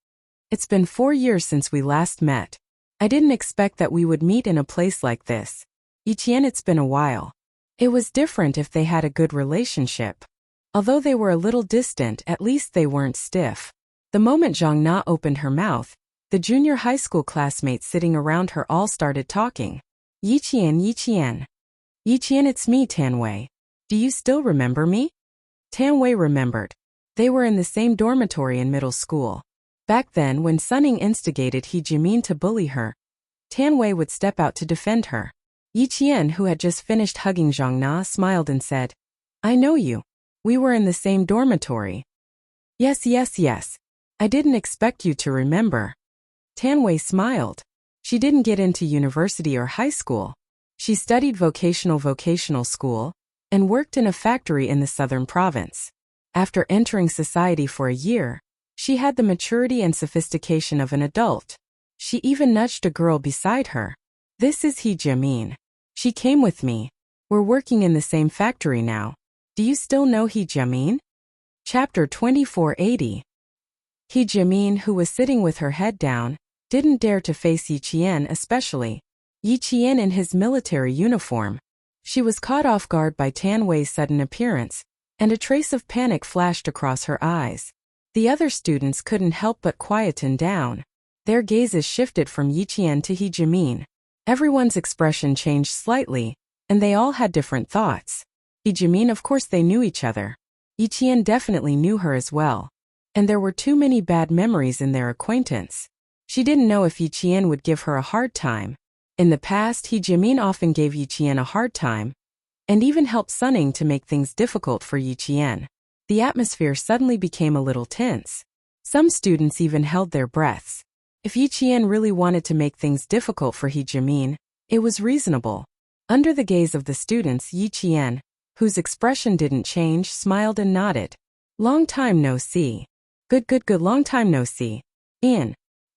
It's been 4 years since we last met. I didn't expect that we would meet in a place like this. Yi Qian, it's been a while. It was different if they had a good relationship. Although they were a little distant, at least they weren't stiff. The moment Zhang Na opened her mouth, the junior high school classmates sitting around her all started talking. Yi Qian, Yi Qian. Yi Qian, it's me, Tanwei. Do you still remember me? Tanwei remembered. They were in the same dormitory in middle school. Back then, when Sun Ying instigated He Jimin to bully her, Tanwei would step out to defend her. Yi Qian, who had just finished hugging Zhang Na, smiled and said, I know you. We were in the same dormitory. Yes, yes, yes. I didn't expect you to remember. Tanwei smiled. She didn't get into university or high school. She studied vocational school and worked in a factory in the southern province. After entering society for a year, she had the maturity and sophistication of an adult. She even nudged a girl beside her. This is He Jimin. She came with me. We're working in the same factory now. Do you still know He Jimin? Chapter 2480. He Jimin, who was sitting with her head down, didn't dare to face Yi Qian, especially Yi Qian in his military uniform. She was caught off guard by Tanwei's sudden appearance, and a trace of panic flashed across her eyes. The other students couldn't help but quieten down. Their gazes shifted from Yi Qian to He Jimin. Everyone's expression changed slightly, and they all had different thoughts. He Jimin, of course they knew each other. Yiqian definitely knew her as well. And there were too many bad memories in their acquaintance. She didn't know if Yiqian would give her a hard time. In the past, Jimin often gave Yiqian a hard time, and even helped Sunning to make things difficult for Yiqian. The atmosphere suddenly became a little tense. Some students even held their breaths. If Yiqian really wanted to make things difficult for Jimin, it was reasonable. Under the gaze of the students, Yiqian, whose expression didn't change, smiled and nodded. Long time no see. Good, long time no see.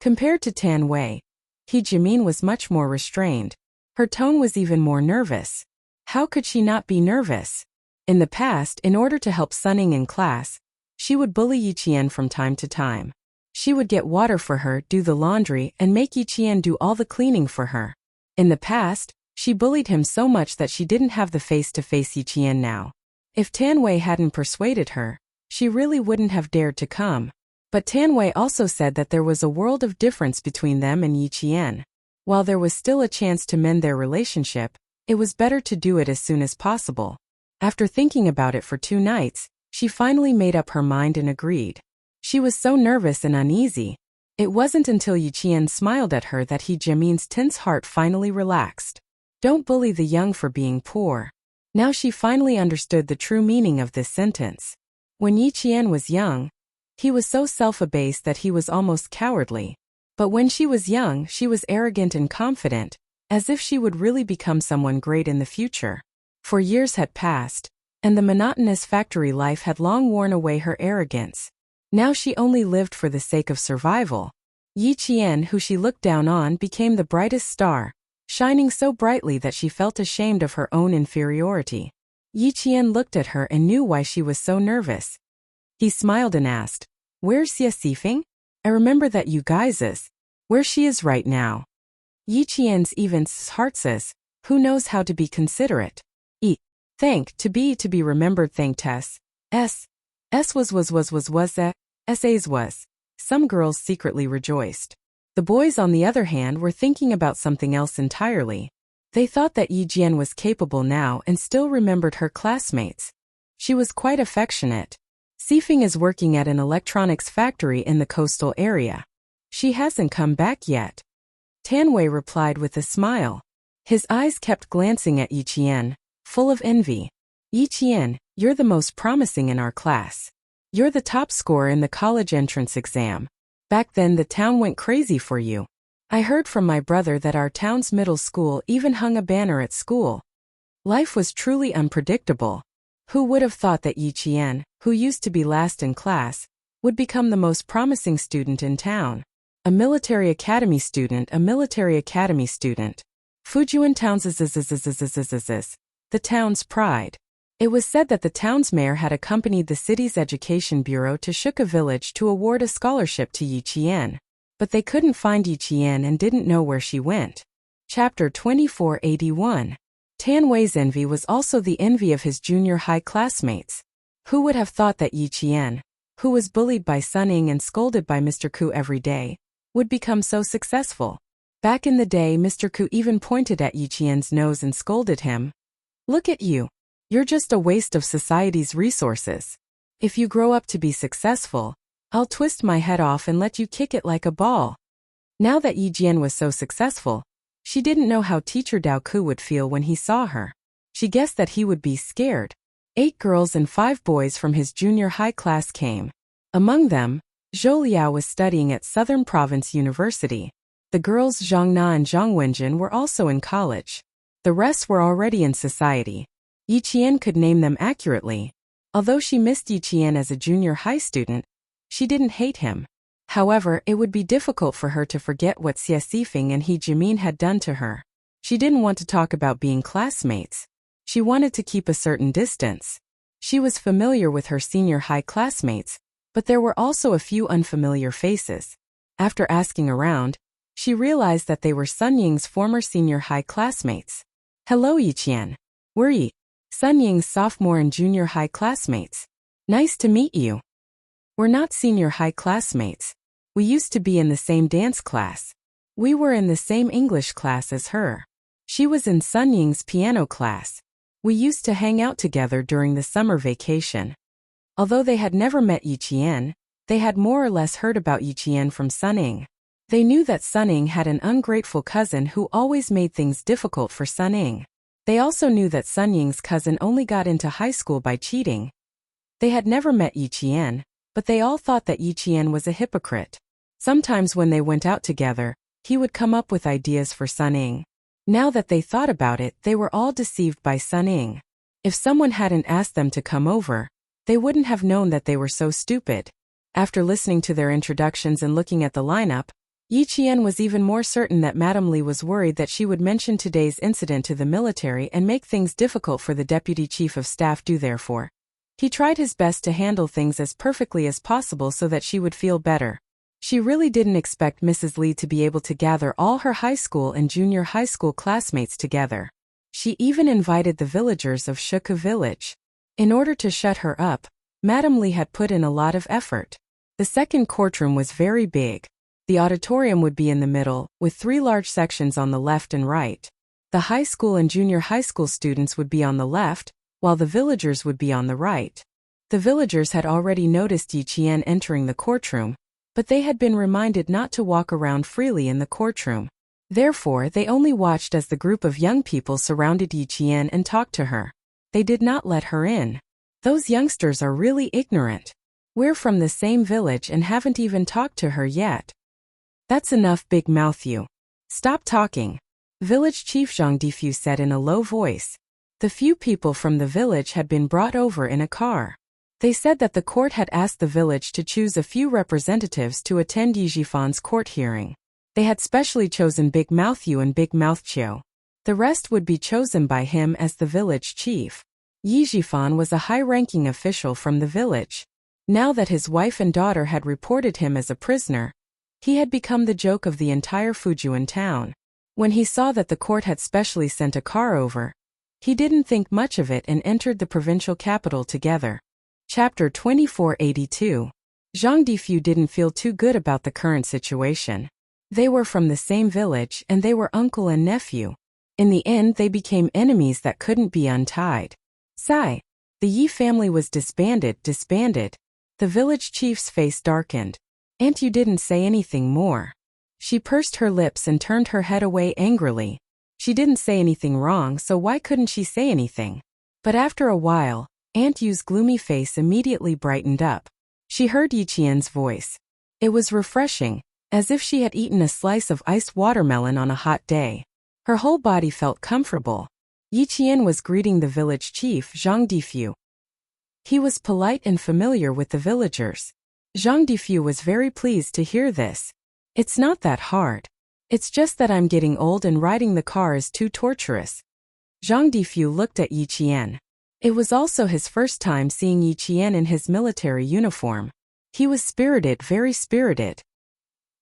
Compared to Tan Wei, Jimin was much more restrained. Her tone was even more nervous. How could she not be nervous? In the past, in order to help Sunning in class, she would bully Yiqian from time to time. She would get water for her, do the laundry, and make Yiqian do all the cleaning for her. In the past, she bullied him so much that she didn't have the face to face Yiqian now. If Tan Wei hadn't persuaded her, she really wouldn't have dared to come. But Tan Wei also said that there was a world of difference between them and Yiqian. While there was still a chance to mend their relationship, it was better to do it as soon as possible. After thinking about it for 2 nights, she finally made up her mind and agreed. She was so nervous and uneasy. It wasn't until Yiqian smiled at her that Jimin's tense heart finally relaxed. Don't bully the young for being poor. Now she finally understood the true meaning of this sentence. When Yiqian was young, he was so self-abased that he was almost cowardly. But when she was young, she was arrogant and confident, as if she would really become someone great in the future. For years had passed, and the monotonous factory life had long worn away her arrogance. Now she only lived for the sake of survival. Yiqian, who she looked down on, became the brightest star, shining so brightly that she felt ashamed of her own inferiority. Yiqian looked at her and knew why she was so nervous. He smiled and asked, "Where's Xie Sifeng? I remember that you guys is. Where she is right now." Yiqian's even's heart says, "Who knows how to be considerate? To be remembered thank Tess. S was. Some girls secretly rejoiced. The boys, on the other hand, were thinking about something else entirely. They thought that Yiqian was capable now and still remembered her classmates. She was quite affectionate. Sifeng is working at an electronics factory in the coastal area. She hasn't come back yet." Tan Wei replied with a smile. His eyes kept glancing at Yiqian, full of envy. "Yiqian, you're the most promising in our class. You're the top scorer in the college entrance exam. Back then the town went crazy for you. I heard from my brother that our town's middle school even hung a banner at school. Life was truly unpredictable. Who would have thought that Yiqian, who used to be last in class, would become the most promising student in town? A military academy student. Fujian town's the town's pride. It was said that the town's mayor had accompanied the city's education bureau to Shuka village to award a scholarship to Yiqian. But they couldn't find Yiqian and didn't know where she went. Chapter 2481. Tan Wei's envy was also the envy of his junior high classmates. Who would have thought that Yiqian, who was bullied by Sunning and scolded by Mr. Ku every day, would become so successful? Back in the day, Mr. Ku even pointed at Yiqian's nose and scolded him. "Look at you. You're just a waste of society's resources. If you grow up to be successful, I'll twist my head off and let you kick it like a ball." Now that Yiqian was so successful, she didn't know how teacher Dao Ku would feel when he saw her. She guessed that he would be scared. 8 girls and 5 boys from his junior high class came. Among them, Zhou Liao was studying at Southern Province University. The girls Zhang Na and Zhang Wenjin were also in college. The rest were already in society. Yiqian could name them accurately. Although she missed Yiqian as a junior high student, she didn't hate him. However, it would be difficult for her to forget what Xie Sifeng and Jimin had done to her. She didn't want to talk about being classmates. She wanted to keep a certain distance. She was familiar with her senior high classmates, but there were also a few unfamiliar faces. After asking around, she realized that they were Sun Ying's former senior high classmates. "Hello Yiqian. We're Sun Ying's sophomore and junior high classmates. Nice to meet you. We're not senior high classmates. We used to be in the same dance class. We were in the same English class as her. She was in Sun Ying's piano class. We used to hang out together during the summer vacation." Although they had never met Yi Qian, they had more or less heard about Yi Qian from Suning. They knew that Suning had an ungrateful cousin who always made things difficult for Suning. They also knew that Sunying's cousin only got into high school by cheating. They had never met Yi Qian, but they all thought that Yi Qian was a hypocrite. Sometimes when they went out together, he would come up with ideas for Suning. Now that they thought about it, they were all deceived by Suning. If someone hadn't asked them to come over, they wouldn't have known that they were so stupid. After listening to their introductions and looking at the lineup, Yi Qian was even more certain that Madame Li was worried that she would mention today's incident to the military and make things difficult for the deputy chief of staff. Therefore, he tried his best to handle things as perfectly as possible so that she would feel better. She really didn't expect Mrs. Li to be able to gather all her high school and junior high school classmates together. She even invited the villagers of Shuku village. In order to shut her up, Madame Li had put in a lot of effort. The second courtroom was very big. The auditorium would be in the middle, with 3 large sections on the left and right. The high school and junior high school students would be on the left, while the villagers would be on the right. The villagers had already noticed Yi Qian entering the courtroom, but they had been reminded not to walk around freely in the courtroom. Therefore, they only watched as the group of young people surrounded Yi Qian and talked to her. They did not let her in. Those youngsters are really ignorant. We're from the same village and haven't even talked to her yet. That's enough, big mouth you. Stop talking. Village Chief Zhang Difu said in a low voice. The few people from the village had been brought over in a car. They said that the court had asked the village to choose a few representatives to attend Yi Jifan's court hearing. They had specially chosen Big Mouth Yu and Big Mouth Chiu. The rest would be chosen by him as the village chief. Yi Jifan was a high-ranking official from the village. Now that his wife and daughter had reported him as a prisoner, he had become the joke of the entire Fujian town. When he saw that the court had specially sent a car over, he didn't think much of it and entered the provincial capital together. Chapter 2482. Zhang Difu didn't feel too good about the current situation. They were from the same village and they were uncle and nephew. In the end, they became enemies that couldn't be untied. Sigh. The Yi family was disbanded. The village chief's face darkened. Aunt Yu didn't say anything more. She pursed her lips and turned her head away angrily. She didn't say anything wrong, so why couldn't she say anything? But after a while, Aunt Yu's gloomy face immediately brightened up. She heard Yi Qian's voice. It was refreshing, as if she had eaten a slice of iced watermelon on a hot day. Her whole body felt comfortable. Yi Qian was greeting the village chief, Zhang Difu. He was polite and familiar with the villagers. Zhang Difu was very pleased to hear this. It's not that hard. It's just that I'm getting old and riding the car is too torturous. Zhang Difu looked at Yi Qian. It was also his first time seeing Yi Qian in his military uniform. He was spirited, very spirited.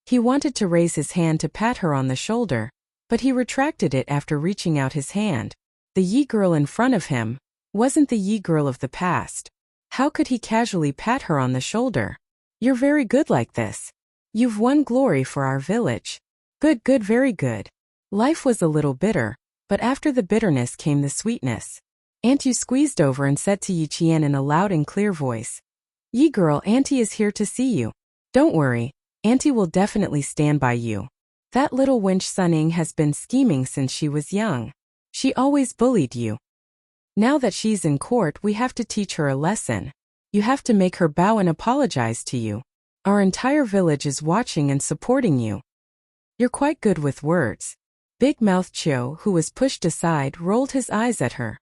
He wanted to raise his hand to pat her on the shoulder, but he retracted it after reaching out his hand. The Yi girl in front of him wasn't the Yi girl of the past. How could he casually pat her on the shoulder? You're very good like this. You've won glory for our village. Good, very good. Life was a little bitter, but after the bitterness came the sweetness. Aunt Yu squeezed over and said to Yi Qian in a loud and clear voice. Yi girl, Auntie is here to see you. Don't worry, Auntie will definitely stand by you. That little wench Suning has been scheming since she was young. She always bullied you. Now that she's in court, we have to teach her a lesson. You have to make her bow and apologize to you. Our entire village is watching and supporting you. You're quite good with words. Big Mouth Chiu, who was pushed aside, rolled his eyes at her.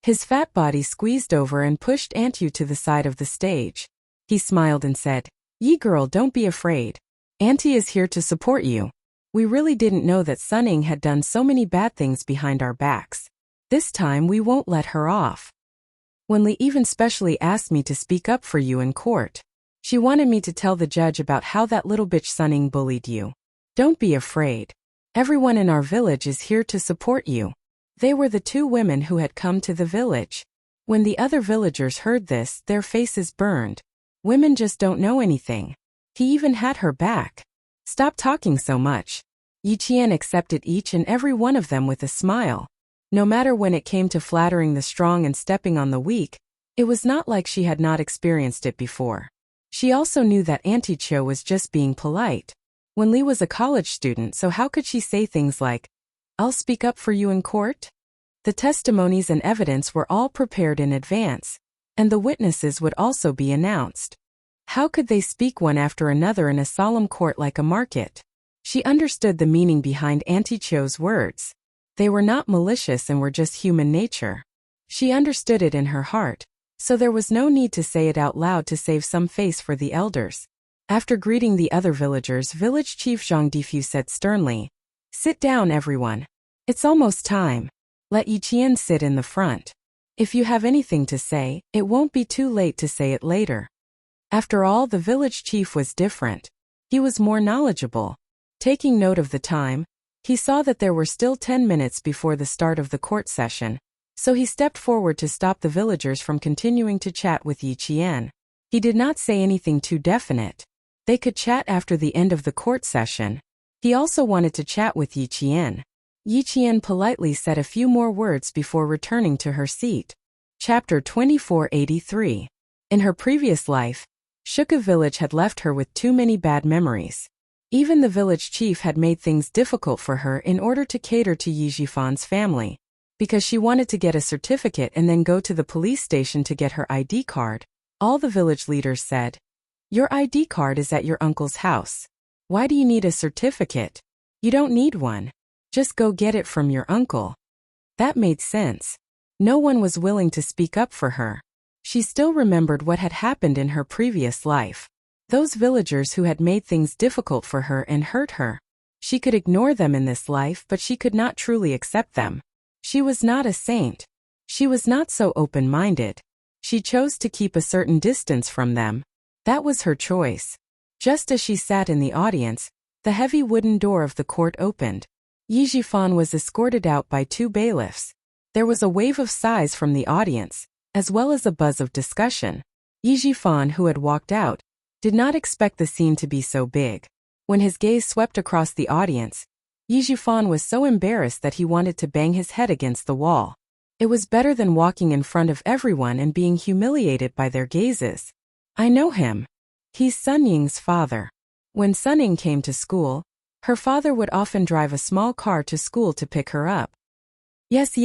His fat body squeezed over and pushed Aunt Yu to the side of the stage. He smiled and said, Yi girl, don't be afraid. Auntie is here to support you. We really didn't know that Suning had done so many bad things behind our backs. This time we won't let her off. When Li even specially asked me to speak up for you in court. She wanted me to tell the judge about how that little bitch Suning bullied you. Don't be afraid. Everyone in our village is here to support you. They were the 2 women who had come to the village. When the other villagers heard this, their faces burned. Women just don't know anything. He even had her back. Stop talking so much. Yi Qian accepted each and every one of them with a smile. No matter when it came to flattering the strong and stepping on the weak, It was not like she had not experienced it before. She also knew that Auntie Cho was just being polite. When Lee was a college student, so how could she say things like, "I'll speak up for you in court"? The testimonies and evidence were all prepared in advance, and the witnesses would also be announced. How could they speak one after another in a solemn court like a market? She understood the meaning behind Auntie Cho's words. They were not malicious and were just human nature. She understood it in her heart, so there was no need to say it out loud to save some face for the elders. After greeting the other villagers, Village Chief Zhang Difu said sternly, "Sit down, everyone. It's almost time. Let Yiqian sit in the front. If you have anything to say, it won't be too late to say it later." After all, the village chief was different. He was more knowledgeable. Taking note of the time, he saw that there were still 10 minutes before the start of the court session, so he stepped forward to stop the villagers from continuing to chat with Yiqian. He did not say anything too definite. They could chat after the end of the court session. He also wanted to chat with Yiqian. Yiqian politely said a few more words before returning to her seat. Chapter 2483. In her previous life, Shuka village had left her with too many bad memories. Even the village chief had made things difficult for her in order to cater to Yi Jifan's family. Because she wanted to get a certificate and then go to the police station to get her ID card, all the village leaders said, "Your ID card is at your uncle's house. Why do you need a certificate? You don't need one. Just go get it from your uncle." That made sense. No one was willing to speak up for her. She still remembered what had happened in her previous life. Those villagers who had made things difficult for her and hurt her. She could ignore them in this life, but she could not truly accept them. She was not a saint. She was not so open-minded. She chose to keep a certain distance from them. That was her choice. Just as she sat in the audience, the heavy wooden door of the court opened. Yi Jifan was escorted out by 2 bailiffs. There was a wave of sighs from the audience, as well as a buzz of discussion. Yi Jifan, who had walked out, did not expect the scene to be so big. When his gaze swept across the audience, Yi Jifan was so embarrassed that he wanted to bang his head against the wall. It was better than walking in front of everyone and being humiliated by their gazes. "I know him. He's Sun Ying's father." When Sun Ying came to school, her father would often drive a small car to school to pick her up. Yes.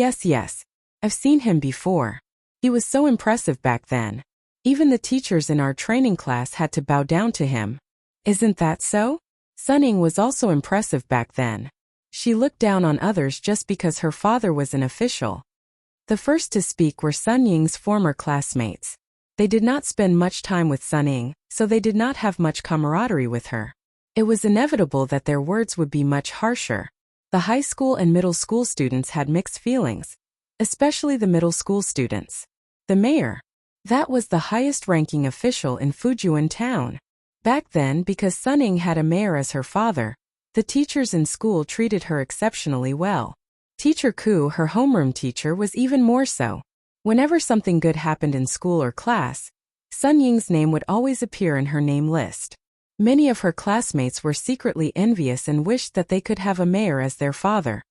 I've seen him before. He was so impressive back then. Even the teachers in our training class had to bow down to him. Isn't that so? Sun Ying was also impressive back then. She looked down on others just because her father was an official. The first to speak were Sun Ying's former classmates. They did not spend much time with Sun Ying, so they did not have much camaraderie with her. It was inevitable that their words would be much harsher. The high school and middle school students had mixed feelings, especially the middle school students. The mayor. That was the highest-ranking official in Fujian town. Back then, because Sun Ying had a mayor as her father, the teachers in school treated her exceptionally well. Teacher Ku, her homeroom teacher, was even more so. Whenever something good happened in school or class, Sun Ying's name would always appear in her name list. Many of her classmates were secretly envious and wished that they could have a mayor as their father.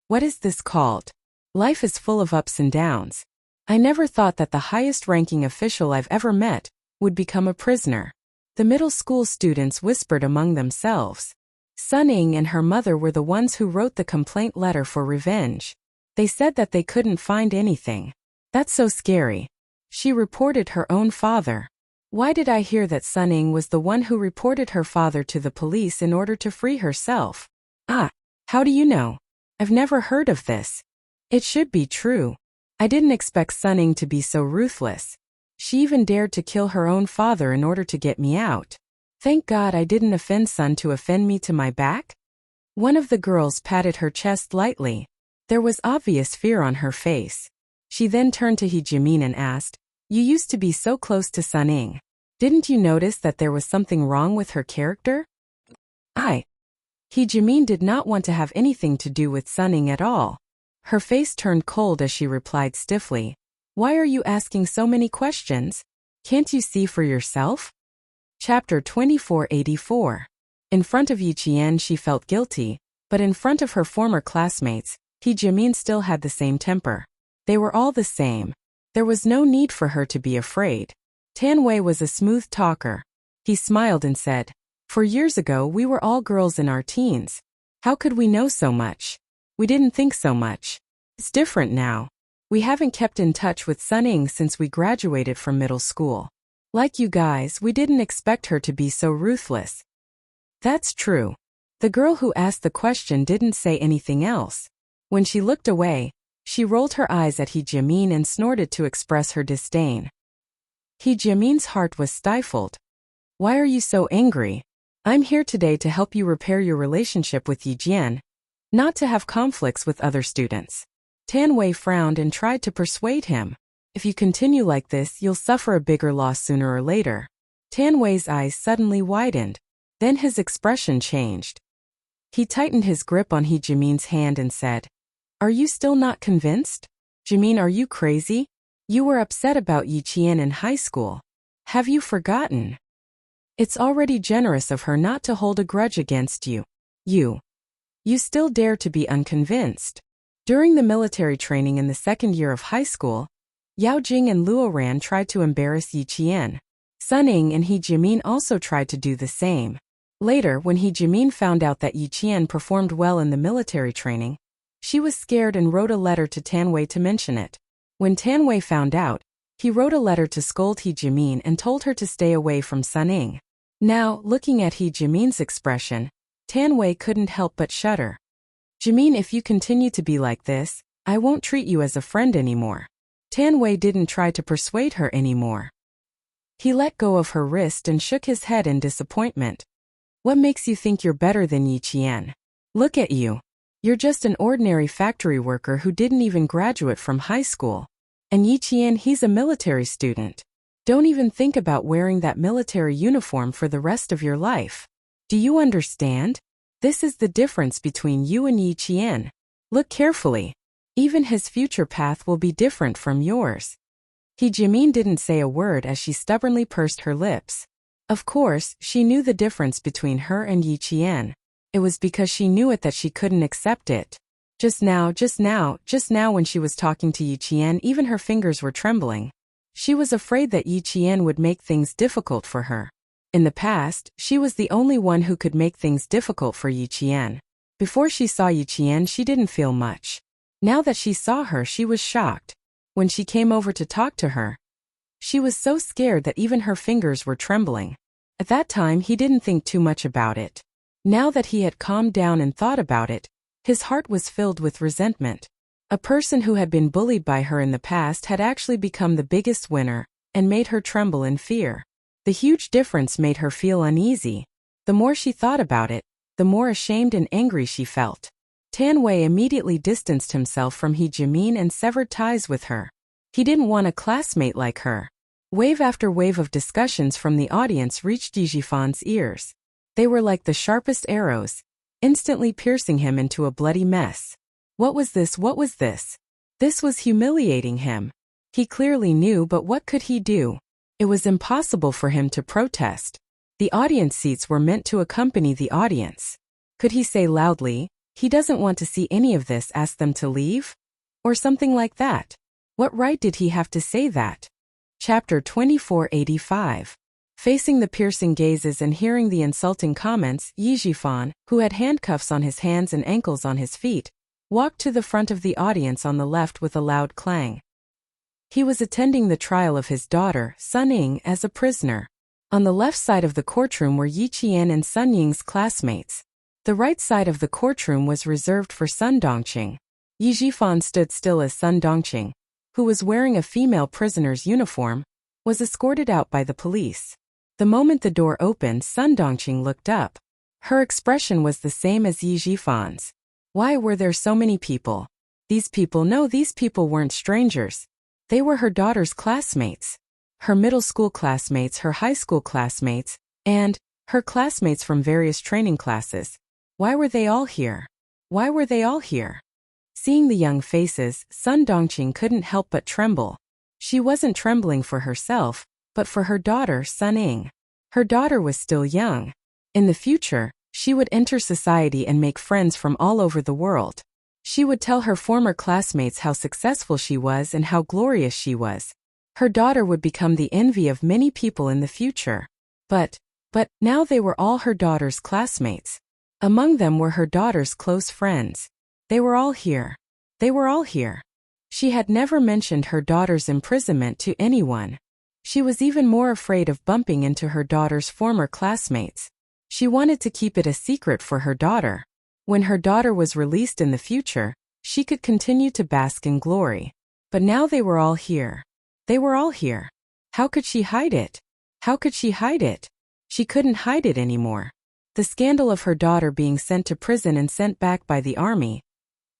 What is this called? Life is full of ups and downs. I never thought that the highest-ranking official I've ever met would become a prisoner. The middle school students whispered among themselves. Sun Ying and her mother were the ones who wrote the complaint letter for revenge. They said that they couldn't find anything. That's so scary. She reported her own father. Why did I hear that Sun Ying was the one who reported her father to the police in order to free herself? Ah, how do you know? I've never heard of this. It should be true. I didn't expect Sun Ying to be so ruthless. She even dared to kill her own father in order to get me out. Thank God I didn't offend Sun to offend me to my back. One of the girls patted her chest lightly. There was obvious fear on her face. She then turned to He Jimin and asked, "You used to be so close to Sun Ying. Didn't you notice that there was something wrong with her character?" He Jimin did not want to have anything to do with Sun Ying at all. Her face turned cold as she replied stiffly, "Why are you asking so many questions? Can't you see for yourself?" Chapter 2484. In front of Yiqian she felt guilty, but in front of her former classmates, He Jimin still had the same temper. They were all the same. There was no need for her to be afraid. Tan Wei was a smooth talker. He smiled and said, "For years ago we were all girls in our teens. How could we know so much? We didn't think so much. It's different now. We haven't kept in touch with Sun Ying since we graduated from middle school. Like you guys, we didn't expect her to be so ruthless." That's true. The girl who asked the question didn't say anything else. When she looked away, she rolled her eyes at He Jimin and snorted to express her disdain. He Jimin's heart was stifled. "Why are you so angry? I'm here today to help you repair your relationship with Yi Jian, not to have conflicts with other students." Tan Wei frowned and tried to persuade him. "If you continue like this, you'll suffer a bigger loss sooner or later." Tan Wei's eyes suddenly widened. Then his expression changed. He tightened his grip on He Jimin's hand and said, "Are you still not convinced? Jimin, are you crazy? You were upset about Yi Qian in high school. Have you forgotten? It's already generous of her not to hold a grudge against you. You still dare to be unconvinced." During the military training in the second year of high school, Yao Jing and Luo Ran tried to embarrass Yi Qian. Sun Ying and He Jimin also tried to do the same. Later, when He Jimin found out that Yi Qian performed well in the military training, she was scared and wrote a letter to Tan Wei to mention it. When Tan Wei found out, he wrote a letter to scold He Jimin and told her to stay away from Sun Ying. Now, looking at He Jimin's expression, Tan Wei couldn't help but shudder. "Jimin, if you continue to be like this, I won't treat you as a friend anymore." Tan Wei didn't try to persuade her anymore. He let go of her wrist and shook his head in disappointment. "What makes you think you're better than Yi Qian? Look at you. You're just an ordinary factory worker who didn't even graduate from high school. And Yi Qian, he's a military student. Don't even think about wearing that military uniform for the rest of your life. Do you understand? This is the difference between you and Yi Qian. Look carefully. Even his future path will be different from yours." He Jimin didn't say a word as she stubbornly pursed her lips. Of course, she knew the difference between her and Yi Qian. It was because she knew it that she couldn't accept it. Just now when she was talking to Yi Qian, even her fingers were trembling. She was afraid that Yi Qian would make things difficult for her. In the past, she was the only one who could make things difficult for Yi Qian. Before she saw Yi Qian, she didn't feel much. Now that she saw her, she was shocked. When she came over to talk to her, she was so scared that even her fingers were trembling. At that time, he didn't think too much about it. Now that he had calmed down and thought about it, his heart was filled with resentment. A person who had been bullied by her in the past had actually become the biggest winner and made her tremble in fear. The huge difference made her feel uneasy. The more she thought about it, the more ashamed and angry she felt. Tan Wei immediately distanced himself from He Jimin and severed ties with her. He didn't want a classmate like her. Wave after wave of discussions from the audience reached Yi Jifan's ears. They were like the sharpest arrows, instantly piercing him into a bloody mess. What was this? What was this? This was humiliating him. He clearly knew, but what could he do? It was impossible for him to protest. The audience seats were meant to accompany the audience. Could he say loudly, "He doesn't want to see any of this, ask them to leave"? Or something like that? What right did he have to say that? Chapter 2485. Facing the piercing gazes and hearing the insulting comments, Yi Jifan, who had handcuffs on his hands and ankles on his feet, walked to the front of the audience on the left with a loud clang. He was attending the trial of his daughter, Sun Ying, as a prisoner. On the left side of the courtroom were Yi Qian and Sun Ying's classmates. The right side of the courtroom was reserved for Sun Dongqing. Yi Jifan stood still as Sun Dongqing, who was wearing a female prisoner's uniform, was escorted out by the police. The moment the door opened, Sun Dongqing looked up. Her expression was the same as Yi Jifan's. Why were there so many people? These people weren't strangers. They were her daughter's classmates. Her middle school classmates, her high school classmates, and her classmates from various training classes. Why were they all here? Why were they all here? Seeing the young faces, Sun Dongqing couldn't help but tremble. She wasn't trembling for herself, but for her daughter, Sun Ying. Her daughter was still young. In the future, she would enter society and make friends from all over the world. She would tell her former classmates how successful she was and how glorious she was. Her daughter would become the envy of many people in the future. But now they were all her daughter's classmates. Among them were her daughter's close friends. They were all here. They were all here. She had never mentioned her daughter's imprisonment to anyone. She was even more afraid of bumping into her daughter's former classmates. She wanted to keep it a secret for her daughter. When her daughter was released in the future, she could continue to bask in glory. But now they were all here. They were all here. How could she hide it? How could she hide it? She couldn't hide it anymore. The scandal of her daughter being sent to prison and sent back by the army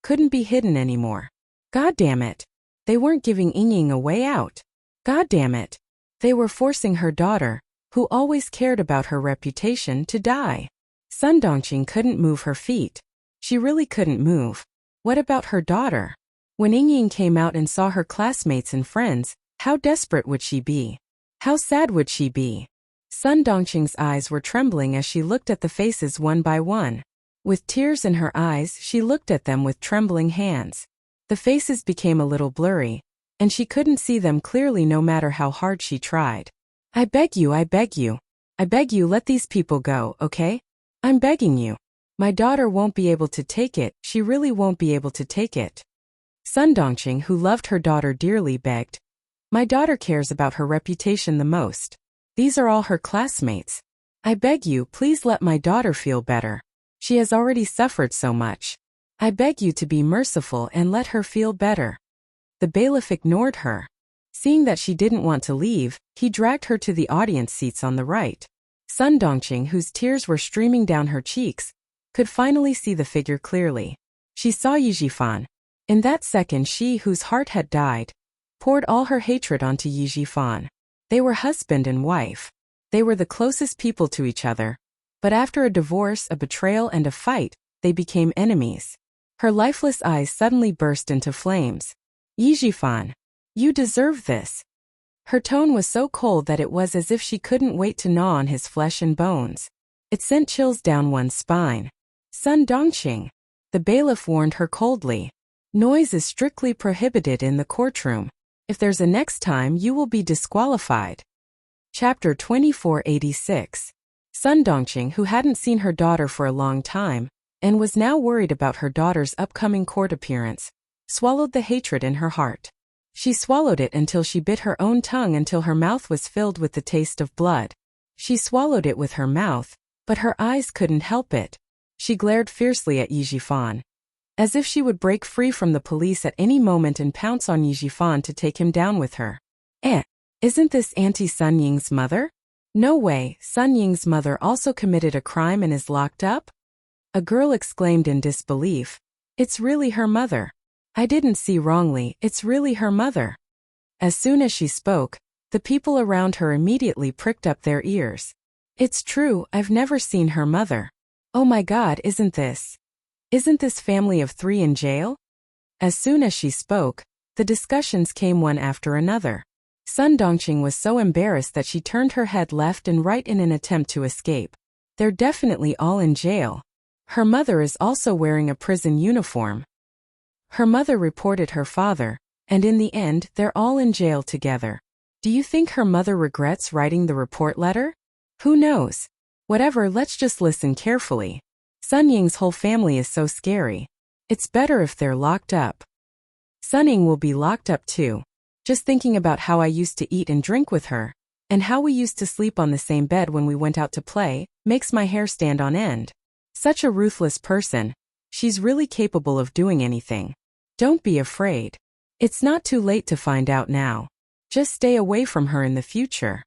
couldn't be hidden anymore. God damn it. They weren't giving Ying a way out. God damn it. They were forcing her daughter, who always cared about her reputation, to die. Sun Dongqing couldn't move her feet. She really couldn't move. What about her daughter? When Ying came out and saw her classmates and friends, how desperate would she be? How sad would she be? Sun Dongqing's eyes were trembling as she looked at the faces one by one. With tears in her eyes, she looked at them with trembling hands. The faces became a little blurry, and she couldn't see them clearly no matter how hard she tried. I beg you, I beg you. I beg you, let these people go, okay? I'm begging you. My daughter won't be able to take it, she really won't be able to take it. Sun Dongqing, who loved her daughter dearly, begged. My daughter cares about her reputation the most. These are all her classmates. I beg you, please let my daughter feel better. She has already suffered so much. I beg you to be merciful and let her feel better. The bailiff ignored her. Seeing that she didn't want to leave, he dragged her to the audience seats on the right. Sun Dongqing, whose tears were streaming down her cheeks, could finally see the figure clearly. She saw Yi Jifan. In that second, she, whose heart had died, poured all her hatred onto Yi Jifan. They were husband and wife. They were the closest people to each other. But after a divorce, a betrayal, and a fight, they became enemies. Her lifeless eyes suddenly burst into flames. Yi Jifan, you deserve this. Her tone was so cold that it was as if she couldn't wait to gnaw on his flesh and bones. It sent chills down one's spine. Sun Dongqing. The bailiff warned her coldly. Noise is strictly prohibited in the courtroom. If there's a next time, you will be disqualified. Chapter 2486. Sun Dongqing, who hadn't seen her daughter for a long time, and was now worried about her daughter's upcoming court appearance, swallowed the hatred in her heart. She swallowed it until she bit her own tongue until her mouth was filled with the taste of blood. She swallowed it with her mouth, but her eyes couldn't help it. She glared fiercely at Yi Jifan, as if she would break free from the police at any moment and pounce on Yi Jifan to take him down with her. Isn't this Auntie Sun Ying's mother? No way, Sun Ying's mother also committed a crime and is locked up? A girl exclaimed in disbelief. It's really her mother. I didn't see wrongly, it's really her mother. As soon as she spoke, the people around her immediately pricked up their ears. It's true, I've never seen her mother. Oh my God, isn't this family of three in jail? As soon as she spoke, the discussions came one after another. Sun Dongqing was so embarrassed that she turned her head left and right in an attempt to escape. They're definitely all in jail. Her mother is also wearing a prison uniform. Her mother reported her father, and in the end, they're all in jail together. Do you think her mother regrets writing the report letter? Who knows? Whatever, let's just listen carefully. Sun Ying's whole family is so scary. It's better if they're locked up. Sun Ying will be locked up too. Just thinking about how I used to eat and drink with her, and how we used to sleep on the same bed when we went out to play, makes my hair stand on end. Such a ruthless person. She's really capable of doing anything. Don't be afraid. It's not too late to find out now. Just stay away from her in the future.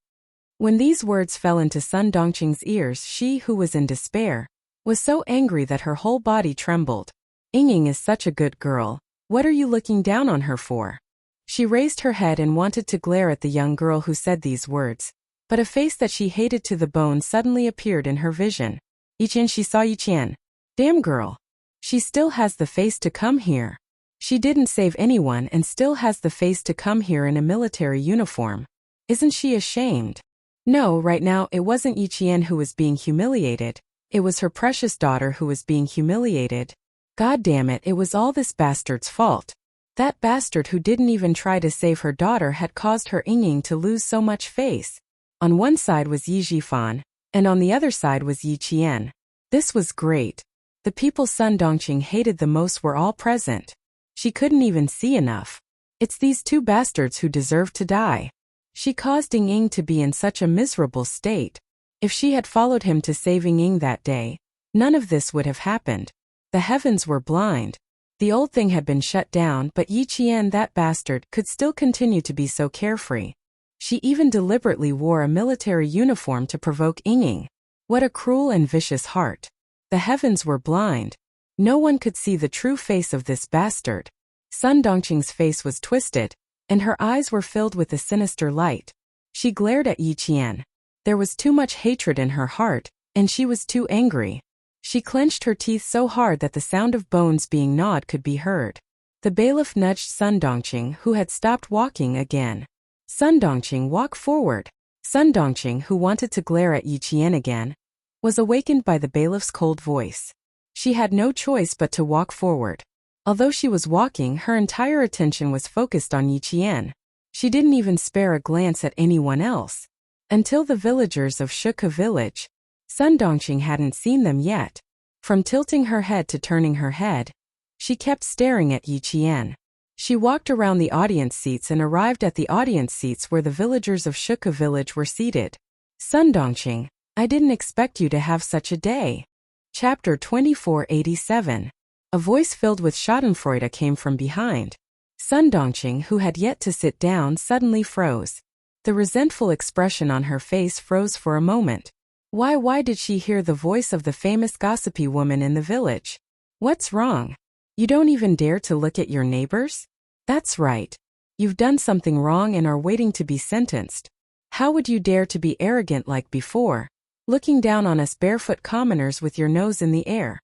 When these words fell into Sun Dongqing's ears, she, who was in despair, was so angry that her whole body trembled. Ying is such a good girl. What are you looking down on her for? She raised her head and wanted to glare at the young girl who said these words, but a face that she hated to the bone suddenly appeared in her vision. Yiqian, she saw Yiqian. Damn girl. She still has the face to come here. She didn't save anyone and still has the face to come here in a military uniform. Isn't she ashamed? No, right now it wasn't Yiqian who was being humiliated. It was her precious daughter who was being humiliated. God damn it, it was all this bastard's fault. That bastard who didn't even try to save her daughter had caused her Ying to lose so much face. On one side was Yi Jifan, and on the other side was Yi Qian. This was great. The people Sun Dongqing hated the most were all present. She couldn't even see enough. It's these two bastards who deserve to die. She caused Ying to be in such a miserable state. If she had followed him to save Ying that day, none of this would have happened. The heavens were blind. The old thing had been shut down, but Yi Qian, that bastard, could still continue to be so carefree. She even deliberately wore a military uniform to provoke Ying. What a cruel and vicious heart. The heavens were blind. No one could see the true face of this bastard. Sun Dongqing's face was twisted, and her eyes were filled with a sinister light. She glared at Yi Qian. There was too much hatred in her heart, and she was too angry. She clenched her teeth so hard that the sound of bones being gnawed could be heard. The bailiff nudged Sun Dongqing, who had stopped walking again. Sun Dongqing, walk forward. Sun Dongqing, who wanted to glare at Yi Qian again, was awakened by the bailiff's cold voice. She had no choice but to walk forward. Although she was walking, her entire attention was focused on Yi Qian. She didn't even spare a glance at anyone else. Until the villagers of Shuke village. Sun Dongqing hadn't seen them yet. From tilting her head to turning her head, she kept staring at Yi Qian. She walked around the audience seats and arrived at the audience seats where the villagers of Shuke village were seated. Sun Dongqing, I didn't expect you to have such a day. Chapter 2487. A voice filled with schadenfreude came from behind. Sun Dongqing, who had yet to sit down, suddenly froze. The resentful expression on her face froze for a moment. Why did she hear the voice of the famous gossipy woman in the village? What's wrong? You don't even dare to look at your neighbors? That's right. You've done something wrong and are waiting to be sentenced. How would you dare to be arrogant like before, looking down on us barefoot commoners with your nose in the air?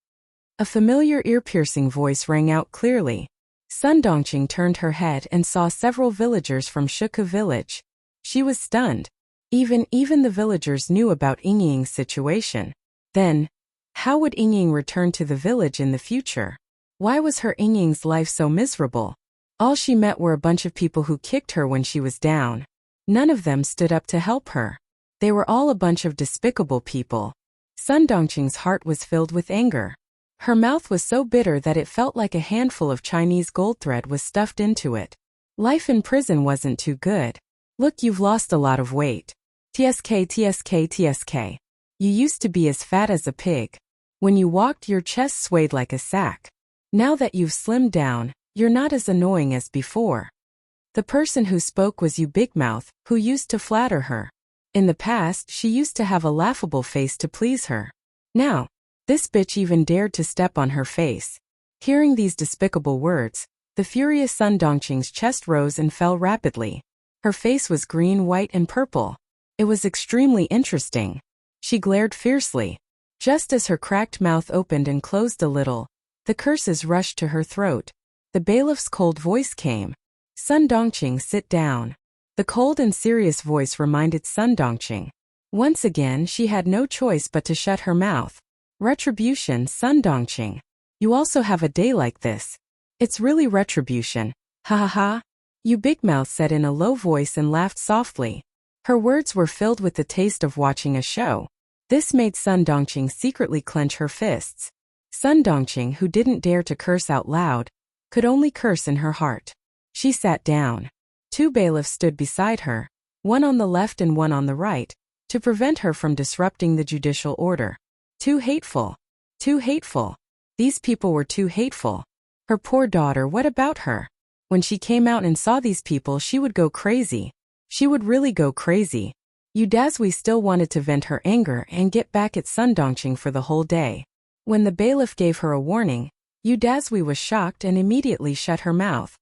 A familiar ear-piercing voice rang out clearly. Sun Dongqing turned her head and saw several villagers from Shuke village. She was stunned. Even the villagers knew about Ying's situation. Then, how would Ying return to the village in the future? Why was her Ying's life so miserable? All she met were a bunch of people who kicked her when she was down. None of them stood up to help her. They were all a bunch of despicable people. Sun Dongqing's heart was filled with anger. Her mouth was so bitter that it felt like a handful of Chinese gold thread was stuffed into it. Life in prison wasn't too good. Look, you've lost a lot of weight. TSK. You used to be as fat as a pig. When you walked, your chest swayed like a sack. Now that you've slimmed down, you're not as annoying as before. The person who spoke was you Big Mouth, who used to flatter her. In the past, she used to have a laughable face to please her. Now, this bitch even dared to step on her face. Hearing these despicable words, the furious Sun Dongqing's chest rose and fell rapidly. Her face was green, white, and purple. It was extremely interesting. She glared fiercely. Just as her cracked mouth opened and closed a little, the curses rushed to her throat. The bailiff's cold voice came. Sun Dongqing, sit down. The cold and serious voice reminded Sun Dongqing. Once again, she had no choice but to shut her mouth. Retribution, Sun Dongqing. You also have a day like this. It's really retribution. Ha ha ha. You Big Mouth said in a low voice and laughed softly. Her words were filled with the taste of watching a show. This made Sun Dongqing secretly clench her fists. Sun Dongqing, who didn't dare to curse out loud, could only curse in her heart. She sat down. Two bailiffs stood beside her, one on the left and one on the right, to prevent her from disrupting the judicial order. Too hateful. Too hateful. These people were too hateful. Her poor daughter, what about her? When she came out and saw these people, she would go crazy. She would really go crazy. Yu Dazui still wanted to vent her anger and get back at Sun Dongqing for the whole day. When the bailiff gave her a warning, Yu Dazui was shocked and immediately shut her mouth.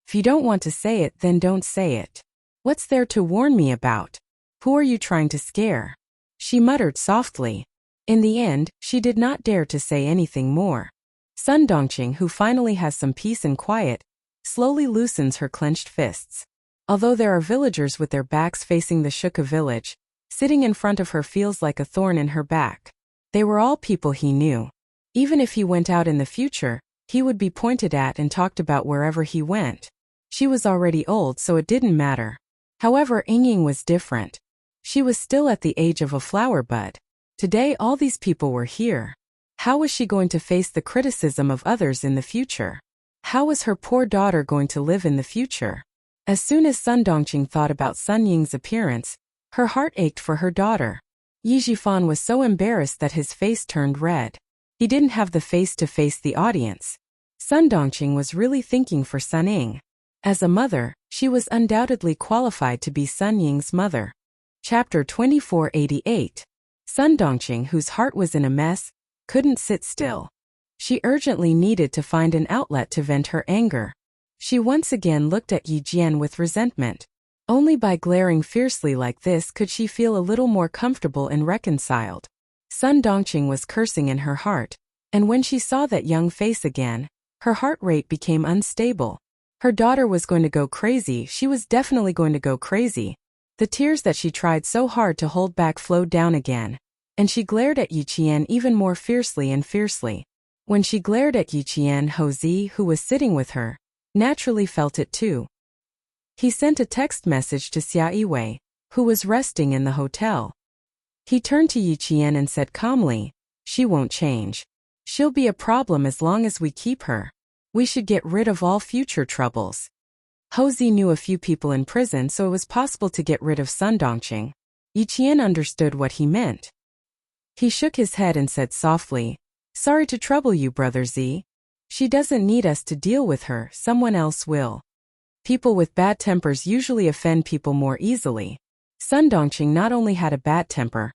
If you don't want to say it, then don't say it. What's there to warn me about? Who are you trying to scare? She muttered softly. In the end, she did not dare to say anything more. Sun Dongqing, who finally has some peace and quiet, slowly loosens her clenched fists. Although there are villagers with their backs facing the Shuke village, sitting in front of her feels like a thorn in her back. They were all people he knew. Even if he went out in the future, He would be pointed at and talked about wherever he went. She was already old, so it didn't matter. However, Ying was different. She was still at the age of a flower bud. Today all these people were here. How was she going to face the criticism of others in the future? How was her poor daughter going to live in the future? As soon as Sun Dongqing thought about Sun Ying's appearance, her heart ached for her daughter. Yi Jifan was so embarrassed that his face turned red. He didn't have the face to face the audience. Sun Dongqing was really thinking for Sun Ying. As a mother, she was undoubtedly qualified to be Sun Ying's mother. Chapter 2488. Sun Dongqing, whose heart was in a mess, couldn't sit still. She urgently needed to find an outlet to vent her anger. She once again looked at Yi Jian with resentment. Only by glaring fiercely like this could she feel a little more comfortable and reconciled. Sun Dongqing was cursing in her heart, and when she saw that young face again, her heart rate became unstable. Her daughter was going to go crazy. She was definitely going to go crazy. The tears that she tried so hard to hold back flowed down again, and she glared at Yi Qian even more fiercely and fiercely. When she glared at Yi Qian, Ho Zi, who was sitting with her, naturally felt it too. He sent a text message to Xia Yiwei, who was resting in the hotel. He turned to Yi Qian and said calmly, "She won't change. She'll be a problem as long as we keep her. We should get rid of all future troubles." Ho Zi knew a few people in prison, so it was possible to get rid of Sun Dongqing. Yi Qian understood what he meant. He shook his head and said softly, "Sorry to trouble you, Brother Zi. She doesn't need us to deal with her, someone else will." People with bad tempers usually offend people more easily. Sun Dongqing not only had a bad temper,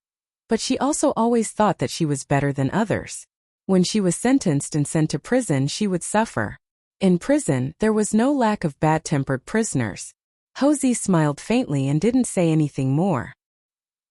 but she also always thought that she was better than others. When she was sentenced and sent to prison, she would suffer. In prison, there was no lack of bad-tempered prisoners. Ho Zi smiled faintly and didn't say anything more.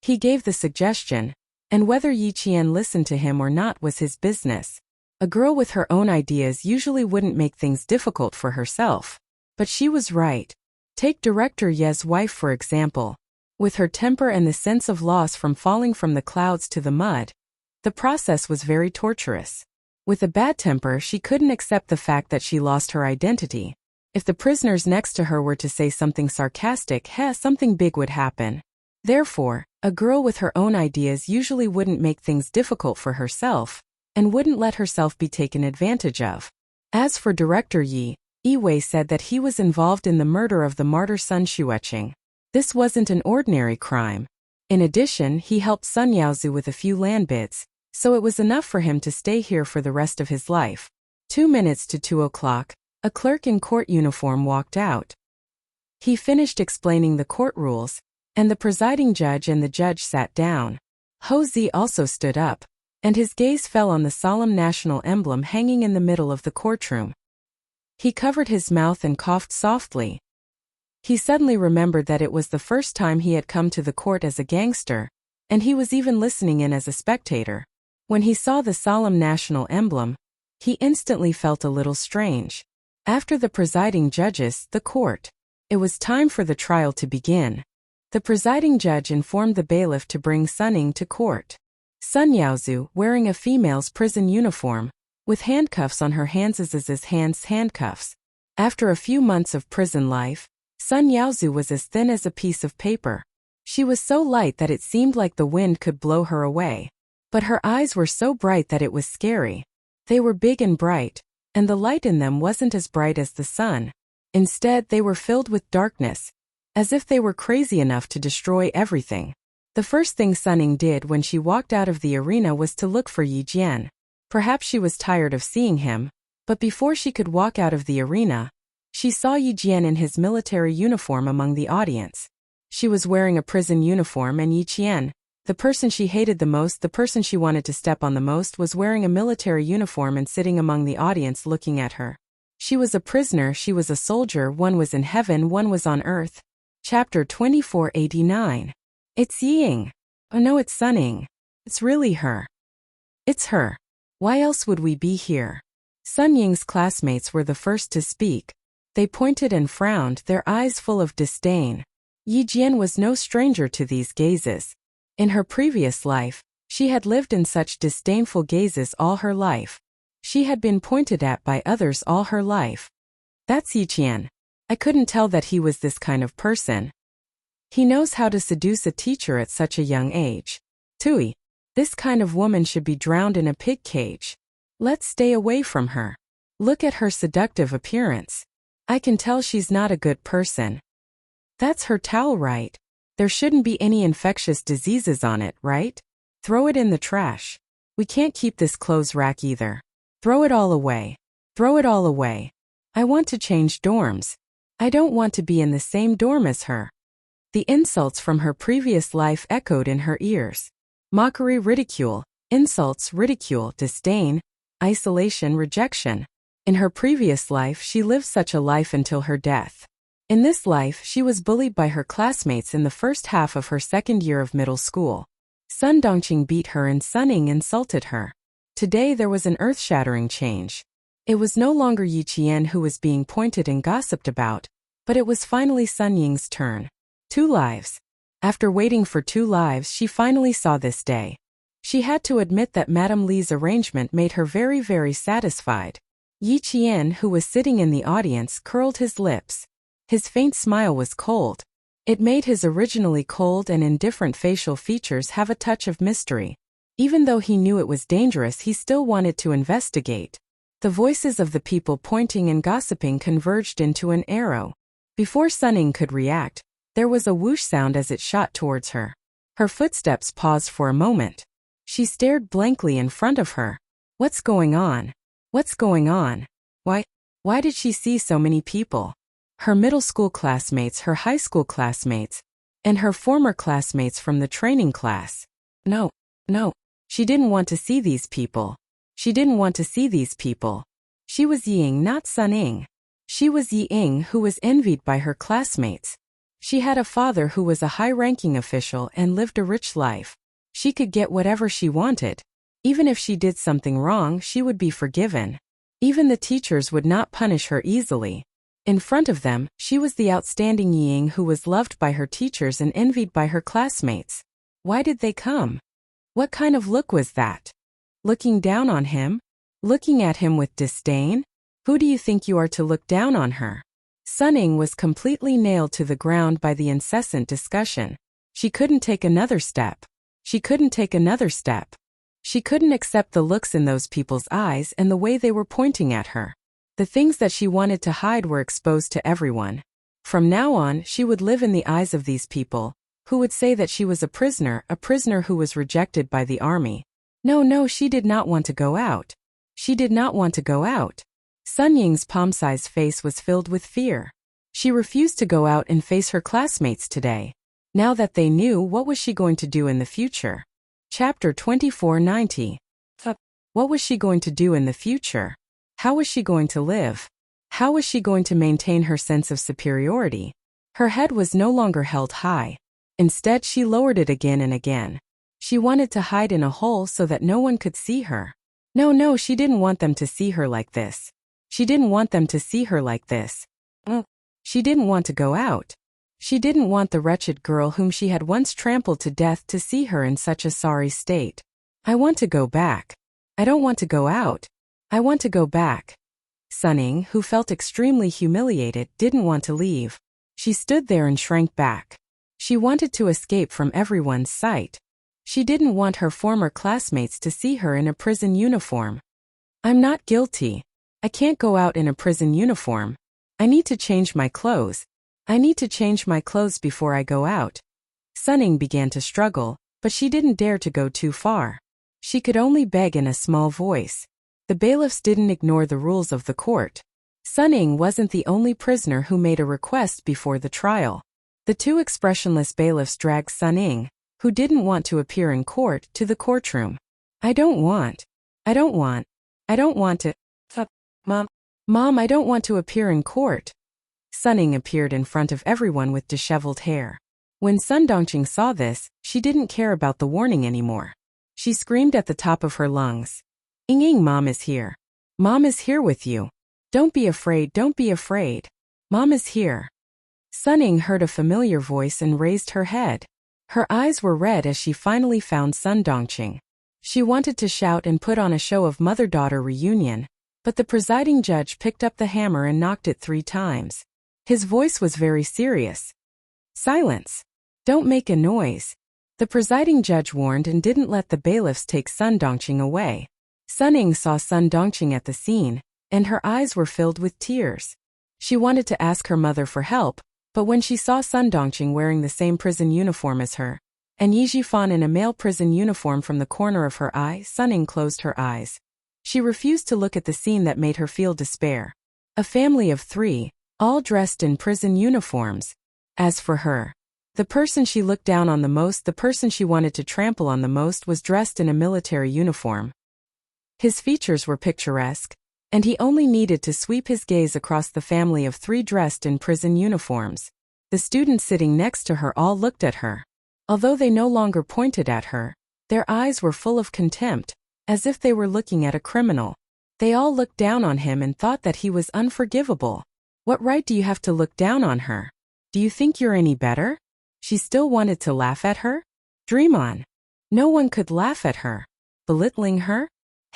He gave the suggestion, and whether Yi Qian listened to him or not was his business. A girl with her own ideas usually wouldn't make things difficult for herself. But she was right. Take Director Ye's wife for example. With her temper and the sense of loss from falling from the clouds to the mud, the process was very torturous. With a bad temper, she couldn't accept the fact that she lost her identity. If the prisoners next to her were to say something sarcastic, something big would happen. Therefore, a girl with her own ideas usually wouldn't make things difficult for herself, and wouldn't let herself be taken advantage of. As for Director Yi, Yiwei said that he was involved in the murder of the martyr Sun Xueqing. This wasn't an ordinary crime. In addition, he helped Sun Yaozu with a few land bids, so it was enough for him to stay here for the rest of his life. 2 minutes to 2 o'clock, a clerk in court uniform walked out. He finished explaining the court rules, and the presiding judge and the judge sat down. Ho Zi also stood up, and his gaze fell on the solemn national emblem hanging in the middle of the courtroom. He covered his mouth and coughed softly. He suddenly remembered that it was the first time he had come to the court as a gangster, and he was even listening in as a spectator. When he saw the solemn national emblem, he instantly felt a little strange. After the presiding judges, the court. It was time for the trial to begin. The presiding judge informed the bailiff to bring Sun Ying to court. Sun Yaozu, wearing a female's prison uniform, with handcuffs on her hands as his handcuffs. After a few months of prison life, Sun Yaozu was as thin as a piece of paper. She was so light that it seemed like the wind could blow her away. But her eyes were so bright that it was scary. They were big and bright, and the light in them wasn't as bright as the sun. Instead, they were filled with darkness, as if they were crazy enough to destroy everything. The first thing Sun Ying did when she walked out of the arena was to look for Yi Jian. Perhaps she was tired of seeing him, but before she could walk out of the arena, she saw Yi Jian in his military uniform among the audience. She was wearing a prison uniform, and Yi Jian, the person she hated the most, the person she wanted to step on the most, was wearing a military uniform and sitting among the audience looking at her. She was a prisoner, she was a soldier, one was in heaven, one was on earth. Chapter 2489. It's Ying. Oh no, it's Sun Ying. It's really her. It's her. Why else would we be here? Sun Ying's classmates were the first to speak. They pointed and frowned, their eyes full of disdain. Yi Jian was no stranger to these gazes. In her previous life, she had lived in such disdainful gazes all her life. She had been pointed at by others all her life. That's Yiqian. I couldn't tell that he was this kind of person. He knows how to seduce a teacher at such a young age. Tui. This kind of woman should be drowned in a pig cage. Let's stay away from her. Look at her seductive appearance. I can tell she's not a good person. That's her towel, right? There shouldn't be any infectious diseases on it, right? Throw it in the trash. We can't keep this clothes rack either. Throw it all away. Throw it all away. I want to change dorms. I don't want to be in the same dorm as her. The insults from her previous life echoed in her ears. Mockery, ridicule, insults, ridicule, disdain, isolation, rejection. In her previous life, she lived such a life until her death. In this life, she was bullied by her classmates in the first half of her second year of middle school. Sun Dongqing beat her and Sun Ying insulted her. Today there was an earth-shattering change. It was no longer Yiqian who was being pointed and gossiped about, but it was finally Sun Ying's turn. 2 lives. After waiting for 2 lives, she finally saw this day. She had to admit that Madame Li's arrangement made her very, very satisfied. Yiqian, who was sitting in the audience, curled his lips. His faint smile was cold. It made his originally cold and indifferent facial features have a touch of mystery. Even though he knew it was dangerous, he still wanted to investigate. The voices of the people pointing and gossiping converged into an arrow. Before Sun Ying could react, there was a whoosh sound as it shot towards her. Her footsteps paused for a moment. She stared blankly in front of her. What's going on? What's going on? Why did she see so many people? Her middle school classmates, her high school classmates, and her former classmates from the training class. No. She didn't want to see these people. She didn't want to see these people. She was Ying, not Sun Ying. She was Ying who was envied by her classmates. She had a father who was a high-ranking official and lived a rich life. She could get whatever she wanted. Even if she did something wrong, she would be forgiven. Even the teachers would not punish her easily. In front of them, she was the outstanding Ying who was loved by her teachers and envied by her classmates. Why did they come? What kind of look was that? Looking down on him? Looking at him with disdain? Who do you think you are to look down on her? Sun Ying was completely nailed to the ground by the incessant discussion. She couldn't take another step. She couldn't take another step. She couldn't accept the looks in those people's eyes and the way they were pointing at her. The things that she wanted to hide were exposed to everyone. From now on, she would live in the eyes of these people, who would say that she was a prisoner who was rejected by the army. No, she did not want to go out. She did not want to go out. Sun Ying's palm-sized face was filled with fear. She refused to go out and face her classmates today. Now that they knew, what was she going to do in the future? Chapter 2490. What was she going to do in the future? How was she going to live? How was she going to maintain her sense of superiority? Her head was no longer held high. Instead, she lowered it again and again. She wanted to hide in a hole so that no one could see her. No, she didn't want them to see her like this. She didn't want them to see her like this. She didn't want to go out. She didn't want the wretched girl whom she had once trampled to death to see her in such a sorry state. I want to go back. I don't want to go out. I want to go back. Sun Ying, who felt extremely humiliated, didn't want to leave. She stood there and shrank back. She wanted to escape from everyone's sight. She didn't want her former classmates to see her in a prison uniform. I'm not guilty. I can't go out in a prison uniform. I need to change my clothes. I need to change my clothes before I go out. Sun Ying began to struggle, but she didn't dare to go too far. She could only beg in a small voice. The bailiffs didn't ignore the rules of the court. Sun Ying wasn't the only prisoner who made a request before the trial. The 2 expressionless bailiffs dragged Sun Ying, who didn't want to appear in court, to the courtroom. I don't want to. Mom, I don't want to appear in court. Sun Ying appeared in front of everyone with disheveled hair. When Sun Dongqing saw this, she didn't care about the warning anymore. She screamed at the top of her lungs. Ying, Mom is here. Mom is here with you. Don't be afraid, don't be afraid. Mom is here. Sun Ying heard a familiar voice and raised her head. Her eyes were red as she finally found Sun Dongqing. She wanted to shout and put on a show of mother-daughter reunion, but the presiding judge picked up the hammer and knocked it 3 times. His voice was very serious. "Silence. Don't make a noise." The presiding judge warned and didn't let the bailiffs take Sun Dongqing away. Sun Ying saw Sun Dongqing at the scene, and her eyes were filled with tears. She wanted to ask her mother for help, but when she saw Sun Dongqing wearing the same prison uniform as her, and Yi Jifan in a male prison uniform from the corner of her eye, Sun Ying closed her eyes. She refused to look at the scene that made her feel despair. A family of 3, all dressed in prison uniforms. As for her, the person she looked down on the most, the person she wanted to trample on the most, was dressed in a military uniform. His features were picturesque, and he only needed to sweep his gaze across the family of 3 dressed in prison uniforms. The students sitting next to her all looked at her. Although they no longer pointed at her, their eyes were full of contempt, as if they were looking at a criminal. They all looked down on him and thought that he was unforgivable. What right do you have to look down on her? Do you think you're any better? She still wanted to laugh at her? Dream on. No one could laugh at her. Belittling her?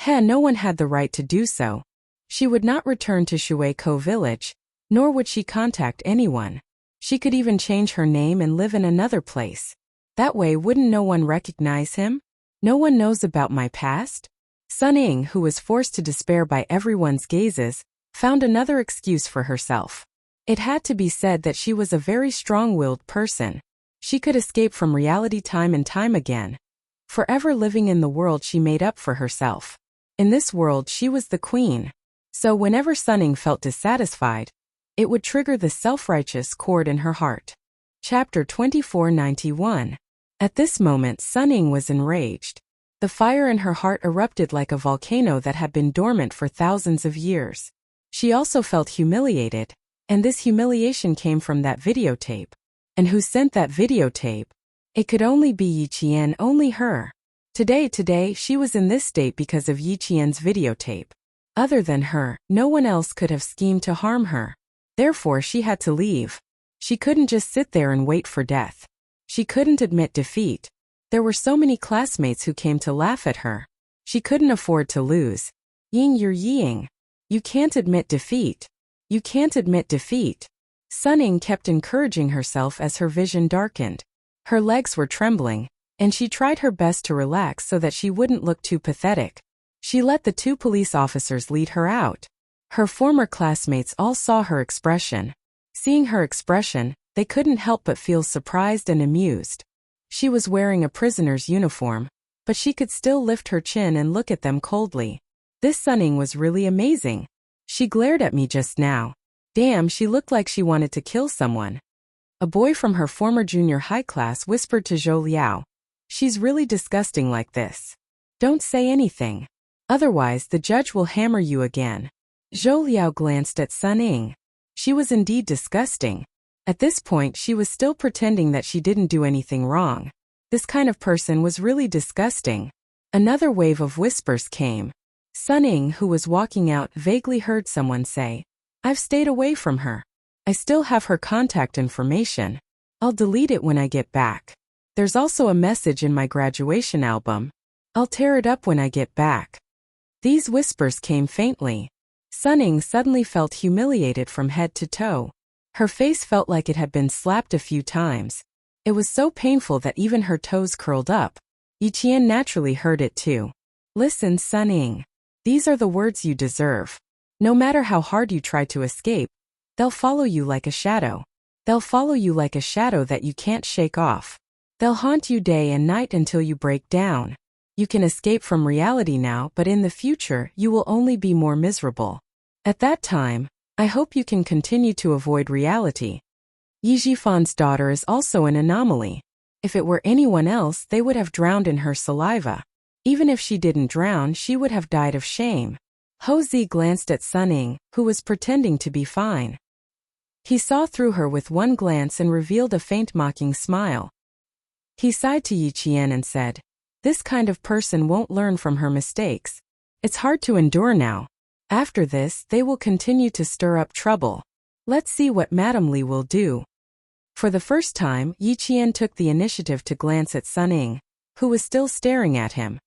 No one had the right to do so. She would not return to Shueiko village, nor would she contact anyone. She could even change her name and live in another place. That way wouldn't no one recognize him? No one knows about my past? Sun Ying, who was forced to despair by everyone's gazes, found another excuse for herself. It had to be said that she was a very strong-willed person. She could escape from reality time and time again. Forever living in the world she made up for herself. In this world she was the queen. So whenever Sun Ying felt dissatisfied, it would trigger the self-righteous chord in her heart. Chapter 2491. At this moment Sun Ying was enraged. The fire in her heart erupted like a volcano that had been dormant for thousands of years. She also felt humiliated, and this humiliation came from that videotape. And who sent that videotape? It could only be Yi Qian, only her. Today she was in this state because of Yi Qian's videotape. Other than her, no one else could have schemed to harm her. Therefore she had to leave. She couldn't just sit there and wait for death. She couldn't admit defeat. There were so many classmates who came to laugh at her. She couldn't afford to lose. Ying, you're Ying. You can't admit defeat. You can't admit defeat. Sun Ying kept encouraging herself as her vision darkened. Her legs were trembling, and she tried her best to relax so that she wouldn't look too pathetic. She let the 2 police officers lead her out. Her former classmates all saw her expression. Seeing her expression, they couldn't help but feel surprised and amused. She was wearing a prisoner's uniform, but she could still lift her chin and look at them coldly. This Sun Ying was really amazing. She glared at me just now. Damn, she looked like she wanted to kill someone. A boy from her former junior high class whispered to Zhou Liao. She's really disgusting like this. Don't say anything. Otherwise the judge will hammer you again. Zhou Liao glanced at Sun Ying. She was indeed disgusting. At this point she was still pretending that she didn't do anything wrong. This kind of person was really disgusting. Another wave of whispers came. Sun Ying, who was walking out, vaguely heard someone say, "I've stayed away from her. I still have her contact information. I'll delete it when I get back. There's also a message in my graduation album. I'll tear it up when I get back." These whispers came faintly. Sun Ying suddenly felt humiliated from head to toe. Her face felt like it had been slapped a few times. It was so painful that even her toes curled up. Yi Qian naturally heard it too. "Listen, Sun Ying. These are the words you deserve. No matter how hard you try to escape, they'll follow you like a shadow. They'll follow you like a shadow that you can't shake off. They'll haunt you day and night until you break down. You can escape from reality now, but in the future you will only be more miserable. At that time, I hope you can continue to avoid reality." Yi Jifan's daughter is also an anomaly. If it were anyone else, they would have drowned in her saliva. Even if she didn't drown, she would have died of shame. Ho Zi glanced at Sun Ying, who was pretending to be fine. He saw through her with one glance and revealed a faint mocking smile. He sighed to Yi Qian and said, "This kind of person won't learn from her mistakes. It's hard to endure now. After this, they will continue to stir up trouble. Let's see what Madame Li will do." For the first time, Yi Qian took the initiative to glance at Sun Ying, who was still staring at him.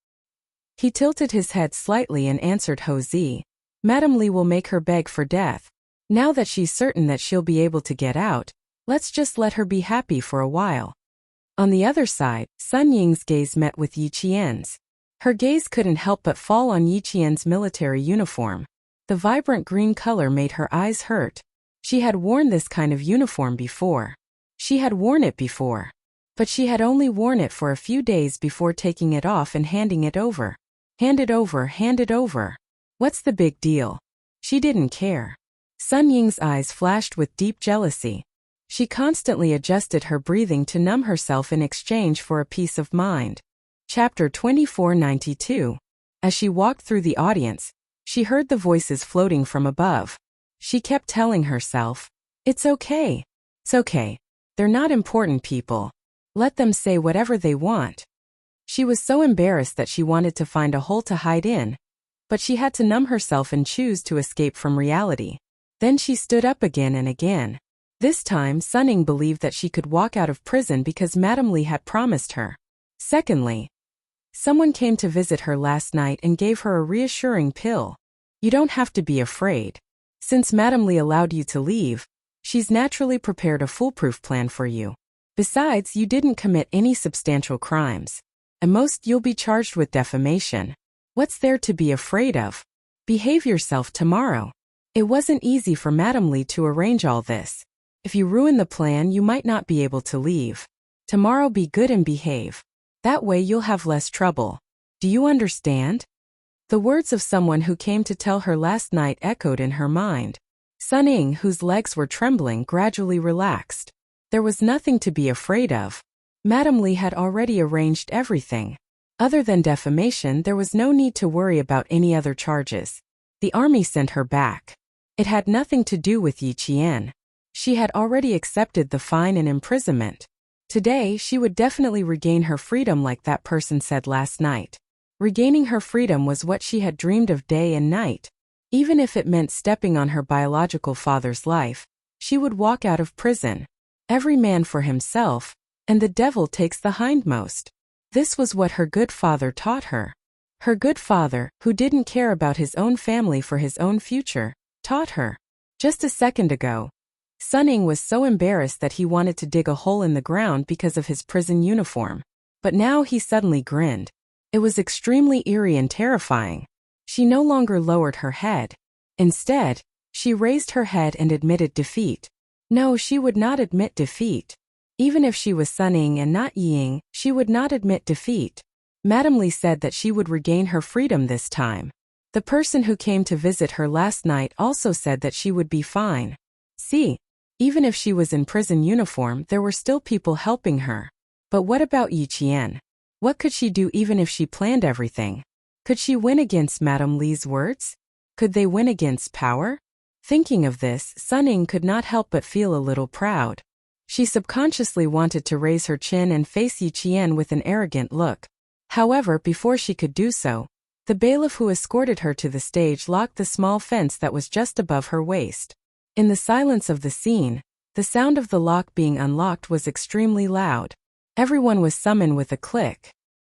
He tilted his head slightly and answered Hosea. Madame Li will make her beg for death. Now that she's certain that she'll be able to get out, let's just let her be happy for a while. On the other side, Sun Ying's gaze met with Yi Qian's. Her gaze couldn't help but fall on Yi Qian's military uniform. The vibrant green color made her eyes hurt. She had worn this kind of uniform before. She had worn it before. But she had only worn it for a few days before taking it off and handing it over. Hand it over, hand it over. What's the big deal? She didn't care. Sun Ying's eyes flashed with deep jealousy. She constantly adjusted her breathing to numb herself in exchange for a peace of mind. Chapter 2492. As she walked through the audience, she heard the voices floating from above. She kept telling herself, "It's okay. It's okay. They're not important people. Let them say whatever they want." She was so embarrassed that she wanted to find a hole to hide in, but she had to numb herself and choose to escape from reality. Then she stood up again and again. This time, Sun Ying believed that she could walk out of prison because Madame Li had promised her. Secondly, someone came to visit her last night and gave her a reassuring pill. You don't have to be afraid. Since Madame Li allowed you to leave, she's naturally prepared a foolproof plan for you. Besides, you didn't commit any substantial crimes. At most, you'll be charged with defamation. What's there to be afraid of? Behave yourself tomorrow. It wasn't easy for Madame Li to arrange all this. If you ruin the plan, you might not be able to leave. Tomorrow be good and behave. That way you'll have less trouble. Do you understand? The words of someone who came to tell her last night echoed in her mind. Sun Ying, whose legs were trembling, gradually relaxed. There was nothing to be afraid of. Madame Li had already arranged everything. Other than defamation, there was no need to worry about any other charges. The army sent her back. It had nothing to do with Yi Qian. She had already accepted the fine and imprisonment. Today, she would definitely regain her freedom like that person said last night. Regaining her freedom was what she had dreamed of day and night. Even if it meant stepping on her biological father's life, she would walk out of prison. Every man for himself, and the devil takes the hindmost. This was what her good father taught her. Her good father, who didn't care about his own family for his own future, taught her. Just a second ago, Sun Ying was so embarrassed that he wanted to dig a hole in the ground because of his prison uniform. But now he suddenly grinned. It was extremely eerie and terrifying. She no longer lowered her head. Instead, she raised her head and admitted defeat. No, she would not admit defeat. Even if she was Sun Ying and not Yi Ying, she would not admit defeat. Madame Li said that she would regain her freedom this time. The person who came to visit her last night also said that she would be fine. See, even if she was in prison uniform, there were still people helping her. But what about Yi Qian? What could she do even if she planned everything? Could she win against Madame Li's words? Could they win against power? Thinking of this, Sun Ying could not help but feel a little proud. She subconsciously wanted to raise her chin and face Yi Qian with an arrogant look. However, before she could do so, the bailiff who escorted her to the stage locked the small fence that was just above her waist. In the silence of the scene, the sound of the lock being unlocked was extremely loud. Everyone was summoned with a click.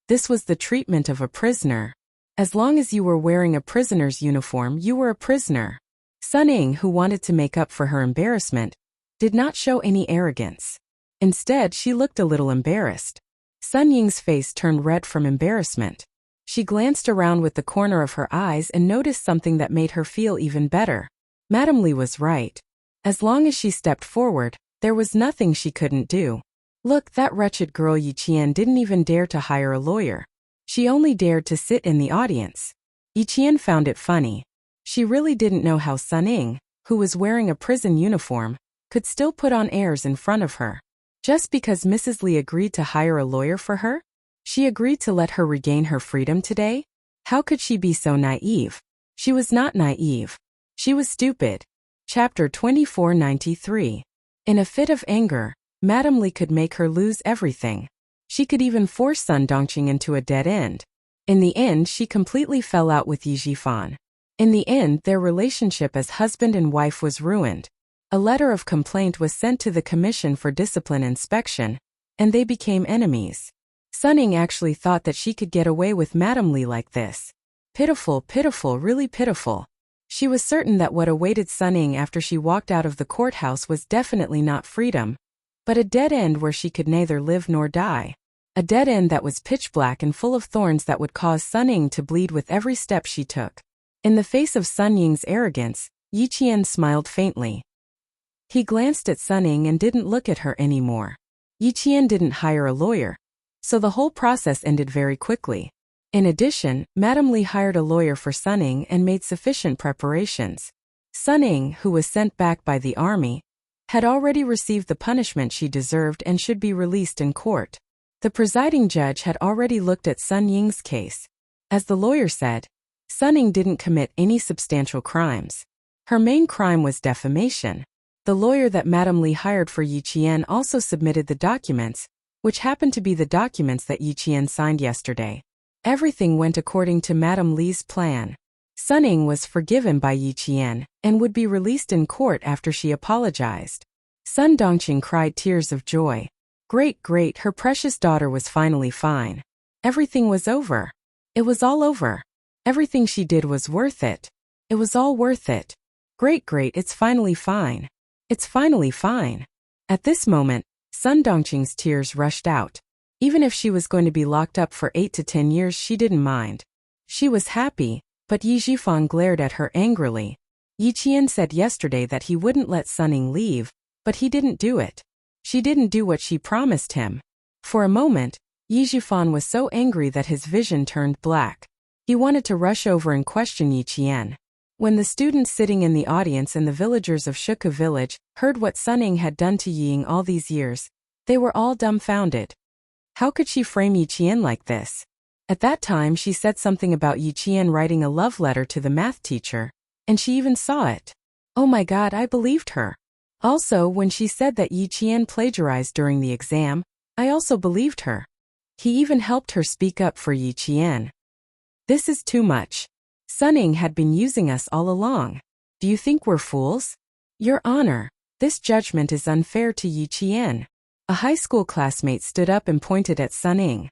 This was the treatment of a prisoner. As long as you were wearing a prisoner's uniform, you were a prisoner. Sun Ying, who wanted to make up for her embarrassment, did not show any arrogance. Instead, she looked a little embarrassed. Sun Ying's face turned red from embarrassment. She glanced around with the corner of her eyes and noticed something that made her feel even better. Madame Li was right. As long as she stepped forward, there was nothing she couldn't do. Look, that wretched girl Yi Qian didn't even dare to hire a lawyer. She only dared to sit in the audience. Yi Qian found it funny. She really didn't know how Sun Ying, who was wearing a prison uniform, could still put on airs in front of her. Just because Mrs. Li agreed to hire a lawyer for her? She agreed to let her regain her freedom today? How could she be so naive? She was not naive. She was stupid. Chapter 2493. In a fit of anger, Madame Li could make her lose everything. She could even force Sun Dongqing into a dead end. In the end, she completely fell out with Yi Jifan. In the end, their relationship as husband and wife was ruined. A letter of complaint was sent to the Commission for Discipline Inspection, and they became enemies. Sunning actually thought that she could get away with Madam Lee like this. Pitiful, pitiful, really pitiful. She was certain that what awaited Sunning after she walked out of the courthouse was definitely not freedom, but a dead end where she could neither live nor die. A dead end that was pitch black and full of thorns that would cause Sunning to bleed with every step she took. In the face of Sun Ying's arrogance, Yi Qian smiled faintly. He glanced at Sunning and didn't look at her anymore. Yi Qian didn't hire a lawyer, so the whole process ended very quickly. In addition, Madam Lee hired a lawyer for Sunning and made sufficient preparations. Sunning, who was sent back by the army, had already received the punishment she deserved and should be released in court. The presiding judge had already looked at Sun Ying's case. As the lawyer said, Sunning didn't commit any substantial crimes. Her main crime was defamation. The lawyer that Madam Lee hired for Yi Qian also submitted the documents, which happened to be the documents that Yi Qian signed yesterday. Everything went according to Madam Lee's plan. Sunning was forgiven by Yi Qian and would be released in court after she apologized. Sun Dongqing cried tears of joy. Great, her precious daughter was finally fine. Everything was over. It was all over. Everything she did was worth it. It was all worth it. Great, it's finally fine. It's finally fine. At this moment, Sun Dongqing's tears rushed out. Even if she was going to be locked up for 8 to 10 years, she didn't mind. She was happy, but Yi Zhifang glared at her angrily. Yi Qian said yesterday that he wouldn't let Sunning leave, but he didn't do it. She didn't do what she promised him. For a moment, Yi Zhifang was so angry that his vision turned black. He wanted to rush over and question Yi Qian. When the students sitting in the audience and the villagers of Shuke village heard what Sunning had done to Ying all these years, they were all dumbfounded. How could she frame Yi Qian like this? At that time she said something about Yi Qian writing a love letter to the math teacher, and she even saw it. Oh my God, I believed her. Also, when she said that Yi Qian plagiarized during the exam, I also believed her. He even helped her speak up for Yi Qian. This is too much. Sunning had been using us all along. Do you think we're fools? Your Honor, this judgment is unfair to Yi Qian. A high school classmate stood up and pointed at Sunning.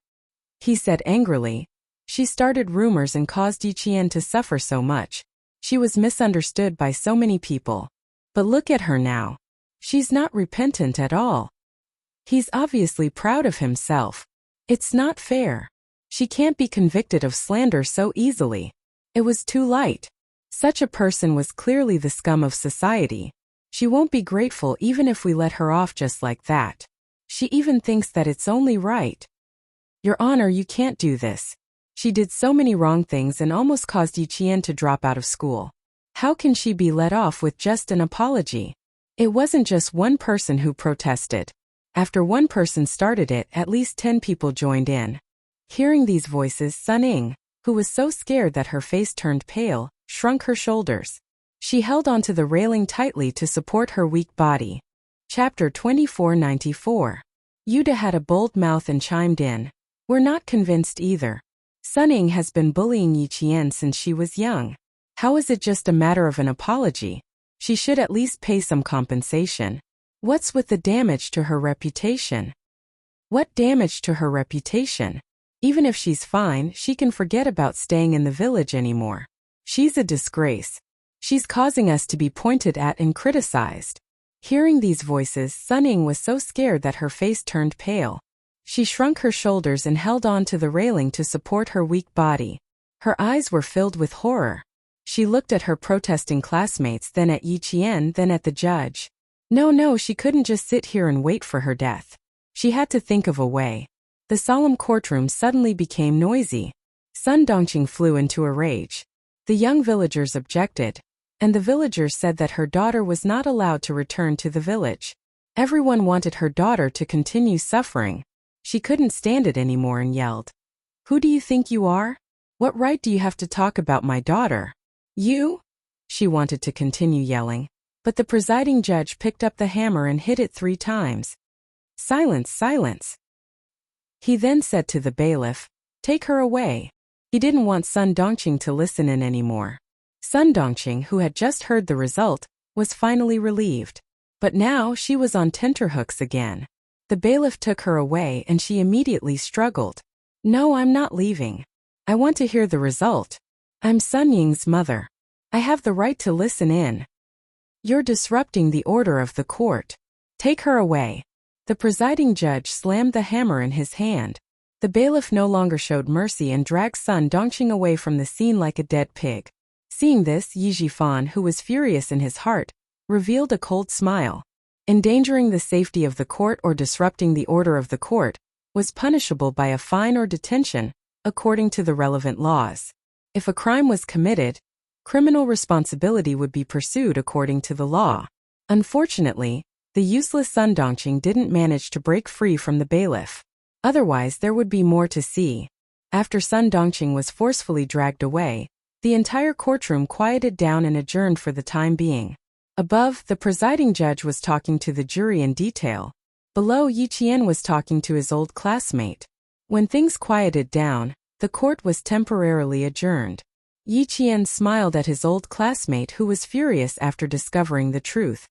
He said angrily, she started rumors and caused Yi Qian to suffer so much. She was misunderstood by so many people. But look at her now. She's not repentant at all. He's obviously proud of himself. It's not fair. She can't be convicted of slander so easily. It was too light. Such a person was clearly the scum of society. She won't be grateful even if we let her off just like that. She even thinks that it's only right. Your Honor, you can't do this. She did so many wrong things and almost caused Yi Qian to drop out of school. How can she be let off with just an apology? It wasn't just one person who protested. After one person started it, at least 10 people joined in. Hearing these voices, Sunning, who was so scared that her face turned pale, shrunk her shoulders. She held onto the railing tightly to support her weak body. Chapter 2494. Yuda had a bold mouth and chimed in. We're not convinced either. Sunning has been bullying Yi Qian since she was young. How is it just a matter of an apology? She should at least pay some compensation. What's with the damage to her reputation? What damage to her reputation? Even if she's fine, she can forget about staying in the village anymore. She's a disgrace. She's causing us to be pointed at and criticized. Hearing these voices, Sunning was so scared that her face turned pale. She shrunk her shoulders and held on to the railing to support her weak body. Her eyes were filled with horror. She looked at her protesting classmates, then at Yi Qian, then at the judge. No, she couldn't just sit here and wait for her death. She had to think of a way. The solemn courtroom suddenly became noisy. Sun Dongqing flew into a rage. The young villagers objected, and the villagers said that her daughter was not allowed to return to the village. Everyone wanted her daughter to continue suffering. She couldn't stand it anymore and yelled, "Who do you think you are? What right do you have to talk about my daughter? You?" She wanted to continue yelling, but the presiding judge picked up the hammer and hit it 3 times. Silence, silence. He then said to the bailiff, "Take her away." He didn't want Sun Dongqing to listen in anymore. Sun Dongqing, who had just heard the result, was finally relieved. But now she was on tenterhooks again. The bailiff took her away and she immediately struggled. No, I'm not leaving. I want to hear the result. I'm Sun Ying's mother. I have the right to listen in. You're disrupting the order of the court. Take her away. The presiding judge slammed the hammer in his hand. The bailiff no longer showed mercy and dragged Sun Dongqing away from the scene like a dead pig. Seeing this, Yi Jifan, who was furious in his heart, revealed a cold smile. Endangering the safety of the court or disrupting the order of the court was punishable by a fine or detention, according to the relevant laws. If a crime was committed, criminal responsibility would be pursued according to the law. Unfortunately, the useless Sun Dongqing didn't manage to break free from the bailiff. Otherwise, there would be more to see. After Sun Dongqing was forcefully dragged away, the entire courtroom quieted down and adjourned for the time being. Above, the presiding judge was talking to the jury in detail. Below, Yi Qian was talking to his old classmate. When things quieted down, the court was temporarily adjourned. Yi Qian smiled at his old classmate who was furious after discovering the truth.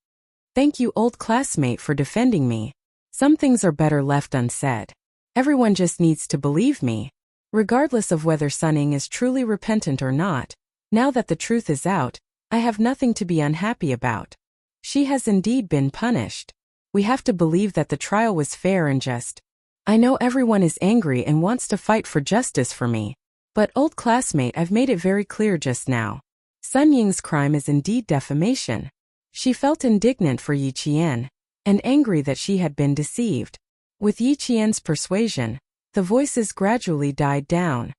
Thank you, old classmate, for defending me. Some things are better left unsaid. Everyone just needs to believe me. Regardless of whether Sun Ying is truly repentant or not, now that the truth is out, I have nothing to be unhappy about. She has indeed been punished. We have to believe that the trial was fair and just. I know everyone is angry and wants to fight for justice for me. But old classmate, I've made it very clear just now. Sun Ying's crime is indeed defamation. She felt indignant for Yi Qian, and angry that she had been deceived. With Yi Qian's persuasion, the voices gradually died down.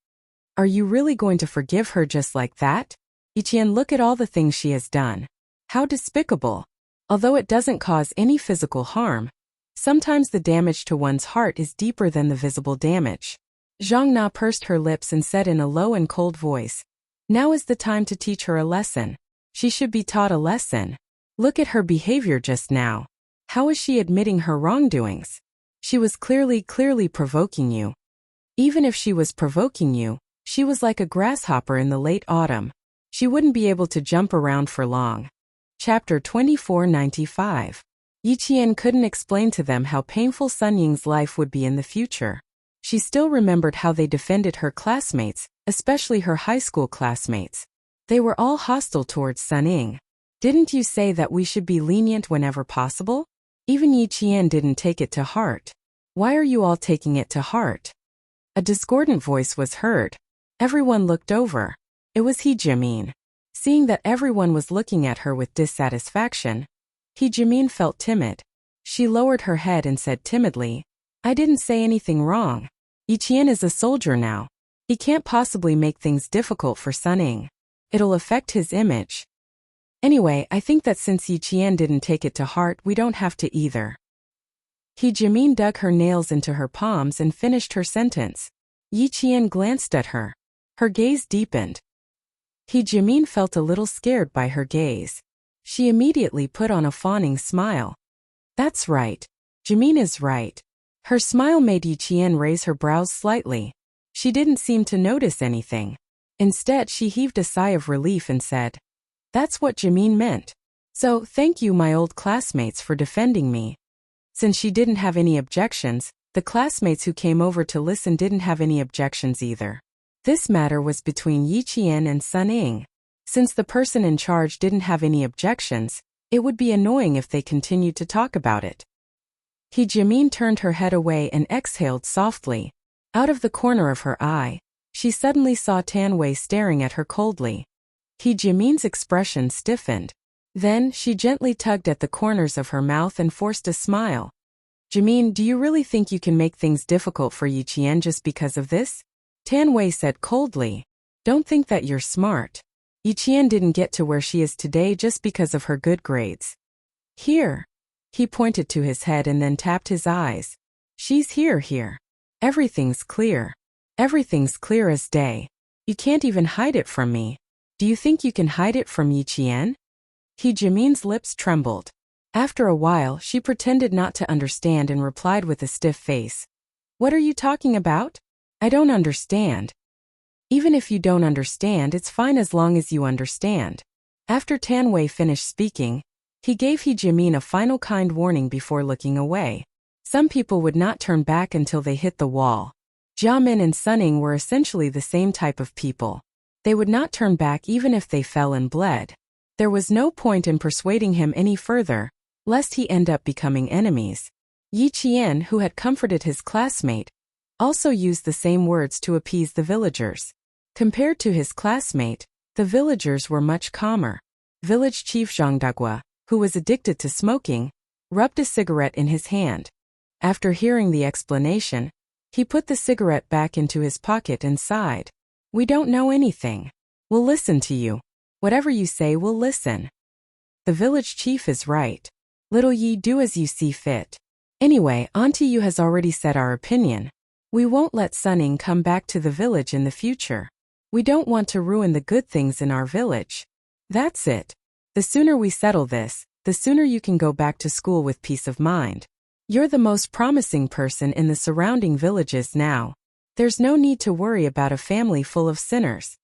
Are you really going to forgive her just like that? Yi Qian, look at all the things she has done. How despicable. Although it doesn't cause any physical harm, sometimes the damage to one's heart is deeper than the visible damage. Zhang Na pursed her lips and said in a low and cold voice, now is the time to teach her a lesson. She should be taught a lesson. Look at her behavior just now. How is she admitting her wrongdoings? She was clearly provoking you. Even if she was provoking you, she was like a grasshopper in the late autumn. She wouldn't be able to jump around for long. Chapter 2495. Yi Qian couldn't explain to them how painful Sun Ying's life would be in the future. She still remembered how they defended her classmates, especially her high school classmates. They were all hostile towards Sun Ying. Didn't you say that we should be lenient whenever possible? Even Yi Qian didn't take it to heart. Why are you all taking it to heart? A discordant voice was heard. Everyone looked over. It was He Jimin. Seeing that everyone was looking at her with dissatisfaction, He Jimin felt timid. She lowered her head and said timidly, I didn't say anything wrong. Yi Qian is a soldier now. He can't possibly make things difficult for Sun Ying. It'll affect his image. Anyway, I think that since Yi Qian didn't take it to heart, we don't have to either. He Jimin dug her nails into her palms and finished her sentence. Yi Qian glanced at her. Her gaze deepened. He Jimin felt a little scared by her gaze. She immediately put on a fawning smile. That's right. Jimin is right. Her smile made Yi Qian raise her brows slightly. She didn't seem to notice anything. Instead, she heaved a sigh of relief and said, that's what Jimin meant. So, thank you, my old classmates, for defending me. Since she didn't have any objections, the classmates who came over to listen didn't have any objections either. This matter was between Yi Qian and Sun Ying. Since the person in charge didn't have any objections, it would be annoying if they continued to talk about it. He Jimin turned her head away and exhaled softly. Out of the corner of her eye, she suddenly saw Tan Wei staring at her coldly. He Jimin's expression stiffened. Then, she gently tugged at the corners of her mouth and forced a smile. Jimin, do you really think you can make things difficult for Yi Qian just because of this? Tan Wei said coldly. Don't think that you're smart. Yi Qian didn't get to where she is today just because of her good grades. Here. He pointed to his head and then tapped his eyes. She's here. Everything's clear. Everything's clear as day. You can't even hide it from me. Do you think you can hide it from Yi Qian? He Jimin's lips trembled. After a while, she pretended not to understand and replied with a stiff face. What are you talking about? I don't understand. Even if you don't understand, it's fine as long as you understand. After Tan Wei finished speaking, he gave He Jimin a final kind warning before looking away. Some people would not turn back until they hit the wall. Jiamin and Sunning were essentially the same type of people. They would not turn back even if they fell and bled. There was no point in persuading him any further, lest he end up becoming enemies. Yi Qian, who had comforted his classmate, also used the same words to appease the villagers. Compared to his classmate, the villagers were much calmer. Village chief Zhang Dagua, who was addicted to smoking, rubbed a cigarette in his hand. After hearing the explanation, he put the cigarette back into his pocket and sighed. We don't know anything. We'll listen to you. Whatever you say, we'll listen. The village chief is right. Little Yi, do as you see fit. Anyway, Auntie Yu has already said our opinion. We won't let Sunning come back to the village in the future. We don't want to ruin the good things in our village. That's it. The sooner we settle this, the sooner you can go back to school with peace of mind. You're the most promising person in the surrounding villages now. There's no need to worry about a family full of sinners.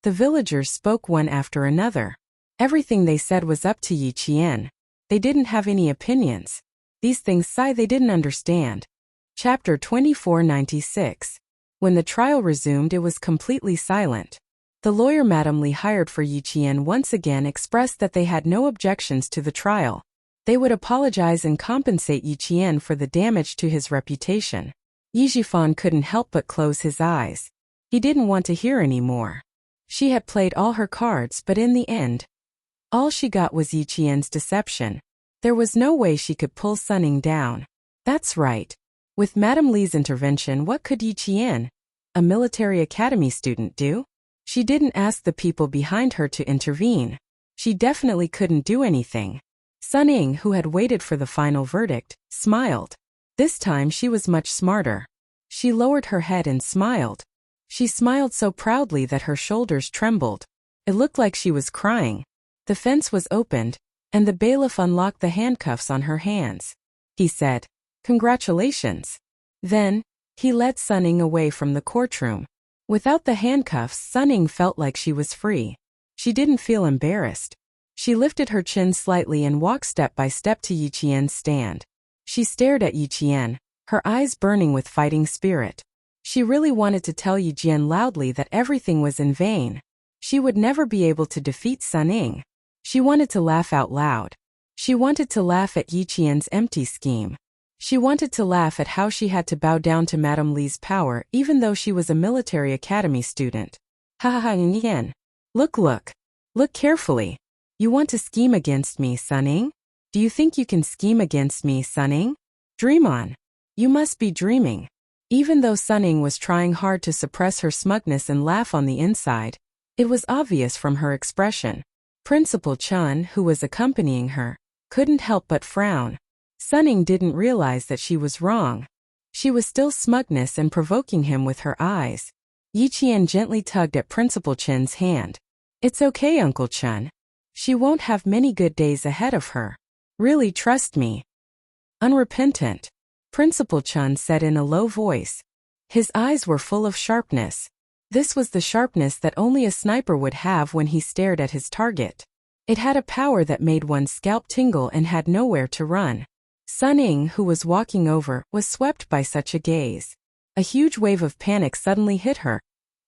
The villagers spoke one after another. Everything they said was up to Yi Qian. They didn't have any opinions. These things they didn't understand. Chapter 2496. When the trial resumed, it was completely silent. The lawyer Madame Li hired for Yi Qian once again expressed that they had no objections to the trial. They would apologize and compensate Yi Qian for the damage to his reputation. Yi Jifan couldn't help but close his eyes. He didn't want to hear any more. She had played all her cards, but in the end, all she got was Yi Qian's deception. There was no way she could pull Sunning down. That's right. With Madame Li's intervention, what could Yi Qian, a military academy student, do? She didn't ask the people behind her to intervene. She definitely couldn't do anything. Sunning, who had waited for the final verdict, smiled. This time she was much smarter. She lowered her head and smiled. She smiled so proudly that her shoulders trembled. It looked like she was crying. The fence was opened, and the bailiff unlocked the handcuffs on her hands. He said, "Congratulations." Then, he led Sunning away from the courtroom. Without the handcuffs, Sunning felt like she was free. She didn't feel embarrassed. She lifted her chin slightly and walked step by step to Yi Qian's stand. She stared at Yi Qian, her eyes burning with fighting spirit. She really wanted to tell Yi Qian loudly that everything was in vain. She would never be able to defeat Sunning. She wanted to laugh out loud. She wanted to laugh at Yi Qian's empty scheme. She wanted to laugh at how she had to bow down to Madame Li's power even though she was a military academy student. Ha ha ha, Yin. Look. Look carefully. You want to scheme against me, Sunning? Do you think you can scheme against me, Sunning? Dream on. You must be dreaming. Even though Sunning was trying hard to suppress her smugness and laugh on the inside, it was obvious from her expression. Principal Chun, who was accompanying her, couldn't help but frown. Sunning didn't realize that she was wrong. She was still smugness and provoking him with her eyes. Yi Qian gently tugged at Principal Chun's hand. It's okay, Uncle Chun. She won't have many good days ahead of her. Really, trust me. Unrepentant, Principal Chun said in a low voice. His eyes were full of sharpness. This was the sharpness that only a sniper would have when he stared at his target. It had a power that made one's scalp tingle and had nowhere to run. Sunning, who was walking over, was swept by such a gaze. A huge wave of panic suddenly hit her,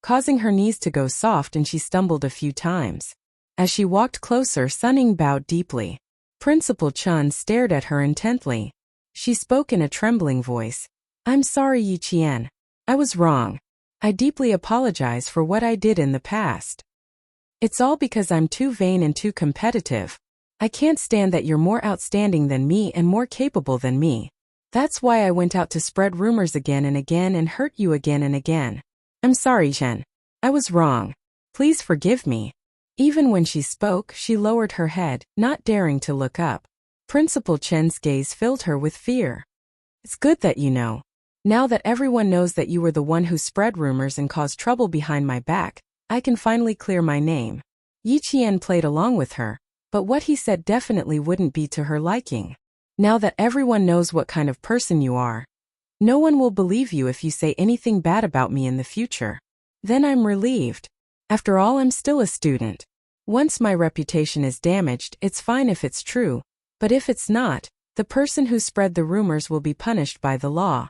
causing her knees to go soft and she stumbled a few times. As she walked closer, Sunning bowed deeply. Principal Chun stared at her intently. She spoke in a trembling voice. I'm sorry, Yi Qian. I was wrong. I deeply apologize for what I did in the past. It's all because I'm too vain and too competitive. I can't stand that you're more outstanding than me and more capable than me. That's why I went out to spread rumors again and again and hurt you again and again. I'm sorry, Chen. I was wrong. Please forgive me. Even when she spoke, she lowered her head, not daring to look up. Principal Chen's gaze filled her with fear. It's good that you know. Now that everyone knows that you were the one who spread rumors and caused trouble behind my back, I can finally clear my name. Yi Qian played along with her, but what he said definitely wouldn't be to her liking. Now that everyone knows what kind of person you are, no one will believe you if you say anything bad about me in the future. Then I'm relieved. After all, I'm still a student. Once my reputation is damaged, it's fine if it's true, but if it's not, The person who spread the rumors will be punished by the law.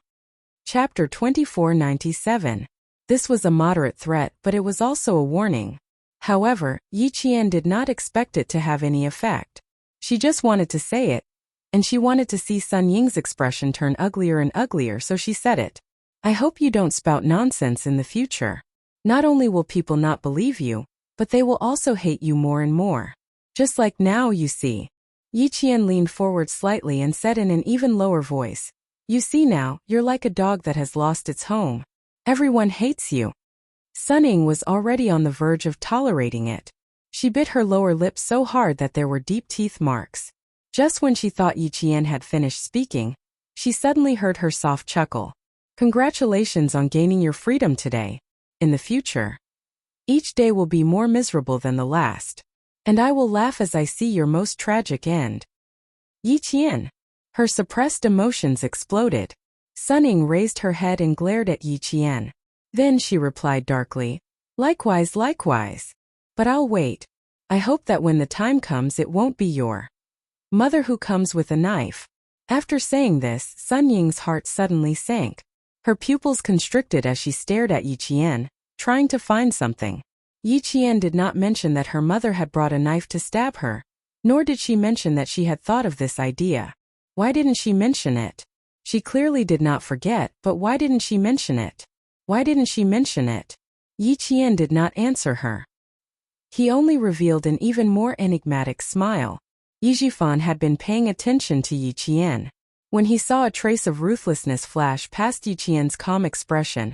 Chapter 2497. This was a moderate threat, but it was also a warning. However, Yi Qian did not expect it to have any effect. She just wanted to say it, and she wanted to see Sun Ying's expression turn uglier and uglier, so she said it. I hope you don't spout nonsense in the future. Not only will people not believe you, but they will also hate you more and more. Just like now, you see. Yi Qian leaned forward slightly and said in an even lower voice, You see now, you're like a dog that has lost its home. Everyone hates you. Sun Ying was already on the verge of tolerating it. She bit her lower lip so hard that there were deep teeth marks. Just when she thought Yi Qian had finished speaking, she suddenly heard her soft chuckle. Congratulations on gaining your freedom today. In the future, each day will be more miserable than the last. And I will laugh as I see your most tragic end. Yi Qian. Her suppressed emotions exploded. Sun Ying raised her head and glared at Yi Qian. Then she replied darkly, Likewise, likewise. But I'll wait. I hope that when the time comes it won't be your mother who comes with a knife. After saying this, Sun Ying's heart suddenly sank. Her pupils constricted as she stared at Yi Qian, trying to find something. Yi Qian did not mention that her mother had brought a knife to stab her, nor did she mention that she had thought of this idea. Why didn't she mention it? She clearly did not forget, but why didn't she mention it? Why didn't she mention it? Yi Qian did not answer her. He only revealed an even more enigmatic smile. Yi Jifan had been paying attention to Yi Qian. When he saw a trace of ruthlessness flash past Yi Qian's calm expression,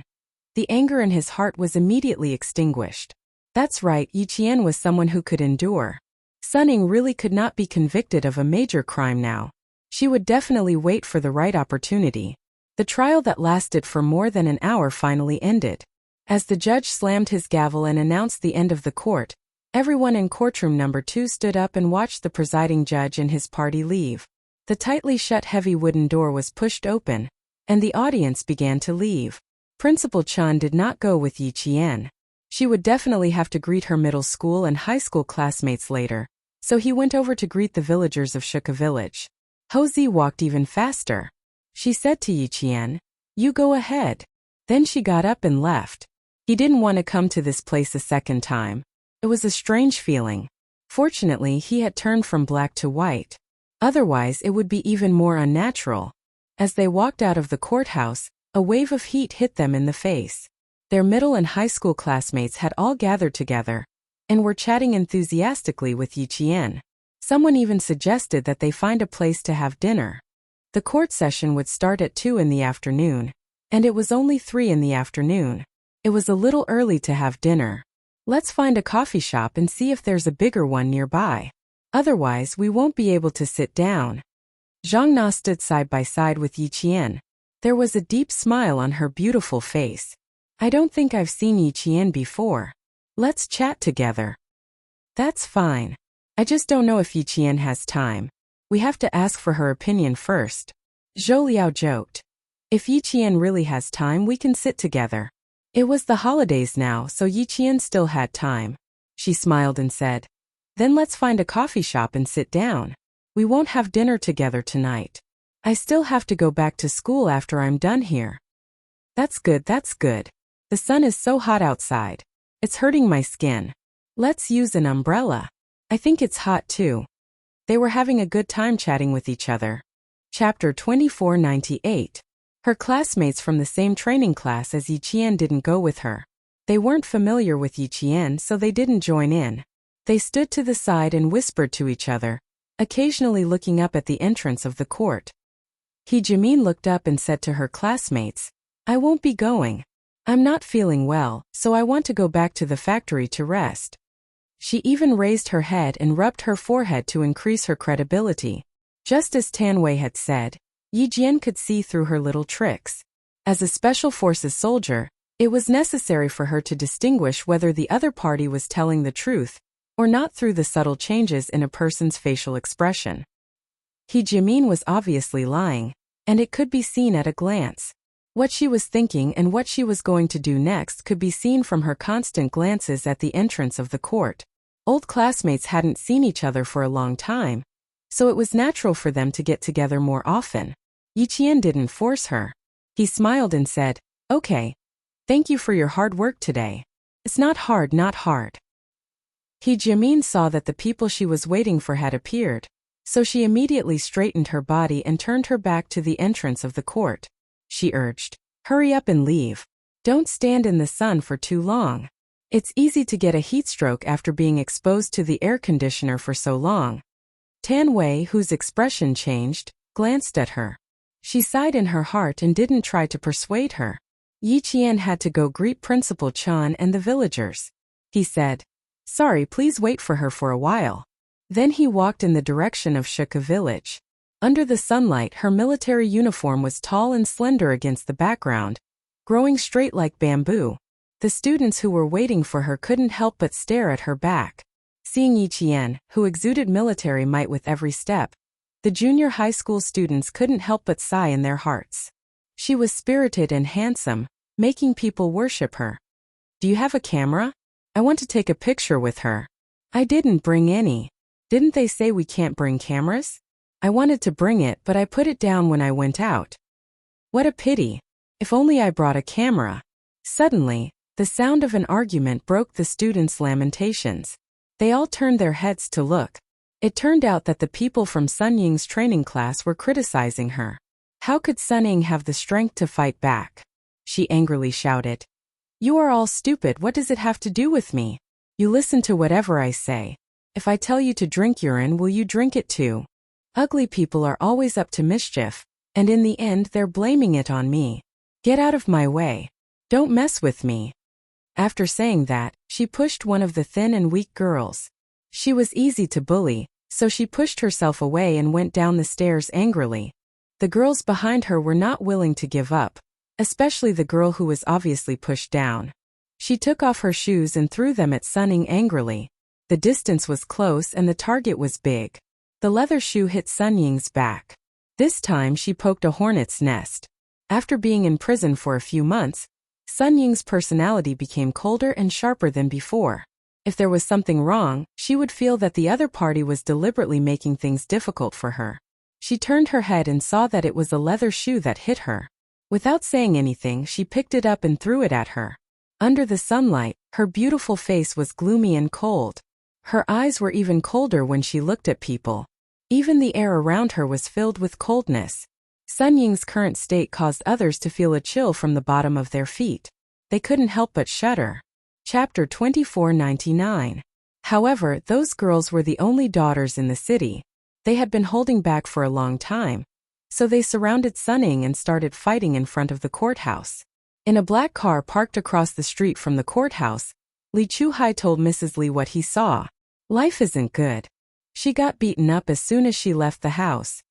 the anger in his heart was immediately extinguished. That's right, Yi Qian was someone who could endure. Sun Ying really could not be convicted of a major crime now. She would definitely wait for the right opportunity. The trial that lasted for more than an hour finally ended. As the judge slammed his gavel and announced the end of the court, everyone in courtroom number 2 stood up and watched the presiding judge and his party leave. The tightly shut heavy wooden door was pushed open, and the audience began to leave. Principal Chan did not go with Yi Qian. She would definitely have to greet her middle school and high school classmates later, so he went over to greet the villagers of Shuka village. Ho Zi walked even faster. She said to Yi Qian, You go ahead. Then she got up and left. He didn't want to come to this place a second time. It was a strange feeling. Fortunately, he had turned from black to white. Otherwise, it would be even more unnatural. As they walked out of the courthouse, a wave of heat hit them in the face. Their middle and high school classmates had all gathered together and were chatting enthusiastically with Yi Qian. Someone even suggested that they find a place to have dinner. The court session would start at 2 in the afternoon, and it was only 3 in the afternoon. It was a little early to have dinner. Let's find a coffee shop and see if there's a bigger one nearby. Otherwise, we won't be able to sit down. Zhang Na stood side by side with Yi Qian. There was a deep smile on her beautiful face. I don't think I've seen Yi Qian before. Let's chat together. That's fine. I just don't know if Yi Qian has time. We have to ask for her opinion first. Zhou Liao joked. If Yi Qian really has time, we can sit together. It was the holidays now, so Yi Qian still had time. She smiled and said, Then let's find a coffee shop and sit down. We won't have dinner together tonight. I still have to go back to school after I'm done here. That's good, that's good. The sun is so hot outside. It's hurting my skin. Let's use an umbrella. I think it's hot too. They were having a good time chatting with each other. Chapter 2498. Her classmates from the same training class as Yi Qian didn't go with her. They weren't familiar with Yi Qian, so they didn't join in. They stood to the side and whispered to each other, occasionally looking up at the entrance of the court. He Jimin looked up and said to her classmates, I won't be going. I'm not feeling well, so I want to go back to the factory to rest. She even raised her head and rubbed her forehead to increase her credibility. Just as Tan Wei had said, Yi Jian could see through her little tricks. As a special forces soldier, it was necessary for her to distinguish whether the other party was telling the truth or not through the subtle changes in a person's facial expression. He Jimin was obviously lying, and it could be seen at a glance. What she was thinking and what she was going to do next could be seen from her constant glances at the entrance of the court. Old classmates hadn't seen each other for a long time, so it was natural for them to get together more often. Yiqian didn't force her. He smiled and said, "Okay. Thank you for your hard work today. It's not hard, not hard." He Jimin saw that the people she was waiting for had appeared, so she immediately straightened her body and turned her back to the entrance of the court. She urged, "Hurry up and leave. Don't stand in the sun for too long. It's easy to get a heat stroke after being exposed to the air conditioner for so long." Tan Wei, whose expression changed, glanced at her. She sighed in her heart and didn't try to persuade her. Yiqian had to go greet Principal Chan and the villagers. He said, "Sorry, please wait for her for a while." Then he walked in the direction of Shuka village. Under the sunlight, her military uniform was tall and slender against the background, growing straight like bamboo. The students who were waiting for her couldn't help but stare at her back. Seeing Yiqian, who exuded military might with every step, the junior high school students couldn't help but sigh in their hearts. She was spirited and handsome, making people worship her. "Do you have a camera? I want to take a picture with her." "I didn't bring any. Didn't they say we can't bring cameras? I wanted to bring it, but I put it down when I went out." "What a pity. If only I brought a camera." Suddenly, the sound of an argument broke the students' lamentations. They all turned their heads to look. It turned out that the people from Sun Ying's training class were criticizing her. How could Sun Ying have the strength to fight back? She angrily shouted, "You are all stupid. What does it have to do with me? You listen to whatever I say. If I tell you to drink urine, will you drink it too? Ugly people are always up to mischief, and in the end they're blaming it on me. Get out of my way. Don't mess with me." After saying that, she pushed one of the thin and weak girls. She was easy to bully, so she pushed herself away and went down the stairs angrily. The girls behind her were not willing to give up, especially the girl who was obviously pushed down. She took off her shoes and threw them at Sun Ying angrily. The distance was close and the target was big. The leather shoe hit Sun Ying's back. This time she poked a hornet's nest. After being in prison for a few months, Sun Ying's personality became colder and sharper than before. If there was something wrong, she would feel that the other party was deliberately making things difficult for her. She turned her head and saw that it was a leather shoe that hit her. Without saying anything, she picked it up and threw it at her. Under the sunlight, her beautiful face was gloomy and cold. Her eyes were even colder when she looked at people. Even the air around her was filled with coldness. Sun Ying's current state caused others to feel a chill from the bottom of their feet. They couldn't help but shudder. Chapter 2499. However, those girls were the only daughters in the city. They had been holding back for a long time, so they surrounded Sun Ying and started fighting in front of the courthouse. In a black car parked across the street from the courthouse, Li Chuhai told Mrs. Li what he saw. "Life isn't good. She got beaten up as soon as she left the house.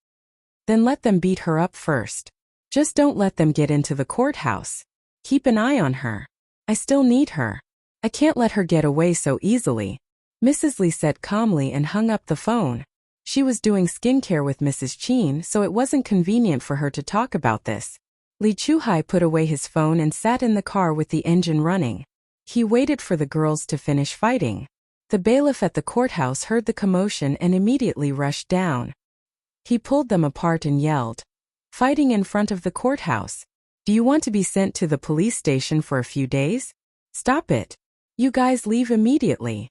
Then let them beat her up first. Just don't let them get into the courthouse. Keep an eye on her. I still need her. I can't let her get away so easily," Mrs. Li said calmly and hung up the phone. She was doing skincare with Mrs. Chin, so it wasn't convenient for her to talk about this. Li Chuhai put away his phone and sat in the car with the engine running. He waited for the girls to finish fighting. The bailiff at the courthouse heard the commotion and immediately rushed down. He pulled them apart and yelled, "Fighting in front of the courthouse. Do you want to be sent to the police station for a few days? Stop it. You guys leave immediately."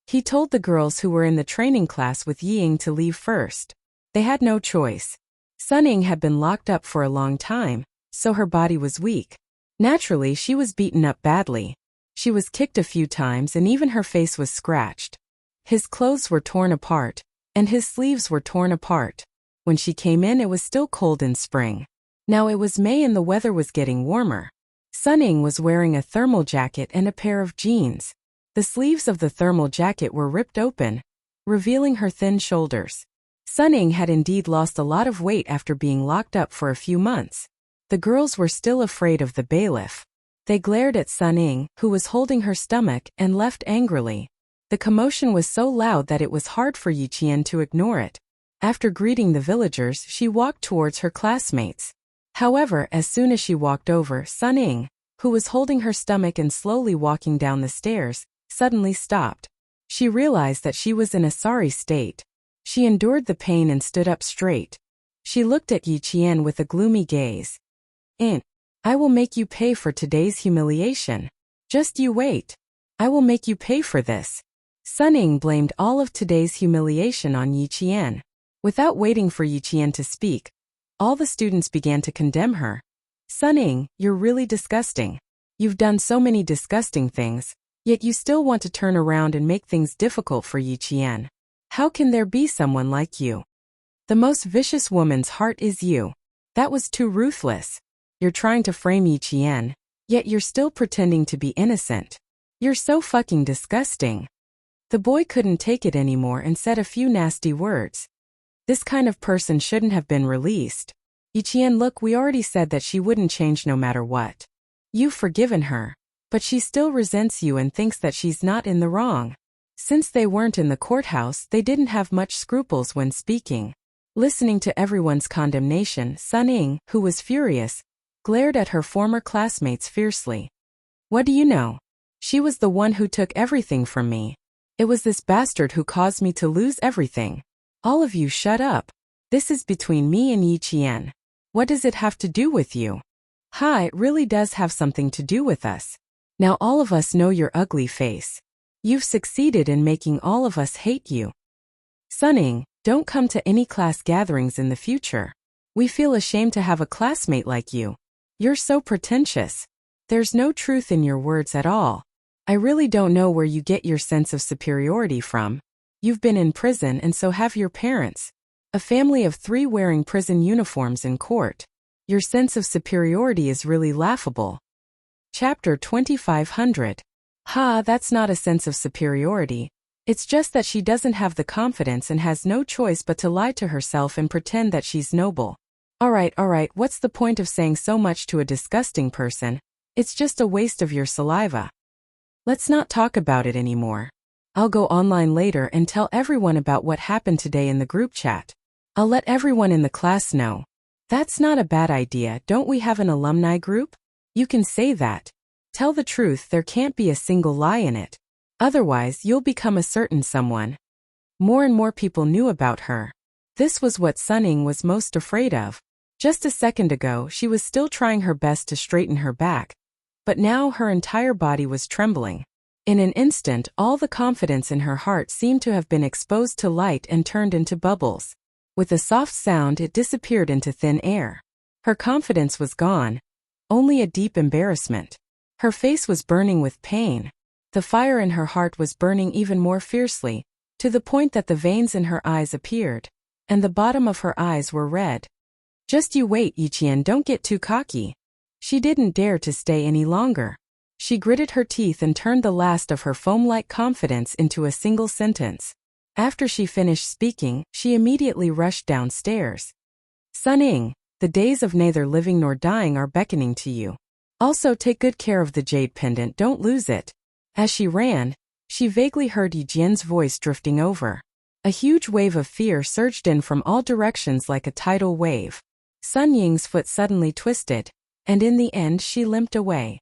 He told the girls who were in the training class with Ying to leave first. They had no choice. Sun Ying had been locked up for a long time, so her body was weak. Naturally, she was beaten up badly. She was kicked a few times and even her face was scratched. His clothes were torn apart, and his sleeves were torn apart. When she came in, it was still cold in spring. Now it was May and the weather was getting warmer. Sun Ying was wearing a thermal jacket and a pair of jeans. The sleeves of the thermal jacket were ripped open, revealing her thin shoulders. Sun Ying had indeed lost a lot of weight after being locked up for a few months. The girls were still afraid of the bailiff. They glared at Sun Ying, who was holding her stomach, and left angrily. The commotion was so loud that it was hard for Yiqian to ignore it. After greeting the villagers, she walked towards her classmates. However, as soon as she walked over, Sun Ying, who was holding her stomach and slowly walking down the stairs, suddenly stopped. She realized that she was in a sorry state. She endured the pain and stood up straight. She looked at Yi Qian with a gloomy gaze. I will make you pay for today's humiliation. Just you wait. I will make you pay for this. Sun Ying blamed all of today's humiliation on Yi Qian. Without waiting for Yi Qian to speak, all the students began to condemn her. Sun Ying, you're really disgusting. You've done so many disgusting things, yet you still want to turn around and make things difficult for Yi Qian. How can there be someone like you? The most vicious woman's heart is you. That was too ruthless. You're trying to frame Yi Qian, yet you're still pretending to be innocent. You're so fucking disgusting. The boy couldn't take it anymore and said a few nasty words. This kind of person shouldn't have been released. Yi Qian, look, we already said that she wouldn't change no matter what. You've forgiven her, but she still resents you and thinks that she's not in the wrong. Since they weren't in the courthouse, they didn't have much scruples when speaking. Listening to everyone's condemnation, Sun Ying, who was furious, glared at her former classmates fiercely. What do you know? She was the one who took everything from me. It was this bastard who caused me to lose everything. All of you shut up. This is between me and Yi Qian. What does it have to do with you? It really does have something to do with us. Now all of us know your ugly face. You've succeeded in making all of us hate you. Sun Ying, don't come to any class gatherings in the future. We feel ashamed to have a classmate like you. You're so pretentious. There's no truth in your words at all. I really don't know where you get your sense of superiority from. You've been in prison and so have your parents. A family of 3 wearing prison uniforms in court. Your sense of superiority is really laughable. Chapter 2500. That's not a sense of superiority. It's just that she doesn't have the confidence and has no choice but to lie to herself and pretend that she's noble. Alright, what's the point of saying so much to a disgusting person? It's just a waste of your saliva. Let's not talk about it anymore. I'll go online later and tell everyone about what happened today in the group chat. I'll let everyone in the class know. That's not a bad idea. Don't we have an alumni group? You can say that. Tell the truth, there can't be a single lie in it. Otherwise, you'll become a certain someone. More and more people knew about her. This was what Sun Ying was most afraid of. Just a second ago, she was still trying her best to straighten her back. But now her entire body was trembling. In an instant, all the confidence in her heart seemed to have been exposed to light and turned into bubbles. With a soft sound, it disappeared into thin air. Her confidence was gone. Only a deep embarrassment. Her face was burning with pain. The fire in her heart was burning even more fiercely, to the point that the veins in her eyes appeared, and the bottom of her eyes were red. Just you wait, Yi Qian, don't get too cocky. She didn't dare to stay any longer. She gritted her teeth and turned the last of her foam-like confidence into a single sentence. After she finished speaking, she immediately rushed downstairs. Sun Ying, the days of neither living nor dying are beckoning to you. Also take good care of the jade pendant, don't lose it. As she ran, she vaguely heard Yi Jian's voice drifting over. A huge wave of fear surged in from all directions like a tidal wave. Sun Ying's foot suddenly twisted, and in the end she limped away.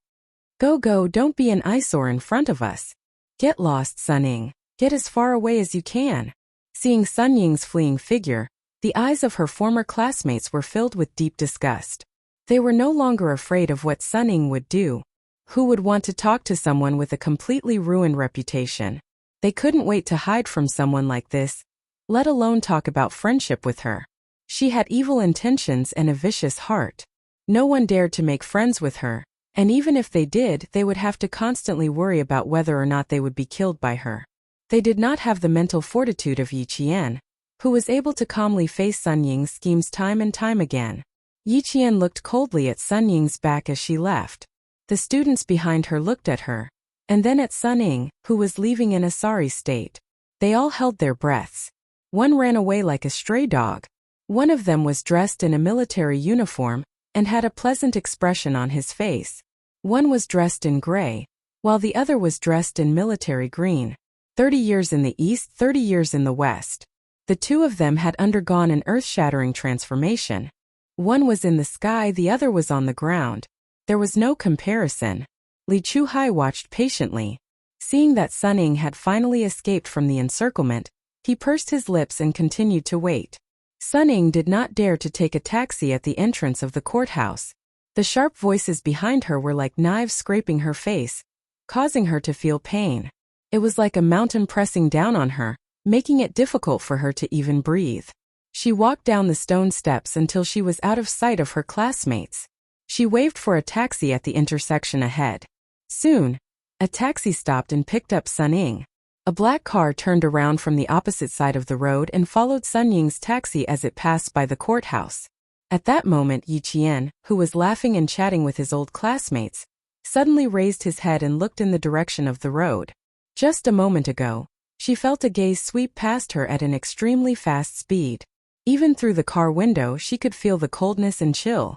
Go, don't be an eyesore in front of us. Get lost, Sun Ying. Get as far away as you can. Seeing Sun Ying's fleeing figure, the eyes of her former classmates were filled with deep disgust. They were no longer afraid of what Sun Ying would do. Who would want to talk to someone with a completely ruined reputation? They couldn't wait to hide from someone like this, let alone talk about friendship with her. She had evil intentions and a vicious heart. No one dared to make friends with her, and even if they did, they would have to constantly worry about whether or not they would be killed by her. They did not have the mental fortitude of Yi Qian, who was able to calmly face Sun Ying's schemes time and time again. Yi Qian looked coldly at Sun Ying's back as she left. The students behind her looked at her, and then at Sun Ying, who was leaving in a sorry state. They all held their breaths. One ran away like a stray dog. One of them was dressed in a military uniform and had a pleasant expression on his face. One was dressed in gray, while the other was dressed in military green. 30 years in the east, 30 years in the west. The two of them had undergone an earth-shattering transformation. One was in the sky, the other was on the ground. There was no comparison. Li Chuhai watched patiently. Seeing that Sun Ying had finally escaped from the encirclement, He pursed his lips and continued to wait. Sun Ying did not dare to take a taxi at the entrance of the courthouse. The sharp voices behind her were like knives scraping her face, causing her to feel pain. It was like a mountain pressing down on her, making it difficult for her to even breathe. She walked down the stone steps until she was out of sight of her classmates. She waved for a taxi at the intersection ahead. Soon, a taxi stopped and picked up Sun Ying. A black car turned around from the opposite side of the road and followed Sun Ying's taxi as it passed by the courthouse. At that moment, Yi Qian, who was laughing and chatting with his old classmates, suddenly raised his head and looked in the direction of the road. Just a moment ago, she felt a gaze sweep past her at an extremely fast speed. Even through the car window, she could feel the coldness and chill.